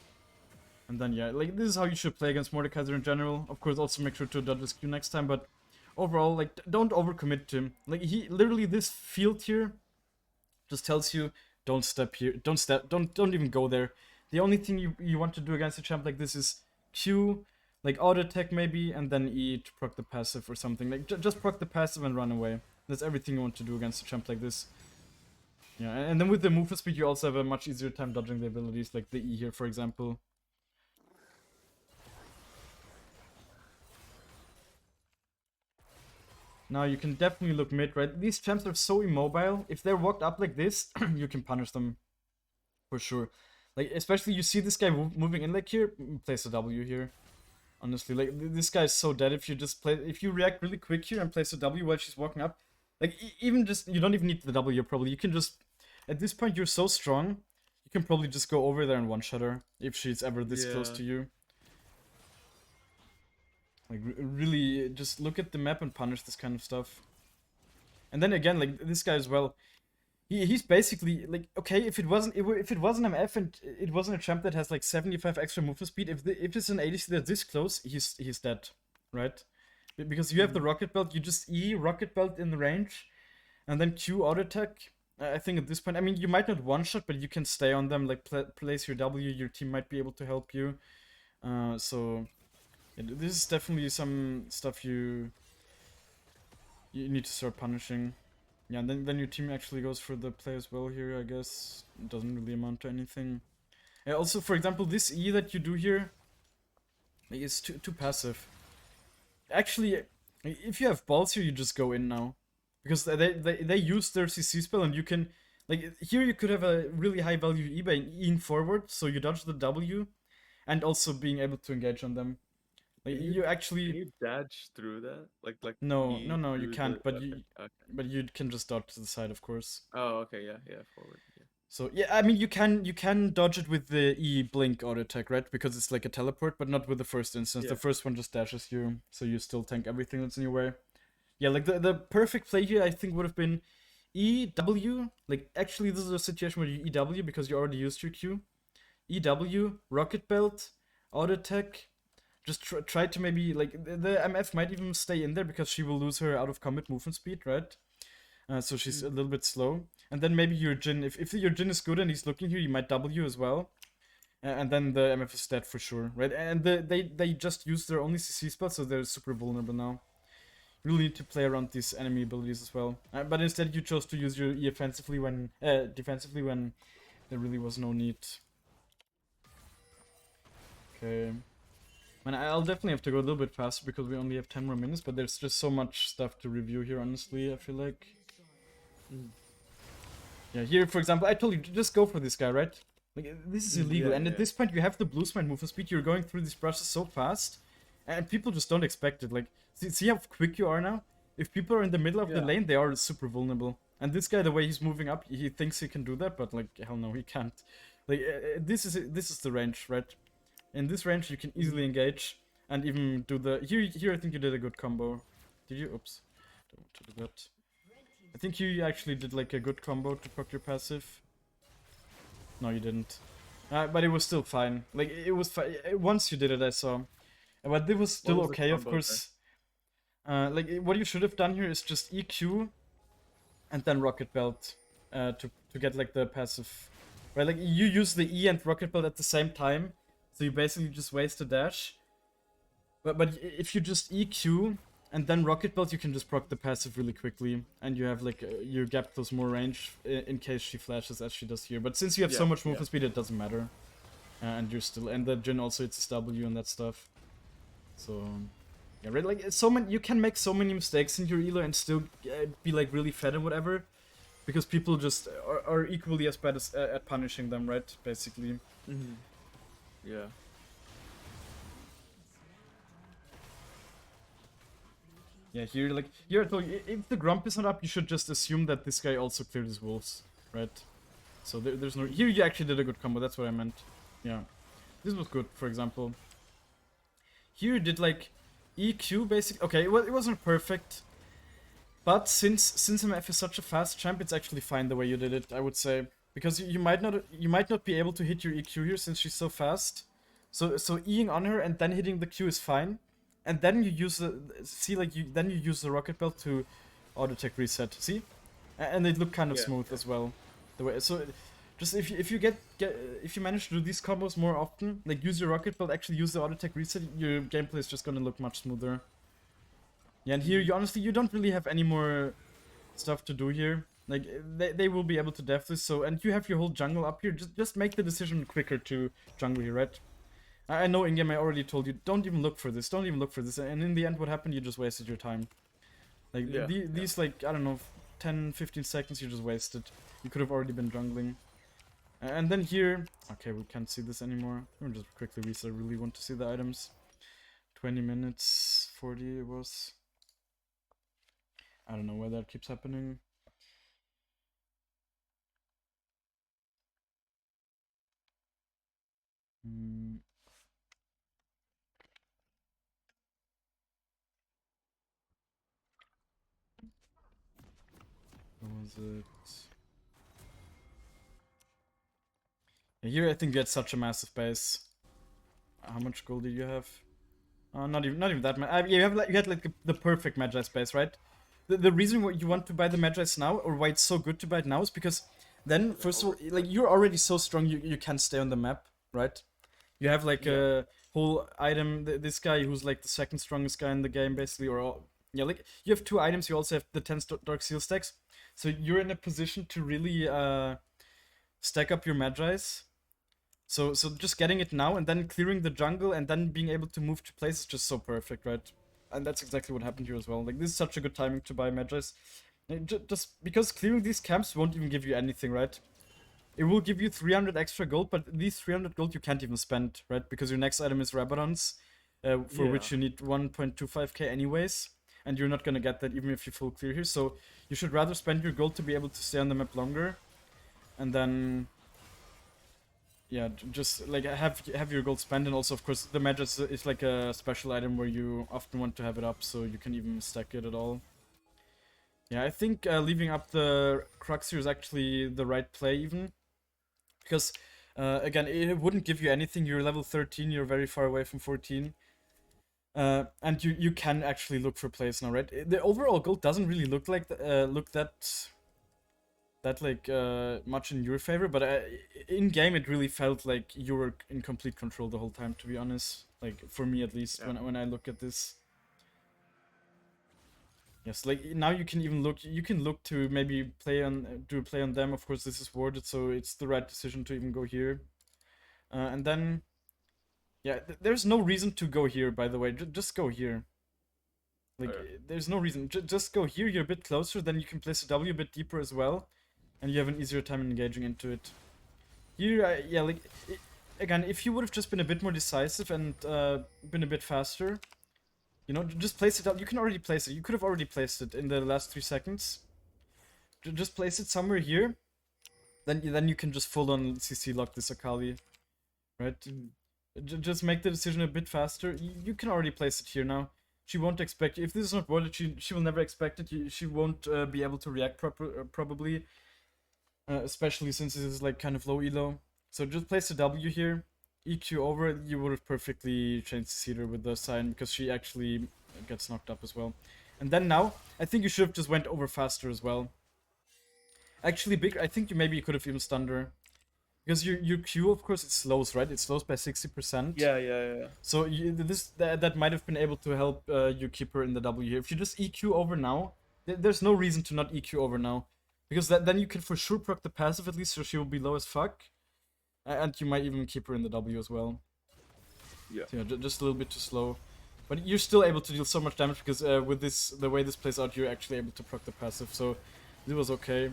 And then yeah, like this is how you should play against Mordekaiser in general. Of course, also make sure to dodge his Q next time. But overall, like don't overcommit to him. Like he literally this field here just tells you don't step here, don't even go there. The only thing you want to do against a champ like this is Q, like auto attack maybe, and then E to proc the passive or something. Like just proc the passive and run away. That's everything you want to do against a champ like this. Yeah, and then with the movement speed you also have a much easier time dodging the abilities, like the E here for example. Now you can definitely look mid, right? These champs are so immobile. If they're walked up like this, you can punish them. For sure. Like, especially you see this guy moving in like here, place a W here. Honestly, like, this guy is so dead if you just play... If you react really quick here and place a W while she's walking up. Like, even just... You don't even need the W probably. You can just... At this point, you're so strong. You can probably just go over there and one-shot her. If she's ever this close to you. Like, really, just look at the map and punish this kind of stuff. And then again, like, this guy as well, he's basically, like, okay, if it wasn't MF and it wasn't a champ that has, like, 75 extra movement speed, if it's an ADC that's this close, he's dead, right? Because you have the Rocket Belt, you just E Rocket Belt in the range, and then Q auto attack. I think at this point, I mean, you might not one-shot, but you can stay on them, like, place your W, your team might be able to help you. So... This is definitely some stuff you need to start punishing. Yeah, and then your team actually goes for the play as well here, I guess. It doesn't really amount to anything. Also, for example, this E that you do here is too passive. Actually, if you have balls here, you just go in now. Because they use their CC spell and you can... Like, here you could have a really high value E by E-ing forward, so you dodge the W. and also being able to engage on them. Like Can you you can actually you dodge through that? Like no, E no, you through the can't. But okay, you okay. but you can just dodge to the side, of course. Oh, okay, yeah, yeah, forward. Yeah. So yeah, I mean you can dodge it with the E blink auto attack, right? Because it's like a teleport, but not with the first instance. The Yeah. first one just dashes you, so you still tank everything that's in your way. Yeah, like the perfect play here I think would have been EW. Like actually this is a situation where you EW because you already used your Q. EW, rocket belt, auto attack. Just try to maybe like the MF might even stay in there because she will lose her out of combat movement speed, right? So she's a Mm. little bit slow. And then maybe your Jin, if your Jin is good and he's looking here, you might W as well. And then the MF is dead for sure, right? And they just use their only CC spell, so they're super vulnerable now. You really need to play around these enemy abilities as well. But instead, you chose to use your E offensively when defensively when there really was no need. Okay. Man, I'll definitely have to go a little bit faster because we only have 10 more minutes, but there's just so much stuff to review here, honestly, I feel like. Mm. Yeah, here, for example, I told you, just go for this guy, right? Like, this is illegal, Yeah, and at yeah. this point you have the blue smite movement speed, you're going through these brushes so fast, and people just don't expect it. Like, see how quick you are now? If people are in the middle of the Yeah. lane, they are super vulnerable. And this guy, the way he's moving up, he thinks he can do that, but like, hell no, he can't. Like, this is the range, right? In this range, you can easily engage and even do the... Here I think you did a good combo. Did you? Oops. Don't want to do that. I think you actually did like a good combo to proc your passive. No, you didn't. But it was still fine. Like, it was fine. Once you did it, I saw. But it was What still was the okay, of combo there? course. Like, what you should have done here is just EQ and then Rocket Belt to get like the passive. Right, like you use the E and Rocket Belt at the same time, so you basically just waste a dash. But if you just EQ and then Rocket Belt, you can just proc the passive really quickly, and you have like your gap close more range in case she flashes as she does here. But since you have so Yeah, much yeah. movement speed, it doesn't matter, and you're still and the Jin also hits W and that stuff. So yeah, right, like so many you can make so many mistakes in your elo and still be like really fed and whatever, because people just are equally as bad as at punishing them, right? Basically. Mm-hmm. Yeah. Yeah, here, like, here, so if the Grump is not up, you should just assume that this guy also cleared his wolves, right? So there's no... Here you actually did a good combo, that's what I meant. Yeah. This was good, for example. Here you did, like, EQ, basically. Okay, well, it wasn't perfect. But since MF is such a fast champ, it's actually fine the way you did it, I would say. Because you might not be able to hit your EQ here since she's so fast. So Eing on her and then hitting the Q is fine. And then you use then you use the rocket belt to auto tech reset. See, and it looked kind of Yeah. smooth as well. The way so, just if you if you manage to do these combos more often, like use your rocket belt, actually use the auto tech reset, your gameplay is just gonna look much smoother. Yeah, and here you honestly you don't really have any more stuff to do here. Like they will be able to def this. So and you have your whole jungle up here. Just make the decision quicker to jungle here, right? I know in game I already told you, don't even look for this, don't even look for this, and in the end what happened, you just wasted your time. Like, Yeah. these like, I don't know, 10, 15 seconds you just wasted. You could have already been jungling. And then here, okay, we can't see this anymore. Let me just quickly reset, I really want to see the items. 20 minutes, 40 it was. I don't know why that keeps happening. Hmm. What was it? Yeah, here I think you had such a massive base. How much gold did you have? Not even that much. You had like the perfect Magi space, right? The reason why you want to buy the Magi's now, or why it's so good to buy it now, is because then first of all, like you're already so strong, you can stay on the map, right? You have like Yeah. a whole item. This guy who's like the second strongest guy in the game, basically, yeah, like you have two items. You also have the 10 Dark Seal stacks, so you're in a position to really stack up your Magi's. So just getting it now and then clearing the jungle and then being able to move to place is just so perfect, right? And that's exactly what happened here as well. Like this is such a good timing to buy Magis. Just because clearing these camps won't even give you anything, right? it will give you 300 extra gold, but these 300 gold you can't even spend, right? Because your next item is Rabadons, for Yeah. which you need 1.25k anyways, and you're not gonna get that even if you full clear here. So you should rather spend your gold to be able to stay on the map longer, and then yeah, just like have your gold spent, and also of course the magic is like a special item where you often want to have it up, so you can even stack it at all. Yeah, I think leaving up the Crux here is actually the right play even, because again it wouldn't give you anything. You're level 13, you're very far away from 14. And you can actually look for plays now, right? The overall gold doesn't really look like look that like much in your favor, but in game it really felt like you were in complete control the whole time. To be honest, like for me at least, Yeah. when I look at this. Yes, like now you can even look. You can look to maybe play on do a play on them. Of course, this is warded, so it's the right decision to even go here. And then, yeah, there's no reason to go here. By the way, just go here. Like, there's no reason. Just go here. You're a bit closer. Then you can place a W a bit deeper as well, and you have an easier time engaging into it. Here, yeah, like again, if you would have just been a bit more decisive and been a bit faster. You know, just place it up. You can already place it. You could have already placed it in the last 3 seconds. Just place it somewhere here. Then you can just full on CC lock this Akali, right? Just make the decision a bit faster. You can already place it here now. She won't expect. If this is not worded, she will never expect it. She won't be able to react probably, especially since this is like kind of low elo. So just place the W here. EQ over, you would have perfectly changed the Cedar with the sign because she actually gets knocked up as well. And then now, I think you should have just went over faster as well. Actually, I think you could have even stunned her. Because your Q, of course, it slows, right? It slows by 60%. Yeah. So that might have been able to help you keep her in the W here. If you just EQ over now, there's no reason to not EQ over now. Because then you can for sure proc the passive at least, so she will be low as fuck. And you might even keep her in the W as well. Yeah. So, yeah, just a little bit too slow. But you're still able to deal so much damage because with the way this plays out, you're actually able to proc the passive. So it was okay.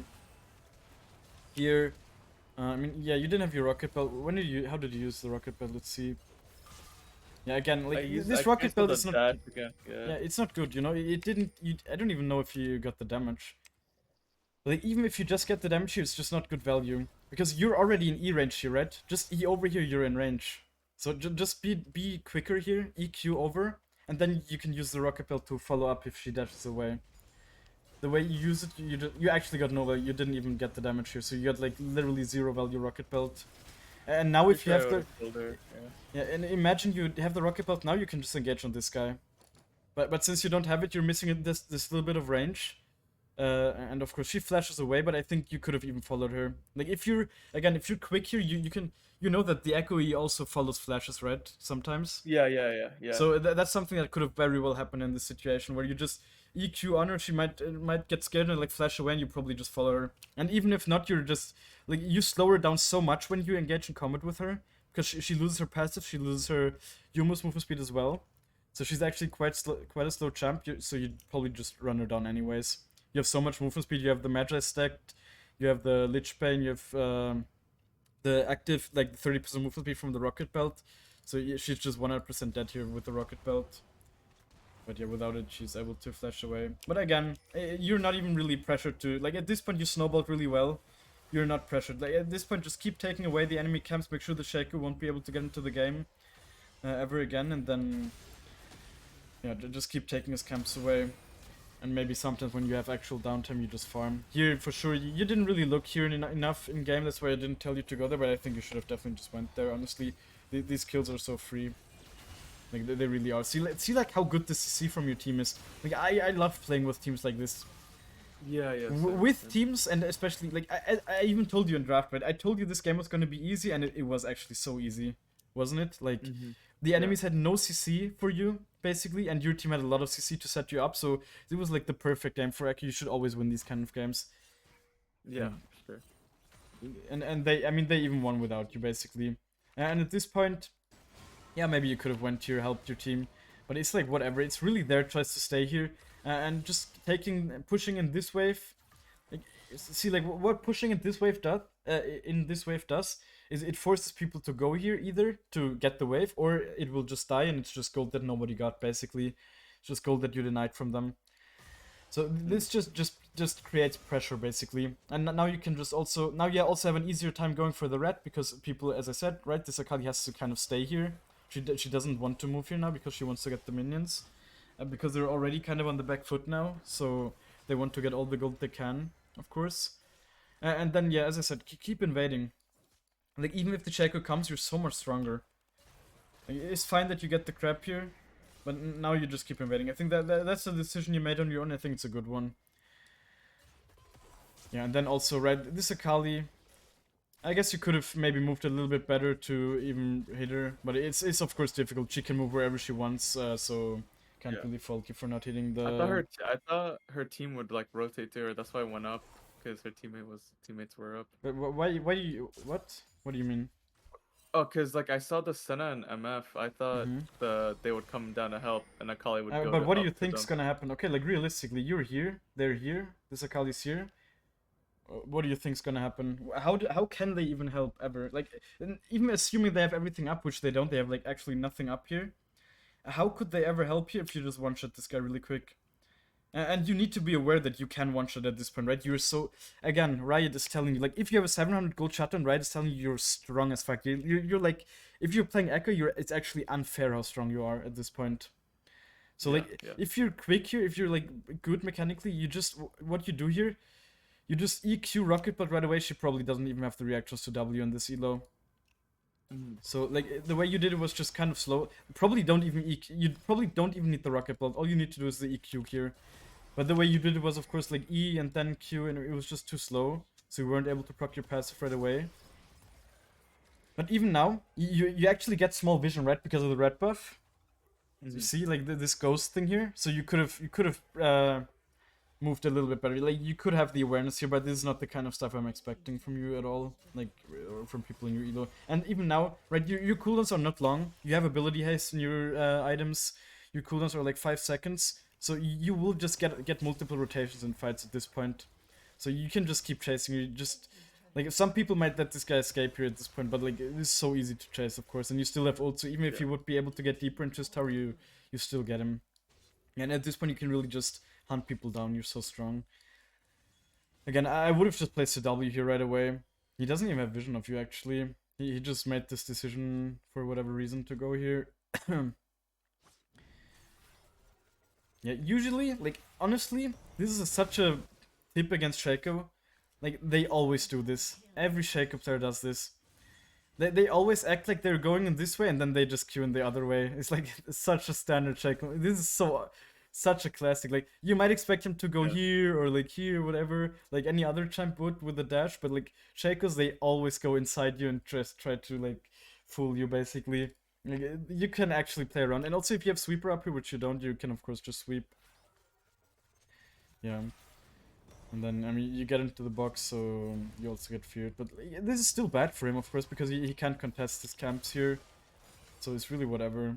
Here, I mean, yeah, you didn't have your rocket belt. How did you use the rocket belt? Let's see. Yeah, again, like this rocket belt is not. Yeah. Yeah, it's not good. You know, it didn't. I don't even know if you got the damage. Like, even if you just get the damage here, it's just not good value. Because you're already in E range here, right? Just E over here, you're in range. So just be quicker here, EQ over, and then you can use the rocket belt to follow up if she dashes away. The way you use it, you actually got no value. You didn't even get the damage here, so you got like literally 0 value rocket belt. And now if you have the... Yeah, and imagine you have the rocket belt, now you can just engage on this guy. But since you don't have it, you're missing this little bit of range. And of course she flashes away, but I think you could have even followed her. Like if you're quick here, you know that the Ekko E also follows flashes, right? Sometimes. Yeah. So that's something that could have very well happened in this situation where you just EQ on her, she might get scared and like flash away, and you probably just follow her. And even if not, you're just like you slow her down so much when you engage in combat with her because she loses her passive, she loses her Yumo's movement speed as well. So she's actually quite a slow champ. So you'd probably just run her down anyways. You have so much movement speed. You have the Magi stacked. You have the Lich Bane. You have the active, like, 30% movement speed from the Rocket Belt. So yeah, she's just 100% dead here with the Rocket Belt. But yeah, without it, she's able to flash away. But again, you're not even really pressured to... Like, at this point, you snowballed really well. You're not pressured. Like, at this point, just keep taking away the enemy camps. Make sure the Shaku won't be able to get into the game ever again. And then... Yeah, just keep taking his camps away. And maybe sometimes when you have actual downtime, you just farm. Here, for sure, you didn't really look here enough in game. That's why I didn't tell you to go there, but I think you should have definitely just went there. Honestly, these kills are so free. Like, they really are. See like how good the CC from your team is. Like, I love playing with teams like this. Yeah. With teams, and especially, like, I even told you in draft, right? I told you this game was going to be easy, and it was actually so easy. Wasn't it? Like, the enemies had no CC for you, basically, and your team had a lot of CC to set you up, so it was like the perfect game for Ekko. You should always win these kind of games. Yeah, sure. And they even won without you, basically. And at this point, yeah, maybe you could have went here, helped your team, but it's like, whatever. It's really their choice to stay here, and just pushing in this wave. Like, See, like what pushing it this wave does, in this wave does, is it forces people to go here either to get the wave, or it will just die and it's just gold that nobody got. Basically, it's just gold that you denied from them. So this just creates pressure basically, and now you can just also you also have an easier time going for the red because people, as I said, right, this Akali has to kind of stay here. She doesn't want to move here now because she wants to get the minions, because they're already kind of on the back foot now, so they want to get all the gold they can, of course. And then yeah, as I said, keep invading. Like even if the Shaco comes, you're so much stronger. Like, it's fine that you get the crap here, but now you just keep invading. I think that's a decision you made on your own. I think it's a good one. Yeah, and then also, right, this Akali, I guess you could have maybe moved a little bit better to even hit her, but it's of course difficult. She can move wherever she wants, so can't really fault you for not hitting the... I thought her team would like rotate to her. That's why I went up because her teammates were up. But why do you... What? What do you mean? Oh, because like I saw the Senna and MF. I thought they would come down to help, and Akali would go but what do you up to think's them. gonna happen? Okay, like realistically, you're here, they're here, this Akali's here. What do you think's gonna happen? How can they even help ever? Like, even assuming they have everything up, which they don't, they have like actually nothing up here. How could they ever help you if you just one-shot this guy really quick? And you need to be aware that you can one-shot at this point, right? You're so... Again, Riot is telling you, like, if you have a 700 gold shotgun, Riot is telling you you're strong as fuck. You're like... If you're playing Ekko, it's actually unfair how strong you are at this point. So, like, if you're quick here, if you're, like, good mechanically, you just... What you do here... You just EQ Rocket, but right away she probably doesn't even have the reactors to W in this elo. So, like, the way you did it was just kind of slow. Probably don't even EQ... You probably don't even need the Rocket Belt. All you need to do is the EQ here. But the way you did it was, of course, like E and then Q, and it was just too slow. So you weren't able to proc your passive right away. But even now, you actually get small vision, right? Because of the red buff. You see, like, this ghost thing here? So you could have moved a little bit better. Like, you could have the awareness here, but this is not the kind of stuff I'm expecting from you at all. Like, or from people in your elo. And even now, right, your cooldowns are not long. You have ability haste in your items. Your cooldowns are like 5 seconds. So you will just get multiple rotations in fights at this point. So you can just keep chasing. You just... Like, some people might let this guy escape here at this point, but like, it is so easy to chase, of course. And you still have ult, so even if you would be able to get deeper into his tower, you still get him. And at this point, you can really just hunt people down. You're so strong. Again, I would have just placed a W here right away. He doesn't even have vision of you, actually. He just made this decision for whatever reason to go here. Yeah, usually, like, honestly, this is such a tip against Shaco. Like, they always do this. Every Shaco player does this. They always act like they're going in this way and then they just queue in the other way. It's like such a standard Shaco. This is such a classic. Like, you might expect him to go here or like here, whatever, like any other champ would with the dash, but like Shacos, they always go inside you and just try to like fool you basically. Like, you can actually play around, and also if you have sweeper up here, which you don't, you can of course just sweep. Yeah. And then, I mean, you get into the box, so you also get feared. But this is still bad for him, of course, because he can't contest his camps here. So it's really whatever.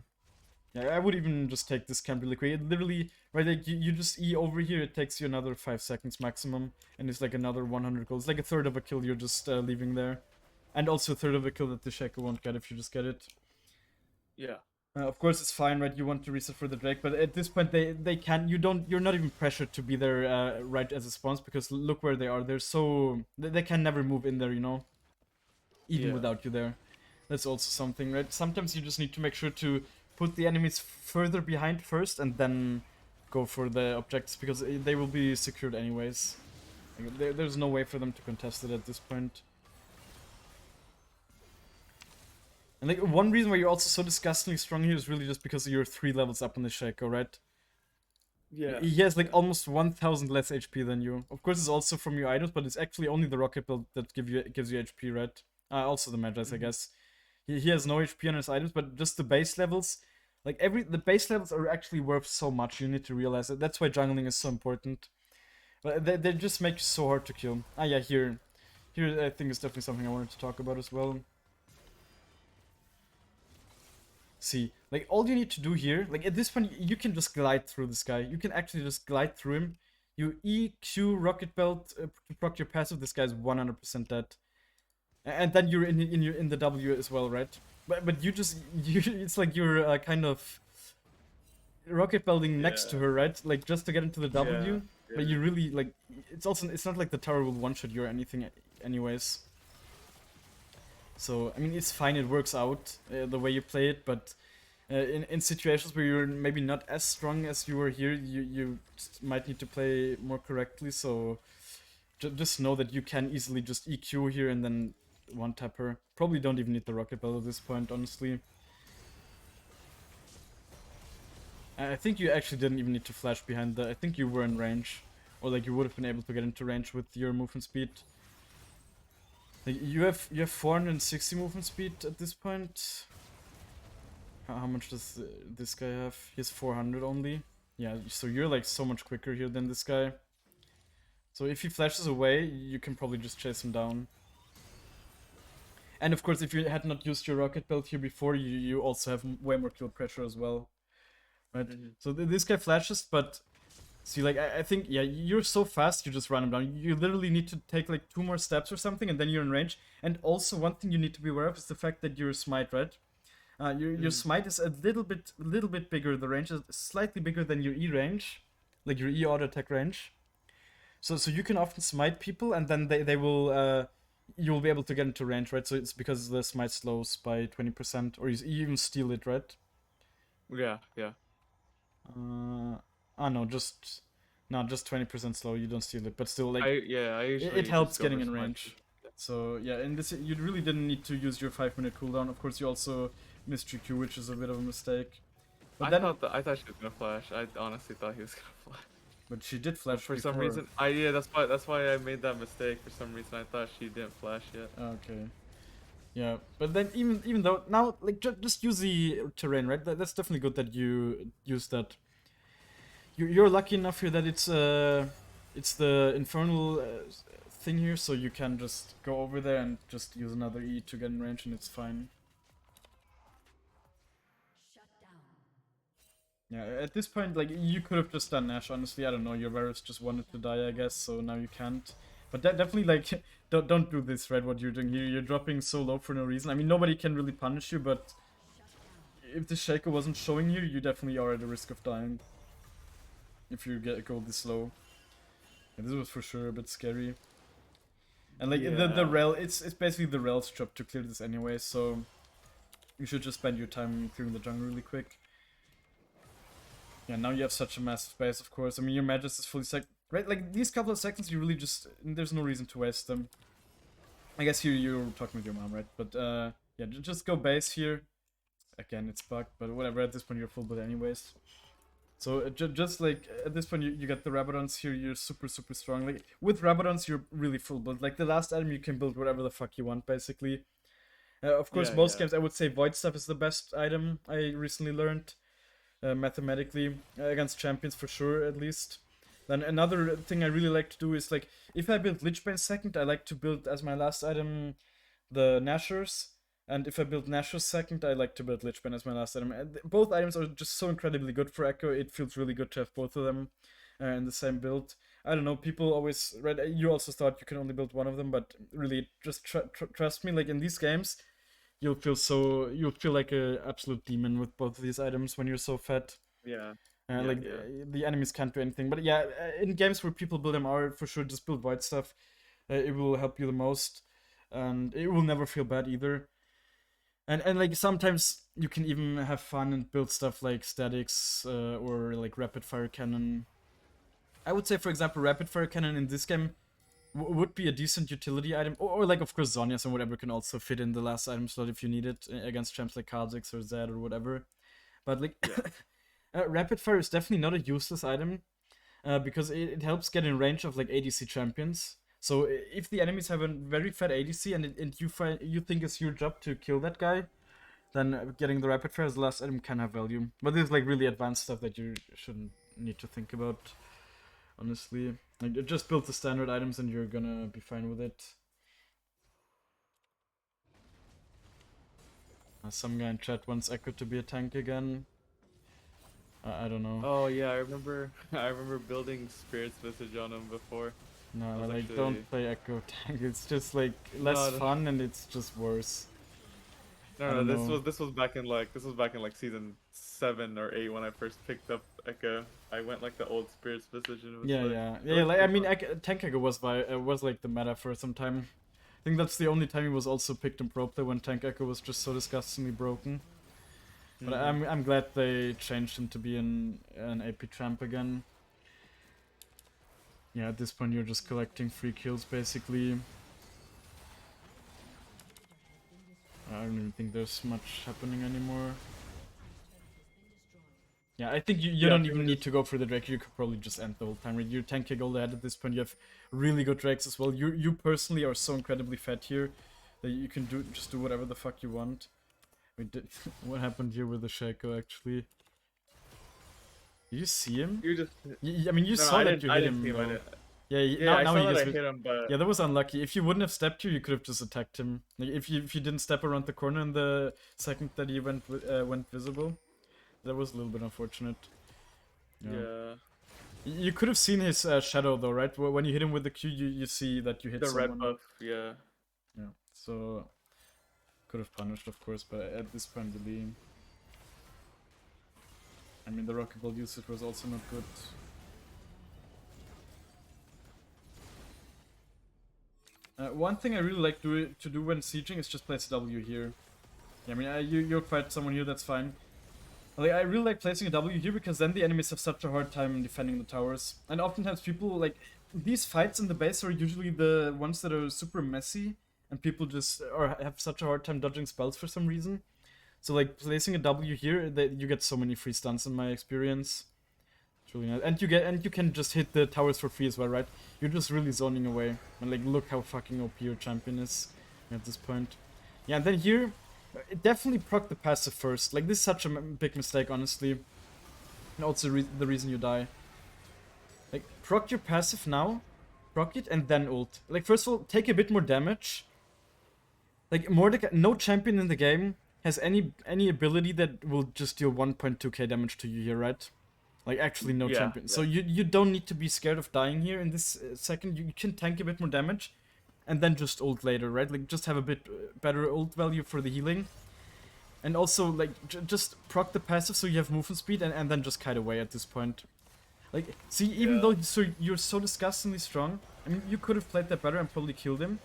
Yeah, I would even just take this camp really quick. It literally, right, like, you just E over here, it takes you another 5 seconds maximum. And it's like another 100 gold. It's like a third of a kill you're just leaving there. And also a third of a kill that the Shaco won't get if you just get it. Yeah. Of course, it's fine, right? You want to reset for the Drake, but at this point, they can't. You're not even pressured to be there right as a spawns, because look where they are. They're so they can never move in there, you know. Even without you there, that's also something, right? Sometimes you just need to make sure to put the enemies further behind first, and then go for the objectives, because they will be secured anyways. Like, there's no way for them to contest it at this point. And like, one reason why you're also so disgustingly strong here is really just because you're 3 levels up on the Shaco, right? Yeah. He has like almost 1000 less HP than you. Of course, it's also from your items, but it's actually only the rocket build that gives you HP, right? Also the Magi's, I guess. He has no HP on his items, but just the base levels. Like, the base levels are actually worth so much. You need to realize that. That's why jungling is so important. But they just make you so hard to kill. Ah, yeah, here I think is definitely something I wanted to talk about as well. See, like, all you need to do here, like, at this point, you can just glide through this guy. You can actually just glide through him. you EQ Rocket Belt to proc your passive. This guy's 100% dead. And then you're in the W as well, right? But you it's like you're kind of rocket belting next to Yeah. her, right? Like just to get into the Yeah. W. But Yeah. you really like it's not like the tower will one shot you or anything, anyways. So I mean it's fine, it works out the way you play it, but in situations where you're maybe not as strong as you were here, you might need to play more correctly. So just know that you can easily just EQ here and then one tap her. Probably don't even need the rocket belt at this point, honestly. I think you actually didn't even need to flash behind the. I think you were in range, or like you would have been able to get into range with your movement speed. Like, you have 460 movement speed at this point. How much does this guy have? He has 400 only. Yeah, so you're like so much quicker here than this guy. So if he flashes away, you can probably just chase him down. And of course, if you had not used your rocket belt here before, you also have way more kill pressure as well. Right? So this guy flashes, but see, like, I think, yeah, you're so fast, you just run him down. You literally need to take, like, 2 more steps or something, and then you're in range. And also, one thing you need to be aware of is the fact that your smite, right? Your smite is a little bit bigger. The range is slightly bigger than your E range, like your E auto attack range. So you can often smite people, and then they will you will be able to get into range, right? So it's because the smite slows by 20%, or you even steal it, right? Yeah. Yeah. No, just 20% slow. You don't steal it, but still, like I it usually helps just go getting for in smite. range. So yeah, in this you really didn't need to use your 5-minute cooldown. Of course, you also missed your Q, which is a bit of a mistake. But then, I thought she was gonna flash. I honestly thought he was gonna flash. but she did But flash for some before. reason, that's why I made that mistake. For some reason, I thought she didn't flash yet. Okay. Yeah, but then even though now like just use the terrain, right? That's definitely good that you use that. You're lucky enough here that it's the infernal thing here, so you can just go over there and just use another E to get in range, and it's fine. Yeah, at this point, like, you could have just done Nash, honestly. I don't know, your Varus just wanted to die, I guess, so now you can't. But that definitely, like, don't do this, right, what you're doing here. You're dropping so low for no reason. I mean, nobody can really punish you, but if the Shaco wasn't showing you, you definitely are at a risk of dying. If you go this low. And this was for sure a bit scary. And, like, the Yeah. Rel, it's basically the Rel's job to clear this anyway, so you should just spend your time clearing the jungle really quick. Yeah, now you have such a massive base, of course. I mean, your Magus is fully sec. Right, like, these couple of seconds, you really just... There's no reason to waste them. I guess you're talking with your mom, right? But, yeah, just go base here. Again, it's bugged, but whatever, at this point you're full build anyways. So, just like, at this point you get the Rabadons here, you're super strong. Like, with Rabadons, you're really full build. Like, the last item, you can build whatever the fuck you want, basically. Of course, Yeah. most Yeah. games, I would say Void Stuff is the best item, I recently learned. Mathematically against champions for sure, at least. Then another thing I really like to do is, like, if I build Lichbane second, I like to build as my last item the Nashers, and if I build Nashers second, I like to build Lichbane as my last item. And both items are just so incredibly good for Ekko. It feels really good to have both of them in the same build. I don't know, people always, right, you also thought you can only build one of them, but really, just trust me, like, in these games, you'll feel like a absolute demon with both of these items when you're so fat. Yeah. Like, Yeah. the enemies can't do anything. But yeah, in games where people build MR, for sure, just build Void Stuff. It will help you the most, and it will never feel bad either. And like, sometimes you can even have fun and build stuff like statics or like rapid fire cannon. I would say, for example, rapid fire cannon in this game would be a decent utility item, or like, of course, Zhonya's and whatever can also fit in the last item slot if you need it against champs like Kha'Zix or Zed or whatever. But like, Yeah. rapid fire is definitely not a useless item because it helps get in range of like ADC champions. So if the enemies have a very fat ADC and you think it's your job to kill that guy, then getting the rapid fire as the last item can have value. But there's like really advanced stuff that you shouldn't need to think about, honestly. Like, just build the standard items and you're gonna be fine with it. Some guy in chat wants Ekko to be a tank again. I don't know. Oh yeah, I remember. I remember building Spirit's Visage on him before. No, I was but like actually don't play Echo Tank. It's just like less no, no, fun and it's just worse. I no, no. don't This know. was back in like season 7 or 8 when I first picked up Echo. I went like the old Spirit's Visage and it was Yeah, like yeah, it yeah. was Like I pretty mean, fun. Tank Echo was like the meta for some time. I think that's the only time he was also picked in pro play when Tank Echo was just so disgustingly broken. But Mm-hmm. I'm glad they changed him to be an AP champ again. Yeah, at this point you're just collecting free kills basically. I don't even think there's much happening anymore. Yeah, I think you Yeah, don't it's even really need just to go for the Drake. You could probably just end the whole time. Right? You're 10k gold ahead at this point. You have really good Drakes as well. You personally are so incredibly fat here that you can just do whatever the fuck you want. Wait, what happened here with the Shaco actually? Did you see him? you just I mean, you no, no, saw that you I hit didn't see him him. I though. didn't. Yeah, Yeah, now I now saw he that gets. I hit him, but Yeah, that was unlucky. If you wouldn't have stepped you, you could have just attacked him. Like if you didn't step around the corner in the second that he went visible, that was a little bit unfortunate. Yeah. yeah, You could have seen his shadow though, right? When you hit him with the Q, you see that you hit the red someone. buff. Yeah, Yeah. So could have punished, of course, but at this point, really, I mean, the rocket ball usage was also not good. One thing I really like to do when sieging is just place a W here. Yeah, I mean, you're quite someone here, that's fine. Like, I really like placing a W here because then the enemies have such a hard time defending the towers. And oftentimes people, like, these fights in the base are usually the ones that are super messy and people just have such a hard time dodging spells for some reason. So, like, placing a W here, that you get so many free stuns in my experience. It's really nice. And you can just hit the towers for free as well, right? You're just really zoning away. And, like, look how fucking OP your champion is at this point. Yeah, and then here, definitely proc the passive first. Like, this is such a big mistake, honestly. And also the reason you die. Like, proc your passive now, proc it, and then ult. Like, first of all, take a bit more damage. Like, Mordecai, no champion in the game has any ability that will just deal 1.2k damage to you here, right? Like, actually no yeah, champion. So yeah, you don't need to be scared of dying here in this second. You can tank a bit more damage, and then just ult later, right? Like, just have a bit better ult value for the healing. And also, like, just proc the passive so you have movement speed and then just kite away at this point. Like, see, even yeah, though you're so disgustingly strong, I mean, you could have played that better and probably killed him.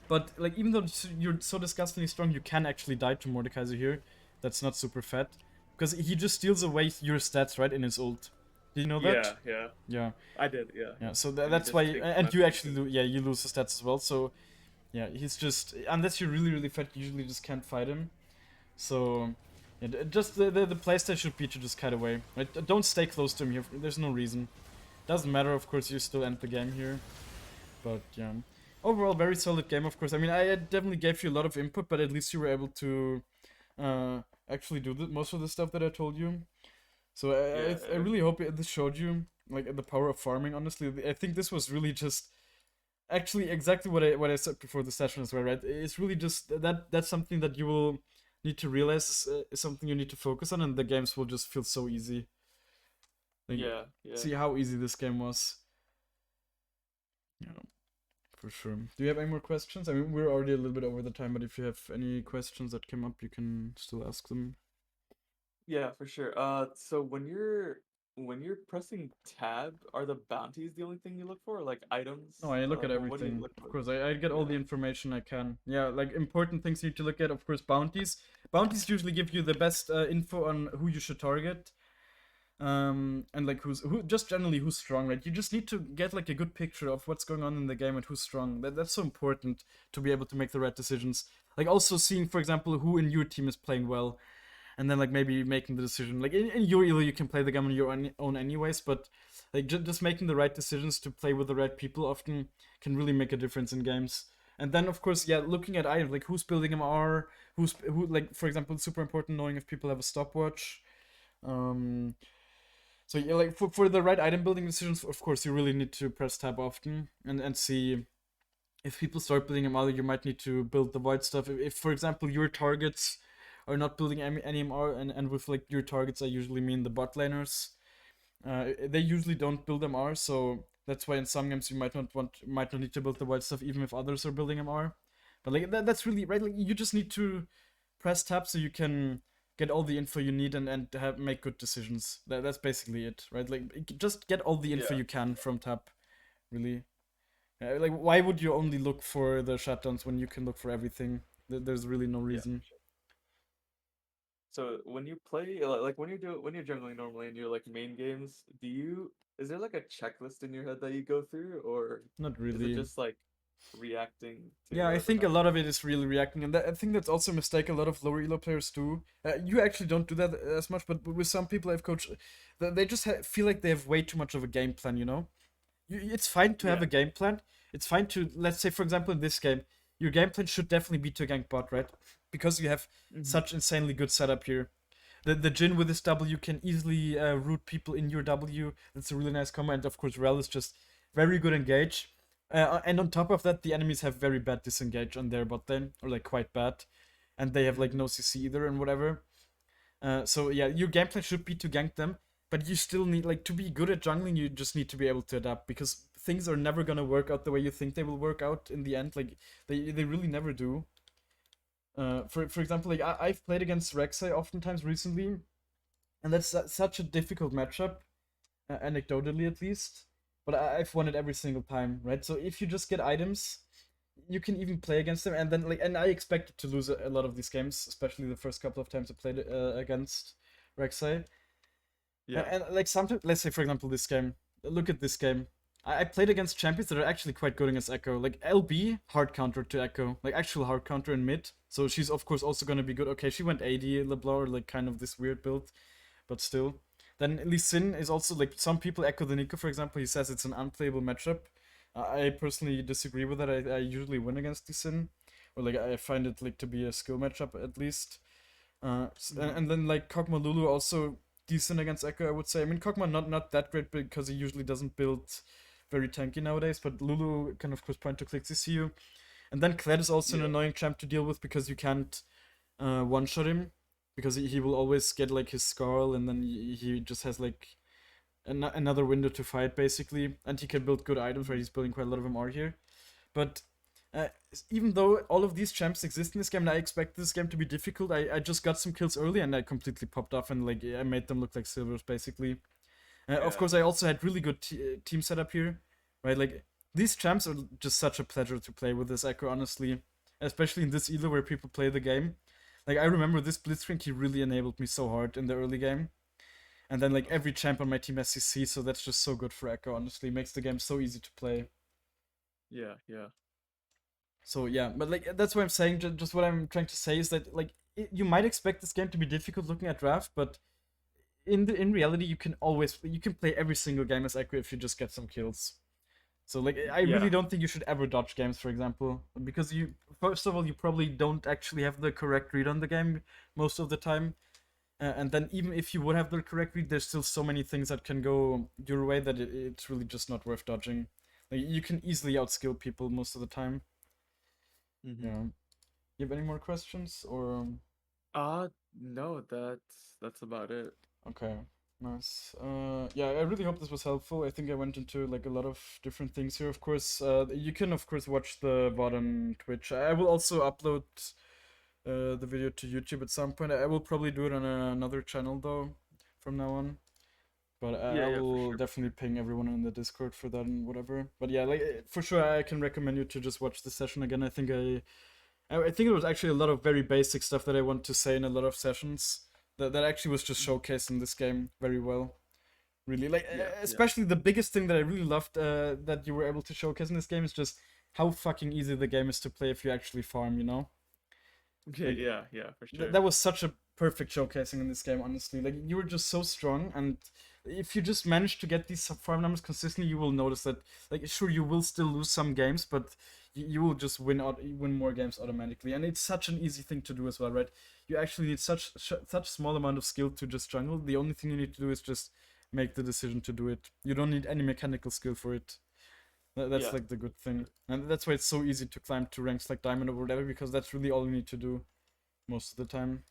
But, like, even though you're so disgustingly strong, you can actually die to Mordekaiser here. That's not super fat. Because he just steals away your stats, right, in his ult. Did you know that? yeah, yeah. Yeah. I did, yeah. Yeah, so And he that's why... just takes my And you actually... position. Yeah, you lose the stats as well, so... Yeah, he's just... Unless you're really, really fat, you usually just can't fight him. So... Yeah, just the playstyle should be to just kite away. Right? Don't stay close to him here. There's no reason. Doesn't matter, of course, you still end the game here. But, yeah. Overall, very solid game, of course. I mean, I definitely gave you a lot of input, but at least you were able to actually do most of the stuff that I told you. So I Yeah, really hope this showed you like the power of farming. Honestly, I think this was really just actually exactly what I said before the session as well, right? It's really just that's something that you will need to realize is something you need to focus on, and the games will just feel so easy. Like, yeah, yeah. see how easy this game was. Yeah. For sure. Do you have any more questions? I mean, we're already a little bit over the time, but if you have any questions that came up, you can still ask them. Yeah, for sure. So when you're pressing tab, are the bounties the only thing you look for, or like No, items? I look Like, at what do you everything. look Of for? course, I get all the Yeah, information I can. Yeah, like important things you need to look at. Of course, bounties. Bounties usually give you the best info on who you should target. And like who just generally who's strong, right? You just need to get like a good picture of what's going on in the game and who's strong. That's so important to be able to make the right decisions. Like also seeing, for example, who in your team is playing well, and then like maybe making the decision. Like in your elo, you can play the game on your own anyways, but like just making the right decisions to play with the right people often can really make a difference in games. And then of course, yeah, looking at items like who's building MR, who like for example, it's super important knowing if people have a stopwatch. Um, so yeah, like for the right item building decisions, of course, you really need to press tab often and see if people start building them out. You might need to build the void stuff. If for example, your targets are not building any MR, and with like your targets, I usually mean the bot laners. They usually don't build MR, so that's why in some games you might not need to build the white stuff, even if others are building MR. But like that's really right. Like you just need to press tab so you can get all the info you need and make good decisions. That's basically it, right? Like just get all the info Yeah. you can from tab, really. Like why would you only look for the shutdowns when you can look for everything? There's really no Yeah. reason. So when you play, like when you're jungling normally in your like main games, is there like a checklist in your head that you go through, or Not is it really. just like reacting to Yeah, I whatever think a lot happens? of it is really reacting, and I think that's also a mistake a lot of lower elo players do. You actually don't do that as much, but with some people I've coached, they just feel like they have way too much of a game plan. You know, it's fine to have Yeah. a game plan. It's fine to, let's say, for example, in this game, your game plan should definitely be to gank bot, right? Because you have Hmm. such insanely good setup here. The Jin with his W can easily root people in your W. That's a really nice combo, and of course, Rel is just very good engage. And on top of that, the enemies have very bad disengage on their bot lane, or like quite bad, and they have like Hmm. no CC either and whatever. So yeah, your gameplay should be to gank them, but you still need like to be good at jungling. You just need to be able to adapt because things are never gonna work out the way you think they will work out in the end. Like they really never do. For example, like I've played against Rek'Sai oftentimes recently, and that's such a difficult matchup, anecdotally at least. But I've won it every single time, right? So if you just get items, you can even play against them, and then like, and I expected to lose a lot of these games, especially the first couple of times I played against Rek'Sai. Yeah. And like sometimes, let's say for example, this game. Look at this game. I played against champions that are actually quite good against Ekko. Like LB, hard counter to Ekko, like actual hard counter in mid. So she's of course also gonna be good. Okay, she went AD LeBlanc, like kind of this weird build, but still. Then Lee Sin is also like some people echo the Nico, for example. He says it's an unplayable matchup. I personally disagree with that. I usually win against Lee Sin, or like I find it like to be a skill matchup at least. Hmm. And then like Kog'Maw Lulu also decent against Echo, I would say. I mean Kog'Maw not that great because he usually doesn't build very tanky nowadays, but Lulu can of course point to click CCU. And then Kled is also an Yeah. annoying champ to deal with because you can't one shot him because he will always get like his Scarl and then he just has like another window to fight basically, and he can build good items. Right, Hmm. he's building quite a lot of MR here, but. Uh, Even though all of these champs exist in this game, and I expect this game to be difficult, I just got some kills early and I completely popped off and like I made them look like silvers basically. Of Yeah. course, I also had really good team setup here, right? Like these champs are just such a pleasure to play with this Echo, honestly, especially in this elo where people play the game. Like I remember this Blitzcrank, he really enabled me so hard in the early game, and then like every champ on my team has CC, so that's just so good for Echo. Honestly, makes the game so easy to play. Yeah. Yeah. So yeah, but like that's what I'm saying. Just what I'm trying to say is that like you might expect this game to be difficult looking at draft, but in reality you can play every single game as Echo if you just get some kills. So like I really Yeah. don't think you should ever dodge games, for example, because you first of all you probably don't actually have the correct read on the game most of the time, and then even if you would have the correct read, there's still so many things that can go your way that it's really just not worth dodging. Like you can easily outskill people most of the time. Hmm. Yeah. You have any more questions or? No, that's about it. Okay, nice. Yeah, I really hope this was helpful. I think I went into like a lot of different things here. Of course, you can of course watch the VOD on Twitch. I will also upload the video to YouTube at some point. I will probably do it on another channel though, from now on. But Yeah. I Yeah. For will sure. definitely ping everyone in the Discord for that and whatever. But yeah, like for sure, I can recommend you to just watch the session again. I think it was actually a lot of very basic stuff that I want to say in a lot of sessions that actually was just Mhm. showcased in this game very well. Really, like Yeah. Yeah. especially the biggest thing that I really loved that you were able to showcase in this game is just how fucking easy the game is to play if you actually farm. You know, Yeah. like Yeah. Yeah. For that sure. was such a perfect showcasing in this game. Honestly, like you were just so strong, and if you just manage to get these farm numbers consistently, you will notice that. Like, sure, you will still lose some games, but you will just win more games automatically. And it's such an easy thing to do as well, right? You actually need such small amount of skill to just jungle. The only thing you need to do is just make the decision to do it. You don't need any mechanical skill for it. That's Yeah. like the good For thing, sure. and that's why it's so easy to climb to ranks like diamond or whatever because that's really all you need to do most of the time.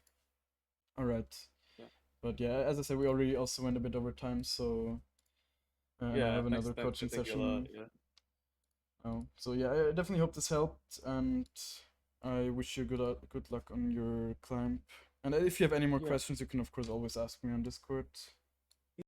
All right. Yeah. But yeah, as I said, we already also went a bit over time, so and I Yeah, have thanks, another thanks for coaching thinking a lot. session. Yeah. So yeah, I definitely hope this helped, and I wish you good luck on your climb. And if you have any more Yeah. questions, you can of course always ask me on Discord.